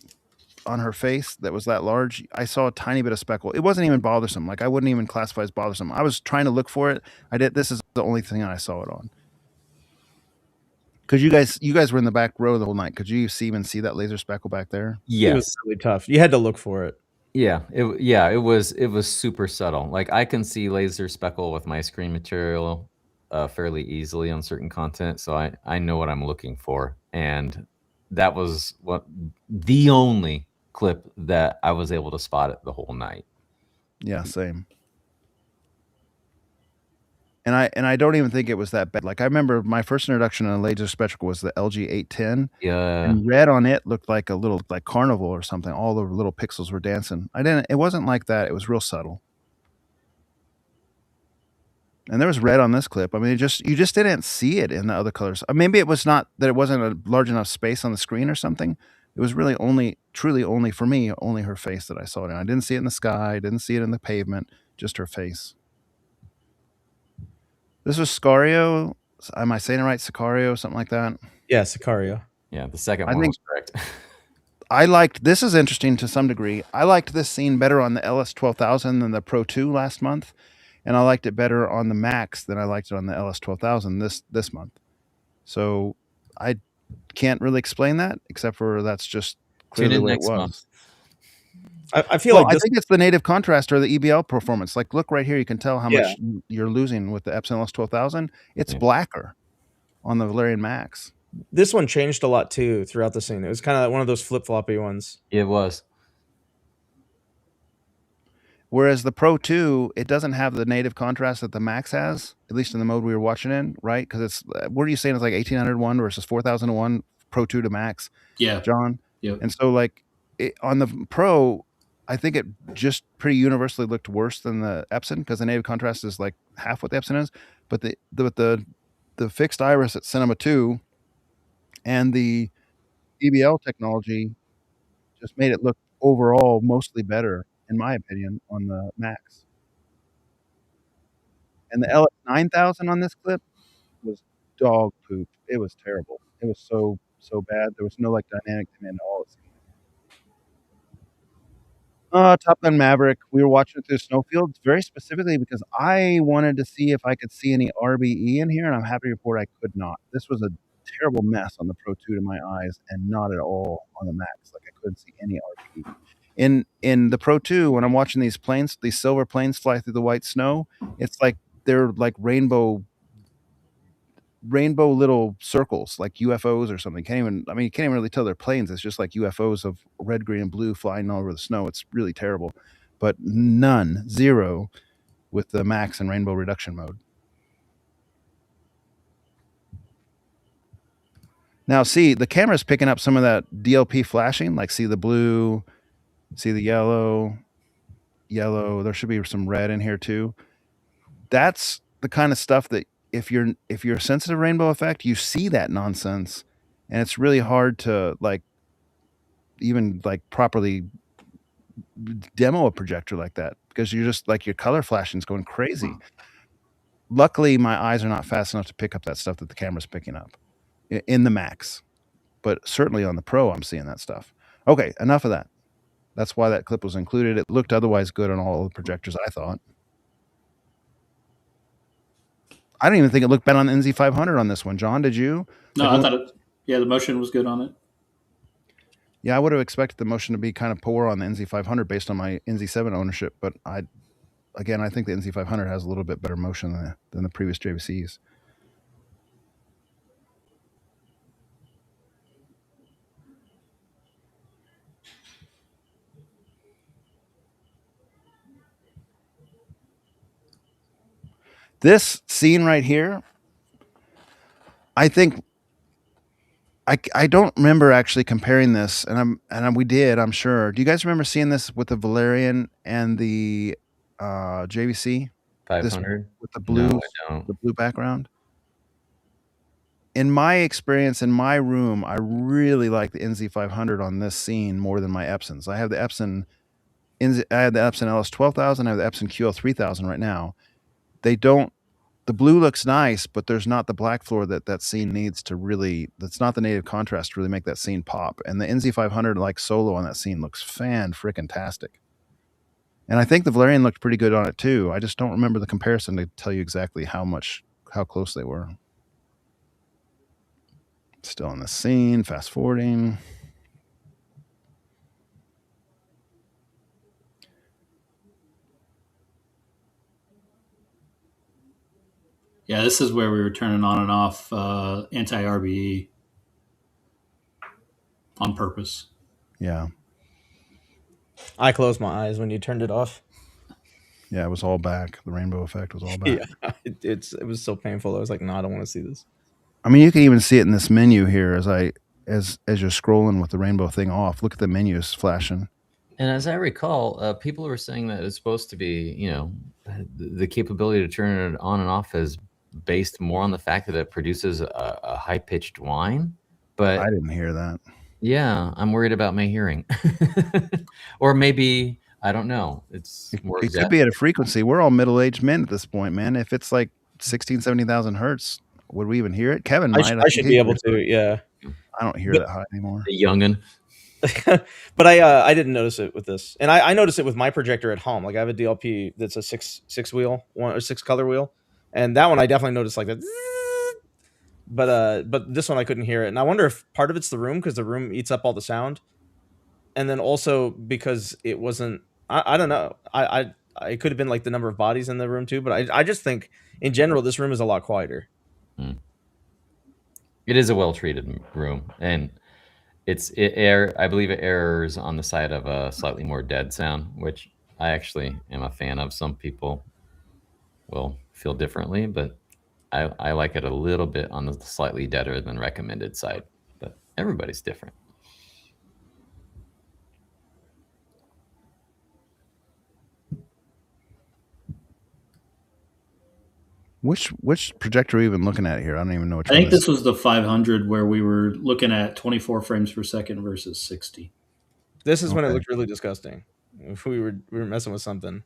on her face that was that large. I saw a tiny bit of speckle. It wasn't even bothersome. Like I wouldn't even classify as bothersome. I was trying to look for it. This is the only thing I saw it on. Because you guys were in the back row the whole night. Could you even see that laser speckle back there? Yes. It was really tough. You had to look for it. Yeah, it was super subtle. Like I can see laser speckle with my screen material fairly easily on certain content, so I know what I'm looking for. And that was the only clip that I was able to spot it the whole night. Yeah, same. And I don't even think it was that bad. Like I remember my first introduction to a laser spectacle was the LG 810. Yeah. And red on it looked like a little like carnival or something. All the little pixels were dancing. It wasn't like that. It was real subtle. And there was red on this clip. I mean, you just didn't see it in the other colors. Maybe it was not that it wasn't a large enough space on the screen or something. It was really truly only for me, only her face that I saw it in. I didn't see it in the sky. I didn't see it in the pavement. Just her face. This was Sicario. Am I saying it right? Sicario, something like that. Yeah, Sicario. Yeah, the second one was correct. This is interesting to some degree. I liked this scene better on the LS12000 than the Pro 2 last month. And I liked it better on the Max than I liked it on the LS12000 this month. So I can't really explain that, except for that's just clearly the way it was. Month. I feel like I think it's the native contrast or the EBL performance. Like, look right here, you can tell how much you're losing with the Epson LS12000. It's blacker on the Valerion Max. This one changed a lot too throughout the scene. It was kind of like one of those flip-floppy ones. It was. Whereas the Pro 2, it doesn't have the native contrast that the Max has, at least in the mode we were watching in, right? Because it's, what are you saying? It's like 1801 versus 4001 Pro 2 to Max. Yeah. John? Yep. And so, like, on the Pro, I think it just pretty universally looked worse than the Epson because the native contrast is like half what the Epson is. But the fixed iris at Cinema 2 and the EBL technology just made it look overall mostly better, in my opinion, on the Max. And the LS9000 on this clip was dog poop. It was terrible. It was so bad. There was no like dynamic demand at all. Top Gun Maverick. We were watching it through snowfields very specifically because I wanted to see if I could see any RBE in here, and I'm happy to report I could not. This was a terrible mess on the Pro 2 to my eyes, and not at all on the Max. Like, I couldn't see any RBE. In the Pro 2, when I'm watching these planes, these silver planes fly through the white snow, it's like they're like rainbow little circles, like UFOs or something. You can't even really tell they're planes. It's just like UFOs of red, green, and blue flying all over the snow. It's really terrible. But zero with the Max and rainbow reduction mode. Now, see, the camera's picking up some of that DLP flashing. Like, see the blue, see the yellow. There should be some red in here too. That's the kind of stuff that if you're sensitive to rainbow effect, you see that nonsense, and it's really hard to even properly demo a projector like that because you're just like your color flashing is going crazy. Luckily, my eyes are not fast enough to pick up that stuff that the camera's picking up in the Max, but certainly on the Pro, I'm seeing that stuff. Okay, enough of that. That's why that clip was included. It looked otherwise good on all the projectors, I thought. I don't even think it looked bad on the NZ500 on this one. John, did you? No, I thought the motion was good on it. Yeah, I would have expected the motion to be kind of poor on the NZ500 based on my NZ7 ownership, but I think the NZ500 has a little bit better motion than the previous JVCs. This scene right here, I think I don't remember actually comparing this, we did, I'm sure. Do you guys remember seeing this with the Valerion and the JVC? 500 with the blue, No, I don't. the blue background. In my experience in my room, I really like the NZ500 on this scene more than my Epsons. I have the Epson LS12000. I have the Epson QL3000 right now. The blue looks nice, but there's not the black floor that scene needs to really. That's not the native contrast to really make that scene pop. And the NZ500 like solo on that scene looks fan-frickin-tastic. And I think the Valerian looked pretty good on it too. I just don't remember the comparison to tell you exactly how close they were. Still in the scene, fast forwarding. Yeah, this is where we were turning on and off anti-RBE on purpose. Yeah. I closed my eyes when you turned it off. Yeah, it was all back. The rainbow effect was all back. Yeah, it was so painful. I was like, no, I don't want to see this. I mean, you can even see it in this menu here as you're scrolling with the rainbow thing off. Look at the menus flashing. And as I recall, people were saying that it's supposed to be, the capability to turn it on and off is based more on the fact that it produces a high-pitched whine. But I didn't hear that. Yeah, I'm worried about my hearing. Or maybe, I don't know. It's more It could be at a frequency. We're all middle-aged men at this point, man. If it's like 16, 70,000 hertz, would we even hear it? Kevin might. I should be able to, yeah. I don't hear that high anymore. The youngin'. But I didn't notice it with this, and I noticed it with my projector at home. Like, I have a DLP that's a six wheel, or 6 color wheel, and that one I definitely noticed like that. But this one I couldn't hear it, and I wonder if part of it's the room because the room eats up all the sound, and then also because it wasn't. I don't know. It could have been like the number of bodies in the room too, but I just think in general this room is a lot quieter. It is a well-treated room, and I believe it errors on the side of a slightly more dead sound, which I actually am a fan of. Some people will feel differently, but I like it a little bit on the slightly deader than recommended side. But everybody's different. Which projector are we even looking at here? I don't even know which I one. think this was the 500 where we were looking at 24 frames per second versus 60. This is when it looked really disgusting. If we were messing with something.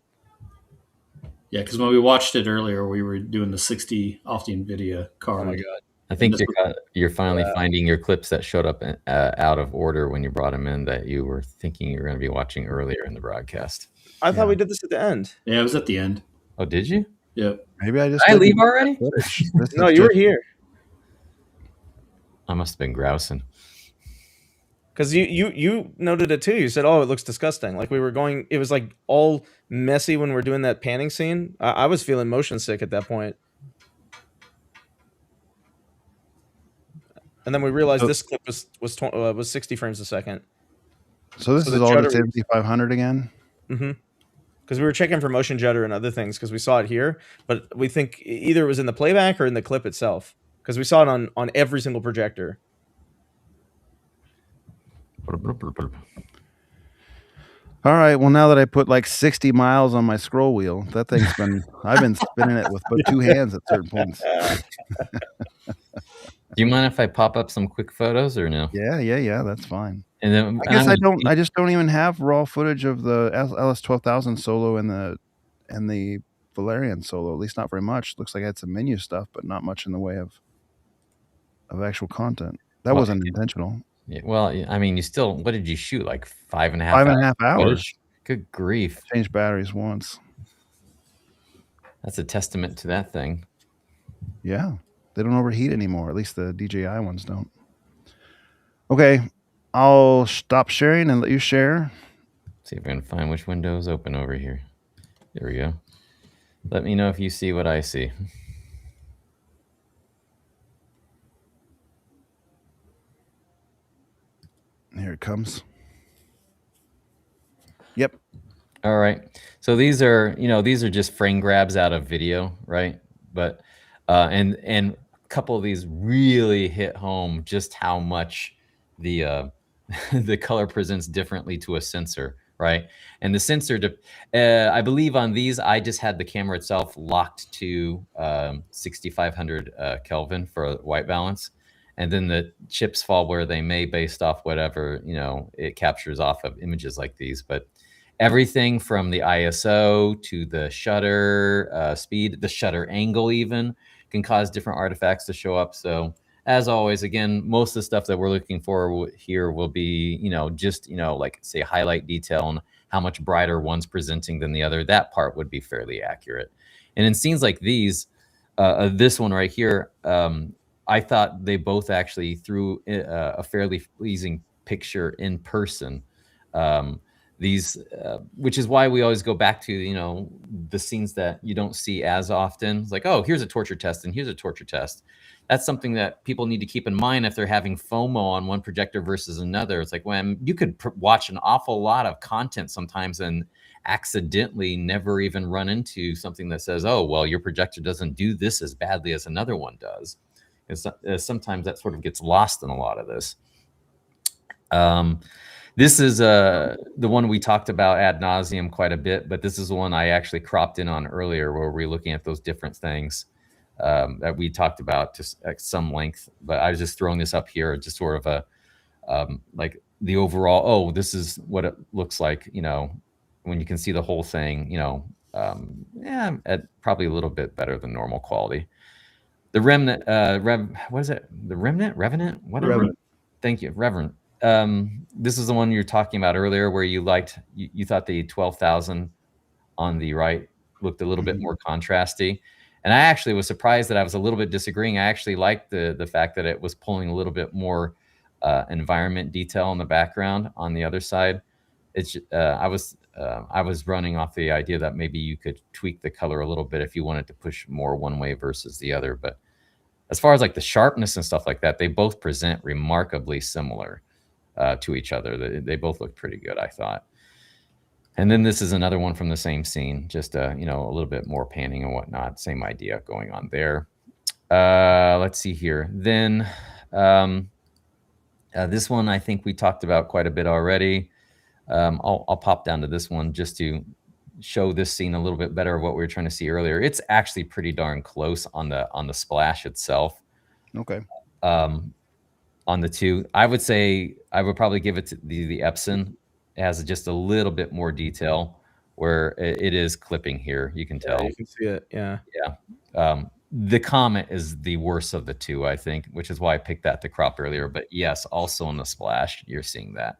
Yeah, because when we watched it earlier, we were doing the 60 off the NVIDIA card. Oh my god! I think you're finally finding your clips that showed up out of order when you brought them in that you were thinking you were going to be watching earlier in the broadcast. I thought we did this at the end. Yeah, it was at the end. Oh, did you? Yep. Maybe I just Did I didn't leave get already? footage. No, you were here. I must have been grousing. Because you noted it too. You said, "Oh, it looks disgusting." Like we were going. It was like all messy when we're doing that panning scene. I was feeling motion sick at that point. And then we realized this clip was 60 frames a second. So this is all just NZ500 again? Mm-hmm. Because we were checking for motion judder and other things because we saw it here, but we think either it was in the playback or in the clip itself because we saw it on every single projector. All right. Well, now that I put like 60 miles on my scroll wheel, that thing's been, I've been spinning it with but two hands at certain points. Do you mind if I pop up some quick photos or no? Yeah. That's fine. And then I guess I just don't even have raw footage of the LS12000 solo and the Valerion solo, at least not very much. Looks like I had some menu stuff, but not much in the way of actual content. That wasn't intentional. Yeah, well, I mean, you still, what did you shoot? Like 5.5 hours? Footage? Good grief. Changed batteries once. That's a testament to that thing. Yeah. They don't overheat anymore. At least the DJI ones don't. Okay. I'll stop sharing and let you share. See if I can find which window is open over here. There we go. Let me know if you see what I see. Here it comes. Yep. All right. So these are just frame grabs out of video, right? But and a couple of these really hit home just how much the the color presents differently to a sensor, right? And the sensor, I believe on these, I just had the camera itself locked to 6500 Kelvin for white balance. And then the chips fall where they may based off whatever, it captures off of images like these. But everything from the ISO to the shutter speed, the shutter angle even can cause different artifacts to show up. So as always, again, most of the stuff that we're looking for here will be, just, like say highlight detail and how much brighter one's presenting than the other. That part would be fairly accurate. And in scenes like these, this one right here, I thought they both actually threw a fairly pleasing picture in person. These, which is why we always go back to, the scenes that you don't see as often. It's like, oh, here's a torture test and here's a torture test. That's something that people need to keep in mind if they're having FOMO on one projector versus another. It's like when you could watch an awful lot of content sometimes and accidentally never even run into something that says, oh, well, your projector doesn't do this as badly as another one does. Sometimes that sort of gets lost in a lot of this. This is the one we talked about ad nauseum quite a bit, but this is the one I actually cropped in on earlier where we're looking at those different things that we talked about to at some length. But I was just throwing this up here, just sort of a like the overall, oh, this is what it looks like, when you can see the whole thing, at probably a little bit better than normal quality. The remnant, what is it? The remnant, revenant, whatever. Revenant. Thank you, Reverend. This is the one you were talking about earlier, where you thought the 12,000 on the right looked a little bit more contrasty, and I actually was surprised that I was a little bit disagreeing. I actually liked the fact that it was pulling a little bit more environment detail in the background on the other side. It's I was running off the idea that maybe you could tweak the color a little bit if you wanted to push more one way versus the other. But as far as like the sharpness and stuff like that, they both present remarkably similar to each other. They both look pretty good, I thought. And then this is another one from the same scene, just a little bit more panning and whatnot. Same idea going on there. Let's see here. Then this one I think we talked about quite a bit already. I'll pop down to this one just to show this scene a little bit better of what we were trying to see earlier. It's actually pretty darn close on the splash itself. Okay. On the two, I would say I would probably give it to the Epson. It has just a little bit more detail where it is clipping here. You can tell. Yeah, you can see it. Yeah. Yeah. the Comet is the worst of the two, I think, which is why I picked that to crop earlier. But yes, also in the Splash, you're seeing that.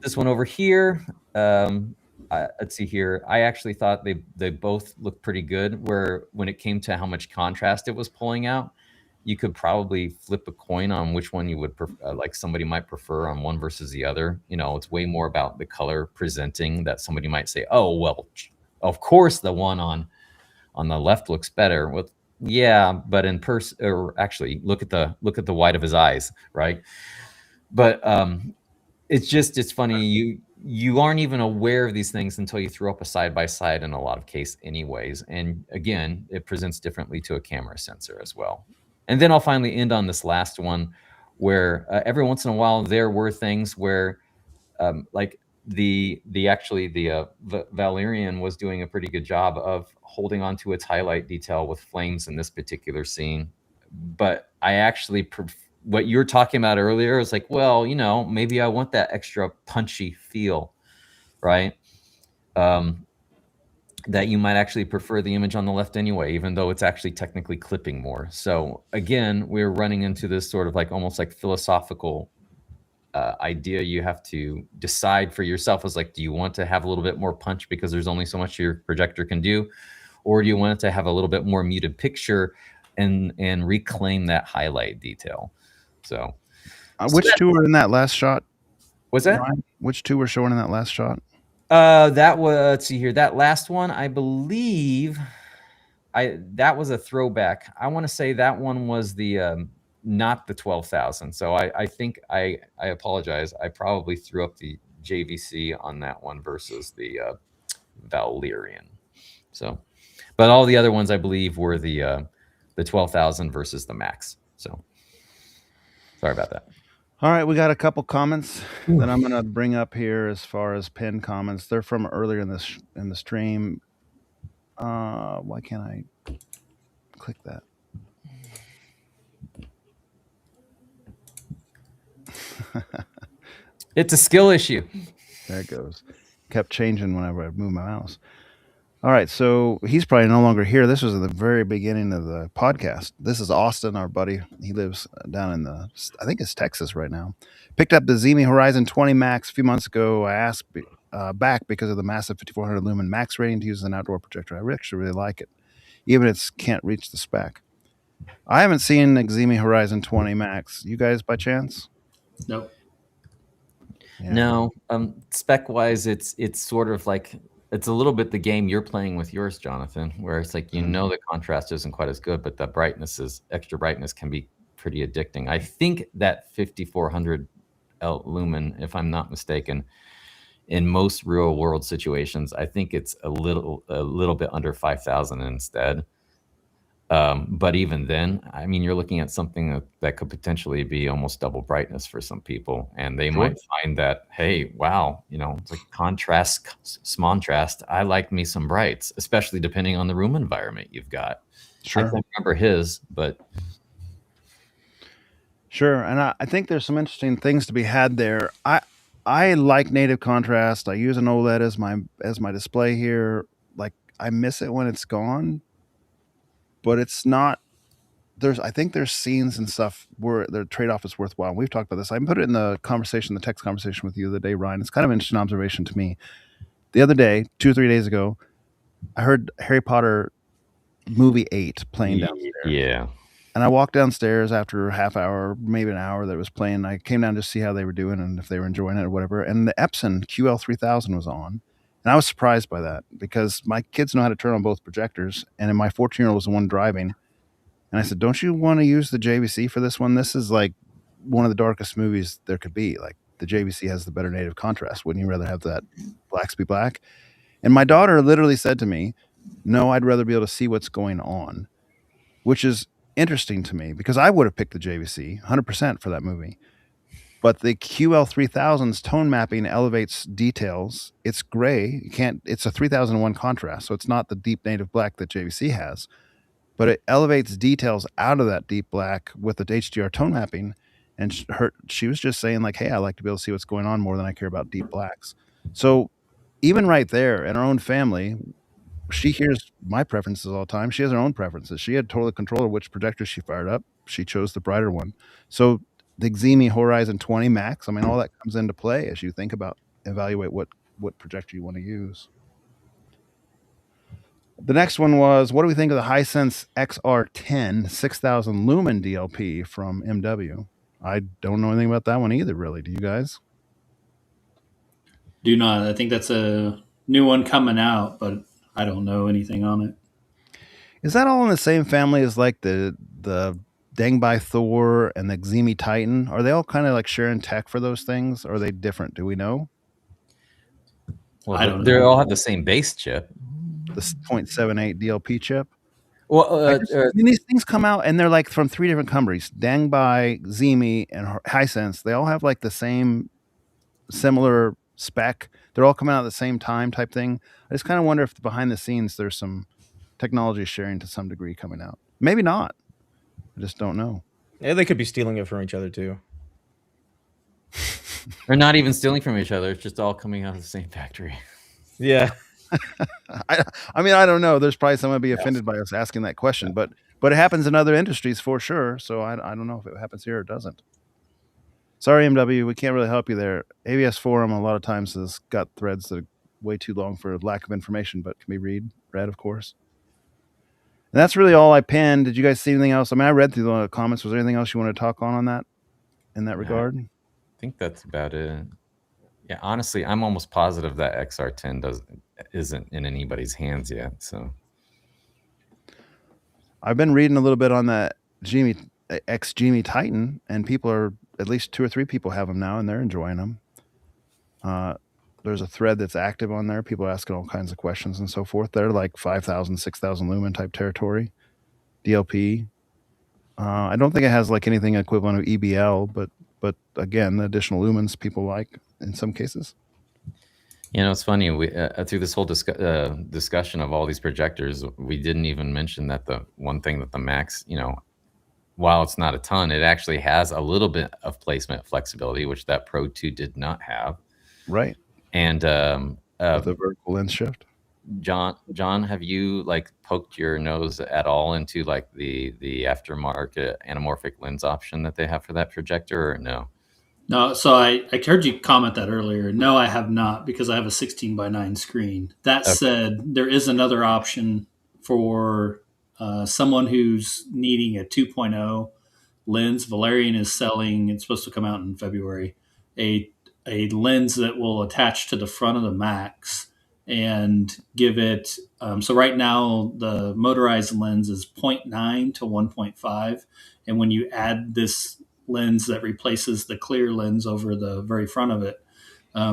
This one over here, let's see here. I actually thought they both looked pretty good. Where when it came to how much contrast it was pulling out, you could probably flip a coin on which one you would like somebody might prefer on one versus the other. You know, it's way more about the color presenting that somebody might say, oh well, of course the one on the left looks better. With yeah, but in person, or actually look at the white of his eyes, right? But it's funny, you aren't even aware of these things until you throw up a side by side in a lot of case anyways. And again, it presents differently to a camera sensor as well. And then I'll finally end on this last one where every once in a while there were things where like the Valerion was doing a pretty good job of holding on to its highlight detail with flames in this particular scene. But I actually what you were talking about earlier is like, well, you know, maybe I want that extra punchy feel, right? That you might actually prefer the image on the left anyway, even though it's actually technically clipping more. So again, we're running into this sort of like almost like philosophical idea you have to decide for yourself. Is like, do you want to have a little bit more punch because there's only so much your projector can do, or do you want it to have a little bit more muted picture and reclaim that highlight detail? So which two were in that last shot? What's that? Ryan? Which two were shown in that last shot? That was, let's see here, that last one, I believe that was a throwback. I want to say that one was the not the 12,000. So I think I apologize. I probably threw up the JVC on that one versus the Valerion. So, but all the other ones I believe were the 12,000 versus the Max. So sorry about that. All right, we got a couple comments that I'm going to bring up here as far as pinned comments. They're from earlier in the stream. Why can't I click that? It's a skill issue. There it goes. Kept changing whenever I moved my mouse. All right, so he's probably no longer here. This was at the very beginning of the podcast. This is Austin, our buddy. He lives down in I think it's Texas right now. Picked up the Zimi Horizon 20 Max a few months ago. I asked back because of the massive 5400 lumen max rating to use as an outdoor projector. I actually really like it, even if it can't reach the spec. I haven't seen the Zimi Horizon 20 Max. You guys, by chance? Nope. Yeah. No, spec wise, it's sort of like, it's a little bit the game you're playing with yours, Jonathan, where it's like, you know, the contrast isn't quite as good, but the extra brightness can be pretty addicting. I think that 5400 lumen, if I'm not mistaken, in most real world situations, I think it's a little bit under 5,000 instead. But even then, I mean, you're looking at something that could potentially be almost double brightness for some people. And they might find that, hey, wow, you know, it's like smontrast. I like me some brights, especially depending on the room environment you've got. Sure. I can't remember his, but. Sure. And I think there's some interesting things to be had there. I like native contrast. I use an OLED as my display here. Like, I miss it when it's gone. But it's not. I think there's scenes and stuff where the trade-off is worthwhile. We've talked about this. I put it in the text conversation with you the other day, Ryan. It's kind of an interesting observation to me. The other day, 2 or 3 days ago, I heard Harry Potter movie 8 playing downstairs. Yeah. And I walked downstairs after a half hour, maybe an hour that it was playing. I came down to see how they were doing and if they were enjoying it or whatever. And the Epson QL3000 was on. And I was surprised by that because my kids know how to turn on both projectors. And my 14-year-old was the one driving. And I said, don't you want to use the JVC for this one? This is like one of the darkest movies there could be. Like, the JVC has the better native contrast. Wouldn't you rather have that blacks be black? And my daughter literally said to me, no, I'd rather be able to see what's going on, which is interesting to me because I would have picked the JVC 100% for that movie. But the QL3000's tone mapping elevates details. It's gray. It's a 3001 contrast, so it's not the deep native black that JVC has. But it elevates details out of that deep black with the HDR tone mapping. And she was just saying like, hey, I like to be able to see what's going on more than I care about deep blacks. So even right there in our own family, she hears my preferences all the time. She has her own preferences. She had total control of which projector she fired up. She chose the brighter one. So the Ximi Horizon 20 Max, I mean, all that comes into play as you think about evaluate what projector you want to use. The next one was, what do we think of the Hisense XR10 6000 lumen DLP from MW? I don't know anything about that one either, really. Do you guys? Do not. I think that's a new one coming out, but I don't know anything on it. Is that all in the same family as like the Dangbai Thor and the Ximi Titan? Are they all kind of like sharing tech for those things? Or are they different? Do we know? Well, I don't they know. all have the same base chip. The 0.78 DLP chip? Well, I mean, these things come out and they're like from 3 different companies. Dangbai, Ximi, and Hisense. They all have like the same similar spec. They're all coming out at the same time type thing. I just kind of wonder if behind the scenes there's some technology sharing to some degree coming out. Maybe not. I just don't know. Yeah, they could be stealing it from each other too. They're not even stealing from each other. It's just all coming out of the same factory. Yeah. I mean, I don't know. There's probably someone be offended by us asking that question, but it happens in other industries for sure. So I don't know if it happens here or doesn't. Sorry, MW, we can't really help you there. AVSForum a lot of times has got threads that are way too long for lack of information, but can be read, of course. And that's really all I pinned. Did you guys see anything else? I mean, I read through the comments. Was there anything else you want to talk on that in that regard? I think that's about it. Yeah, honestly, I'm almost positive that XR10 isn't in anybody's hands yet. So I've been reading a little bit on that Ximi Titan, and people are, at least 2 or 3 people have them now, and they're enjoying them. There's a thread that's active on there. People are asking all kinds of questions and so forth. They're like 5,000, 6,000 lumen type territory. DLP. I don't think it has like anything equivalent of EBL, but again, the additional lumens people like in some cases. You know, it's funny. We through this whole discussion of all these projectors, we didn't even mention that the one thing that the Max, you know, while it's not a ton, it actually has a little bit of placement flexibility, which that Pro 2 did not have. Right. And with the vertical lens shift. John, have you like poked your nose at all into like the aftermarket anamorphic lens option that they have for that projector, or no? No, so I heard you comment that earlier. No, I have not, because I have a 16:9 screen. That said, there is another option for someone who's needing a 2.0 lens. Valerion is selling, it's supposed to come out in February, a lens that will attach to the front of the Max and give it. So right now, the motorized lens is 0.9 to 1.5. And when you add this lens that replaces the clear lens over the very front of it,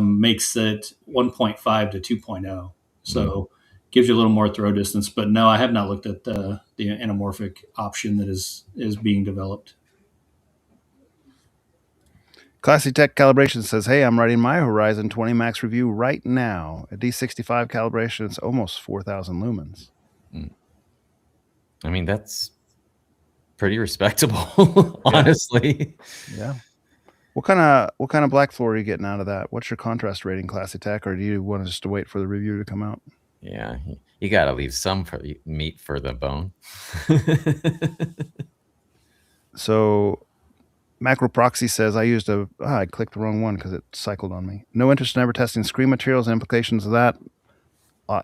makes it 1.5 to 2.0. So gives you a little more throw distance. But no, I have not looked at the anamorphic option that is being developed. Classy Tech Calibration says, hey, I'm writing my Horizon 20 Max review right now. At D65 calibration, it's almost 4,000 lumens. I mean, that's pretty respectable, honestly. Yeah. What kind of black floor are you getting out of that? What's your contrast rating, Classy Tech, or do you want us just to wait for the review to come out? Yeah, you got to leave some meat for the bone. So Macro Proxy says, I clicked the wrong one because it cycled on me. No interest in ever testing screen materials and implications of that.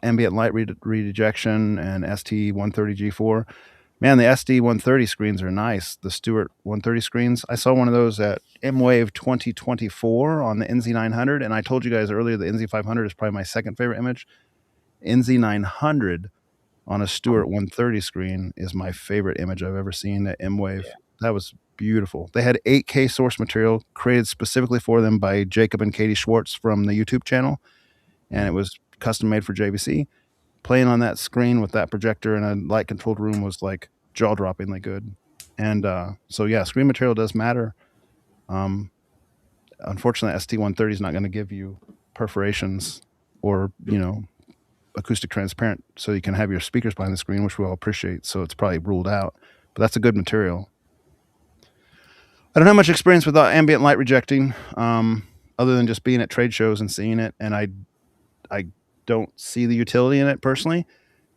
Ambient light redejection and ST130G4. Man, the SD130 screens are nice. The Stewart 130 screens. I saw one of those at M-Wave 2024 on the NZ900, and I told you guys earlier the NZ500 is probably my second favorite image. NZ900 on a Stewart 130 screen is my favorite image I've ever seen at M-Wave. Yeah. That was beautiful. They had 8K source material created specifically for them by Jacob and Katie Schwartz from the YouTube channel, and it was custom made for JVC. Playing on that screen with that projector in a light controlled room was like jaw-droppingly good. And so yeah, screen material does matter. Unfortunately, ST130 is not going to give you perforations or, you know, acoustic transparent so you can have your speakers behind the screen, which we all appreciate. So it's probably ruled out, but that's a good material. I don't have much experience with ambient light rejecting, other than just being at trade shows and seeing it. And I don't see the utility in it personally.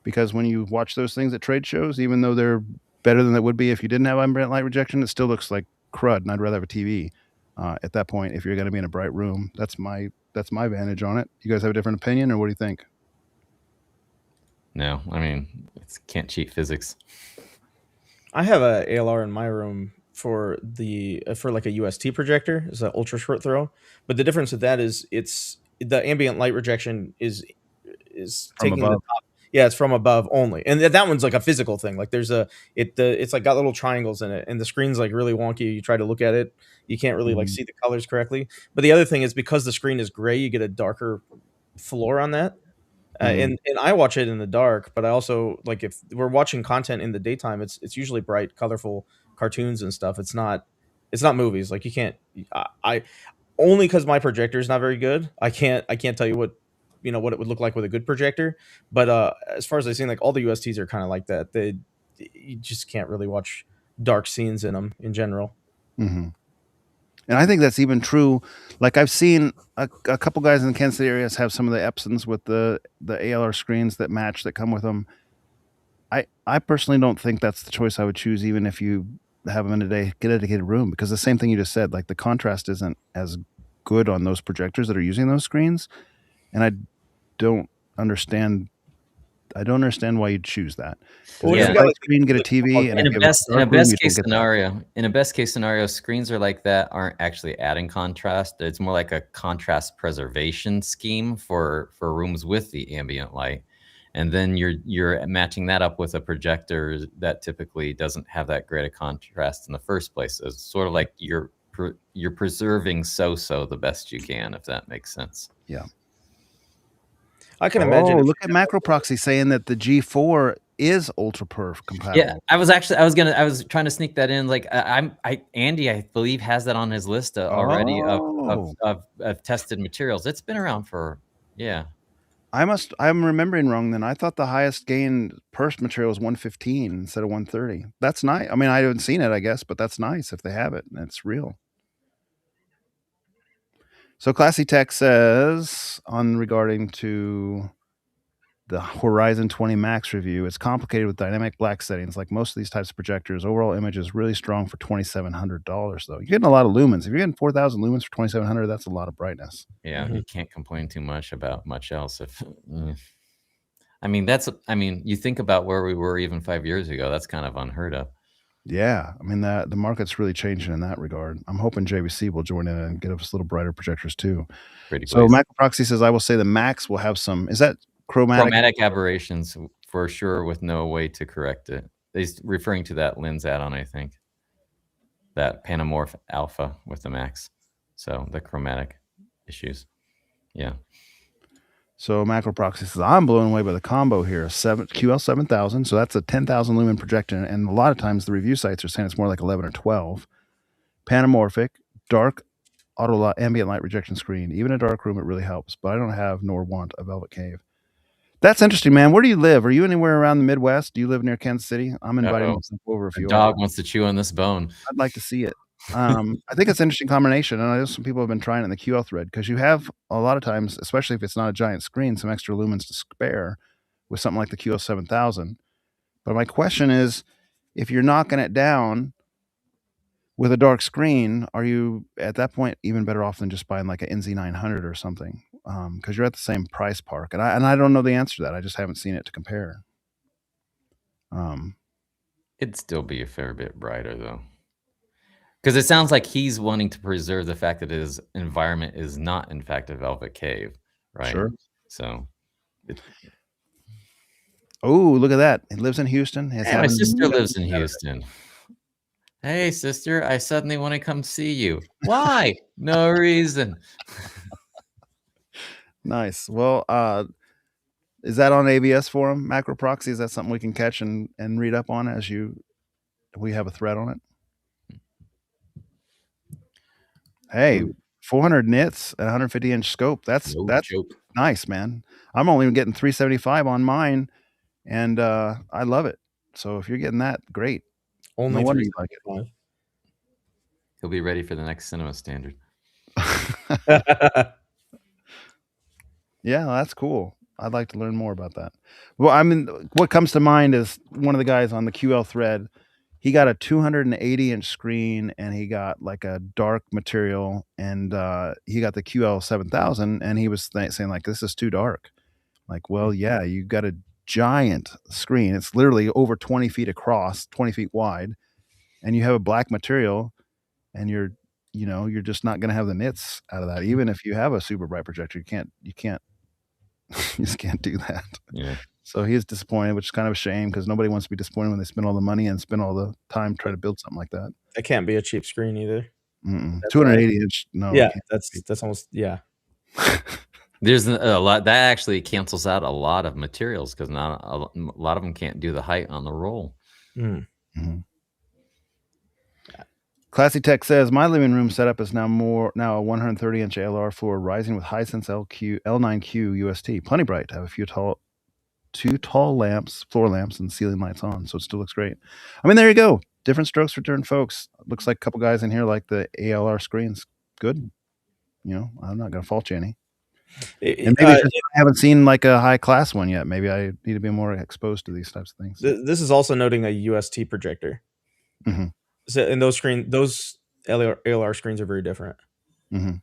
because when you watch those things at trade shows, even though they're better than they would be if you didn't have ambient light rejection, it still looks like crud, and I'd rather have a TV at that point if you're going to be in a bright room. That's my vantage on it. You guys have a different opinion, or what do you think? No, I mean, can't cheat physics. I have a ALR in my room for like a UST projector. It's an ultra short throw, but the difference with that is it's the ambient light rejection is From taking above. the top. Yeah, it's from above only, and that one's like a physical thing. Like there's it's like got little triangles in it, and the screen's like really wonky. You try to look at it, you can't really like see the colors correctly. But the other thing is because the screen is gray, you get a darker floor on that. And I watch it in the dark, but I also like if we're watching content in the daytime, it's usually bright, colorful cartoons and stuff. It's not movies. Like you can't. I only because my projector is not very good. I can't tell you what what it would look like with a good projector. But as far as I've seen, like all the USTs are kind of like that. You just can't really watch dark scenes in them in general. Mm-hmm. And I think that's even true. Like I've seen a couple guys in the Kansas City areas have some of the Epsons with the ALR screens that match that come with them. I personally don't think that's the choice I would choose, even if you have them in a dedicated room, because the same thing you just said, like the contrast isn't as good on those projectors that are using those screens, and I don't understand why you'd choose that. Well, Yeah. you got, like, Screen, get a TV, and in if a you have best dark room, you don't get that. in a best case scenario, screens are like that aren't actually adding contrast. It's more like a contrast preservation scheme for rooms with the ambient light, and then you're matching that up with a projector that typically doesn't have that great a contrast in the first place. It's sort of like you're preserving the best you can, if that makes sense. Yeah. I can imagine. Oh, look at Macro Proxy saying that the G4 is ultra perf compatible. Yeah, I was trying to sneak that in. Like Andy, I believe, has that on his list already of tested materials. It's been around for, yeah. I'm remembering wrong then. I thought the highest gain perf material was 115 instead of 130. That's nice. I mean, I haven't seen it, I guess, but that's nice if they have it and it's real. So Classy Tech says on regarding to the Horizon 20 Max review, it's complicated with dynamic black settings. Like most of these types of projectors, overall image is really strong for $2,700 though. You're getting a lot of lumens. If you're getting 4,000 lumens for $2,700, that's a lot of brightness. Yeah, you can't complain too much about much else. I mean, you think about where we were even 5 years ago. That's kind of unheard of. Yeah, I mean the market's really changing in that regard. I'm hoping JVC will join in and get us little brighter projectors too. Pretty so Macro Proxy says, I will say the Max will have some. Is that chromatic aberrations for sure, with no way to correct it. He's referring to that lens add-on, I think. That Panamorph Alpha with the Max. So the chromatic issues. Yeah. So Macro Proxy says, I'm blown away by the combo here. QL7000. So that's a 10,000 lumen projector. And a lot of times the review sites are saying it's more like 11 or 12. Panamorphic, dark, ambient light rejection screen. Even in a dark room, it really helps. But I don't have nor want a Velvet Cave. That's interesting, man. Where do you live? Are you anywhere around the Midwest? Do you live near Kansas City? I'm inviting myself over if you are. Dog wants to chew on this bone. I'd like to see it. I think it's an interesting combination, and I know some people have been trying it in the QL thread, because you have a lot of times, especially if it's not a giant screen, some extra lumens to spare with something like the QL7000. But my question is, if you're knocking it down with a dark screen, are you at that point even better off than just buying like an NZ900 or something? Because you're at the same price park, and I don't know the answer to that. I just haven't seen it to compare. It'd still be a fair bit brighter though. Because it sounds like he's wanting to preserve the fact that his environment is not, in fact, a velvet cave, right? Sure. So. Oh, look at that! It lives in Houston. My sister lives in Houston. Hey, sister! I suddenly want to come see you. Why? No reason. Nice. Well, is that on AVSForum Macro Proxy? Is that something we can catch and read up on as we have a thread on it? Hey, 400 nits at 150-inch scope. That's nice, man. I'm only getting 375 on mine, and I love it. So if you're getting that, great. Only no wonder you like it. He'll be ready for the next cinema standard. Yeah, that's cool. I'd like to learn more about that. Well, I mean, what comes to mind is one of the guys on the QL thread. He got a 280-inch screen, and he got like a dark material, and he got the QL 7000, and he was saying like, "This is too dark." Like, well, yeah, you got a giant screen. It's literally over 20 feet across, 20 feet wide, and you have a black material, and you're just not going to have the nits out of that. Even if you have a super bright projector, you can't you just can't do that. Yeah. So he's disappointed, which is kind of a shame because nobody wants to be disappointed when they spend all the money and spend all the time trying to build something like that. It can't be a cheap screen either. 280 inch, no. Yeah, that's almost, yeah. There's a lot that actually cancels out a lot of materials because not a lot of them can't do the height on the roll. Mm-hmm. Classy Tech says my living room setup is now a 130-inch ALR floor rising with Hisense L9Q UST. Plenty bright. I have two tall lamps, floor lamps, and ceiling lights on, so it still looks great. I mean, there you go. Different strokes for different folks. Looks like a couple guys in here like the ALR screens. Good. I'm not going to fault you any. And maybe I haven't seen like a high class one yet. Maybe I need to be more exposed to these types of things. This is also noting a UST projector. Mm-hmm. So, and those ALR screens are very different. Mm-hmm.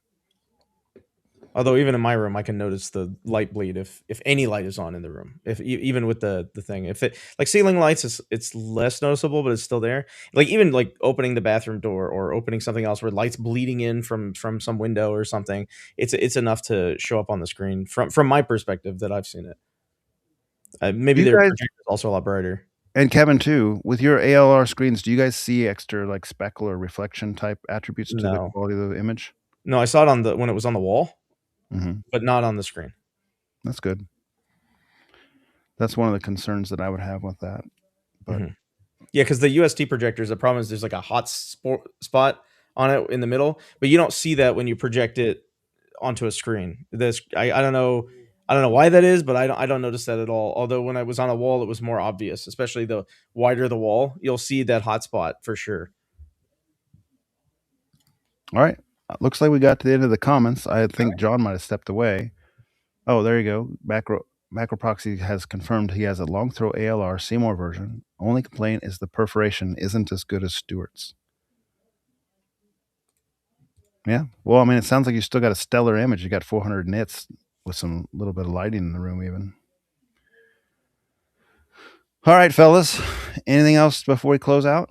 Although even in my room, I can notice the light bleed if any light is on in the room. Even with the thing, if it like ceiling lights, it's less noticeable, but it's still there. Like even like opening the bathroom door or opening something else where light's bleeding in from some window or something, it's enough to show up on the screen from my perspective that I've seen it. Maybe their projector is also a lot brighter. And Kevin too, with your ALR screens, do you guys see extra like speckle or reflection type attributes to the quality of the image? No, I saw it when it was on the wall. Mm-hmm. But not on the screen. That's good. That's one of the concerns that I would have with that. But yeah, because the UST projectors, the problem is there's like a hot spot on it in the middle, but you don't see that when you project it onto a screen. I don't know why that is, but I don't notice that at all. Although when I was on a wall, it was more obvious, especially the wider the wall, you'll see that hot spot for sure. All right. Looks like we got to the end of the comments. I think John might have stepped away. Oh, there you go. Macro Proxy has confirmed he has a long throw ALR Seymour version. Only complaint is the perforation isn't as good as Stewart's. Yeah. Well, I mean, it sounds like you still got a stellar image. You got 400 nits with some little bit of lighting in the room even. All right, fellas. Anything else before we close out?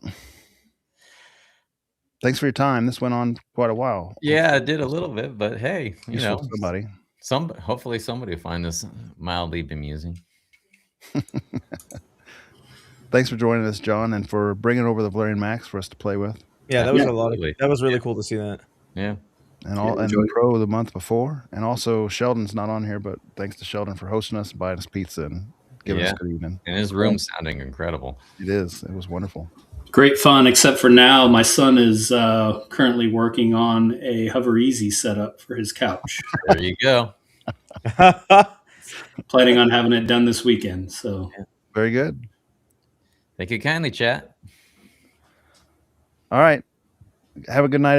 Thanks for your time. This went on quite a while. Yeah, it did a little bit, but hey, somebody. Hopefully somebody will find this mildly bemusing. Thanks for joining us, John, and for bringing over the Valerion Max for us to play with. Yeah, that was that was really cool to see that. Yeah. And the Pro the month before. And also Sheldon's not on here, but thanks to Sheldon for hosting us, buying us pizza, and giving us a good evening. And his room sounding incredible. It is. It was wonderful. Great fun, except for now, my son is currently working on a Hover Easy setup for his couch. There you go. Planning on having it done this weekend. So very good. Thank you kindly, chat. All right. Have a good night, everybody.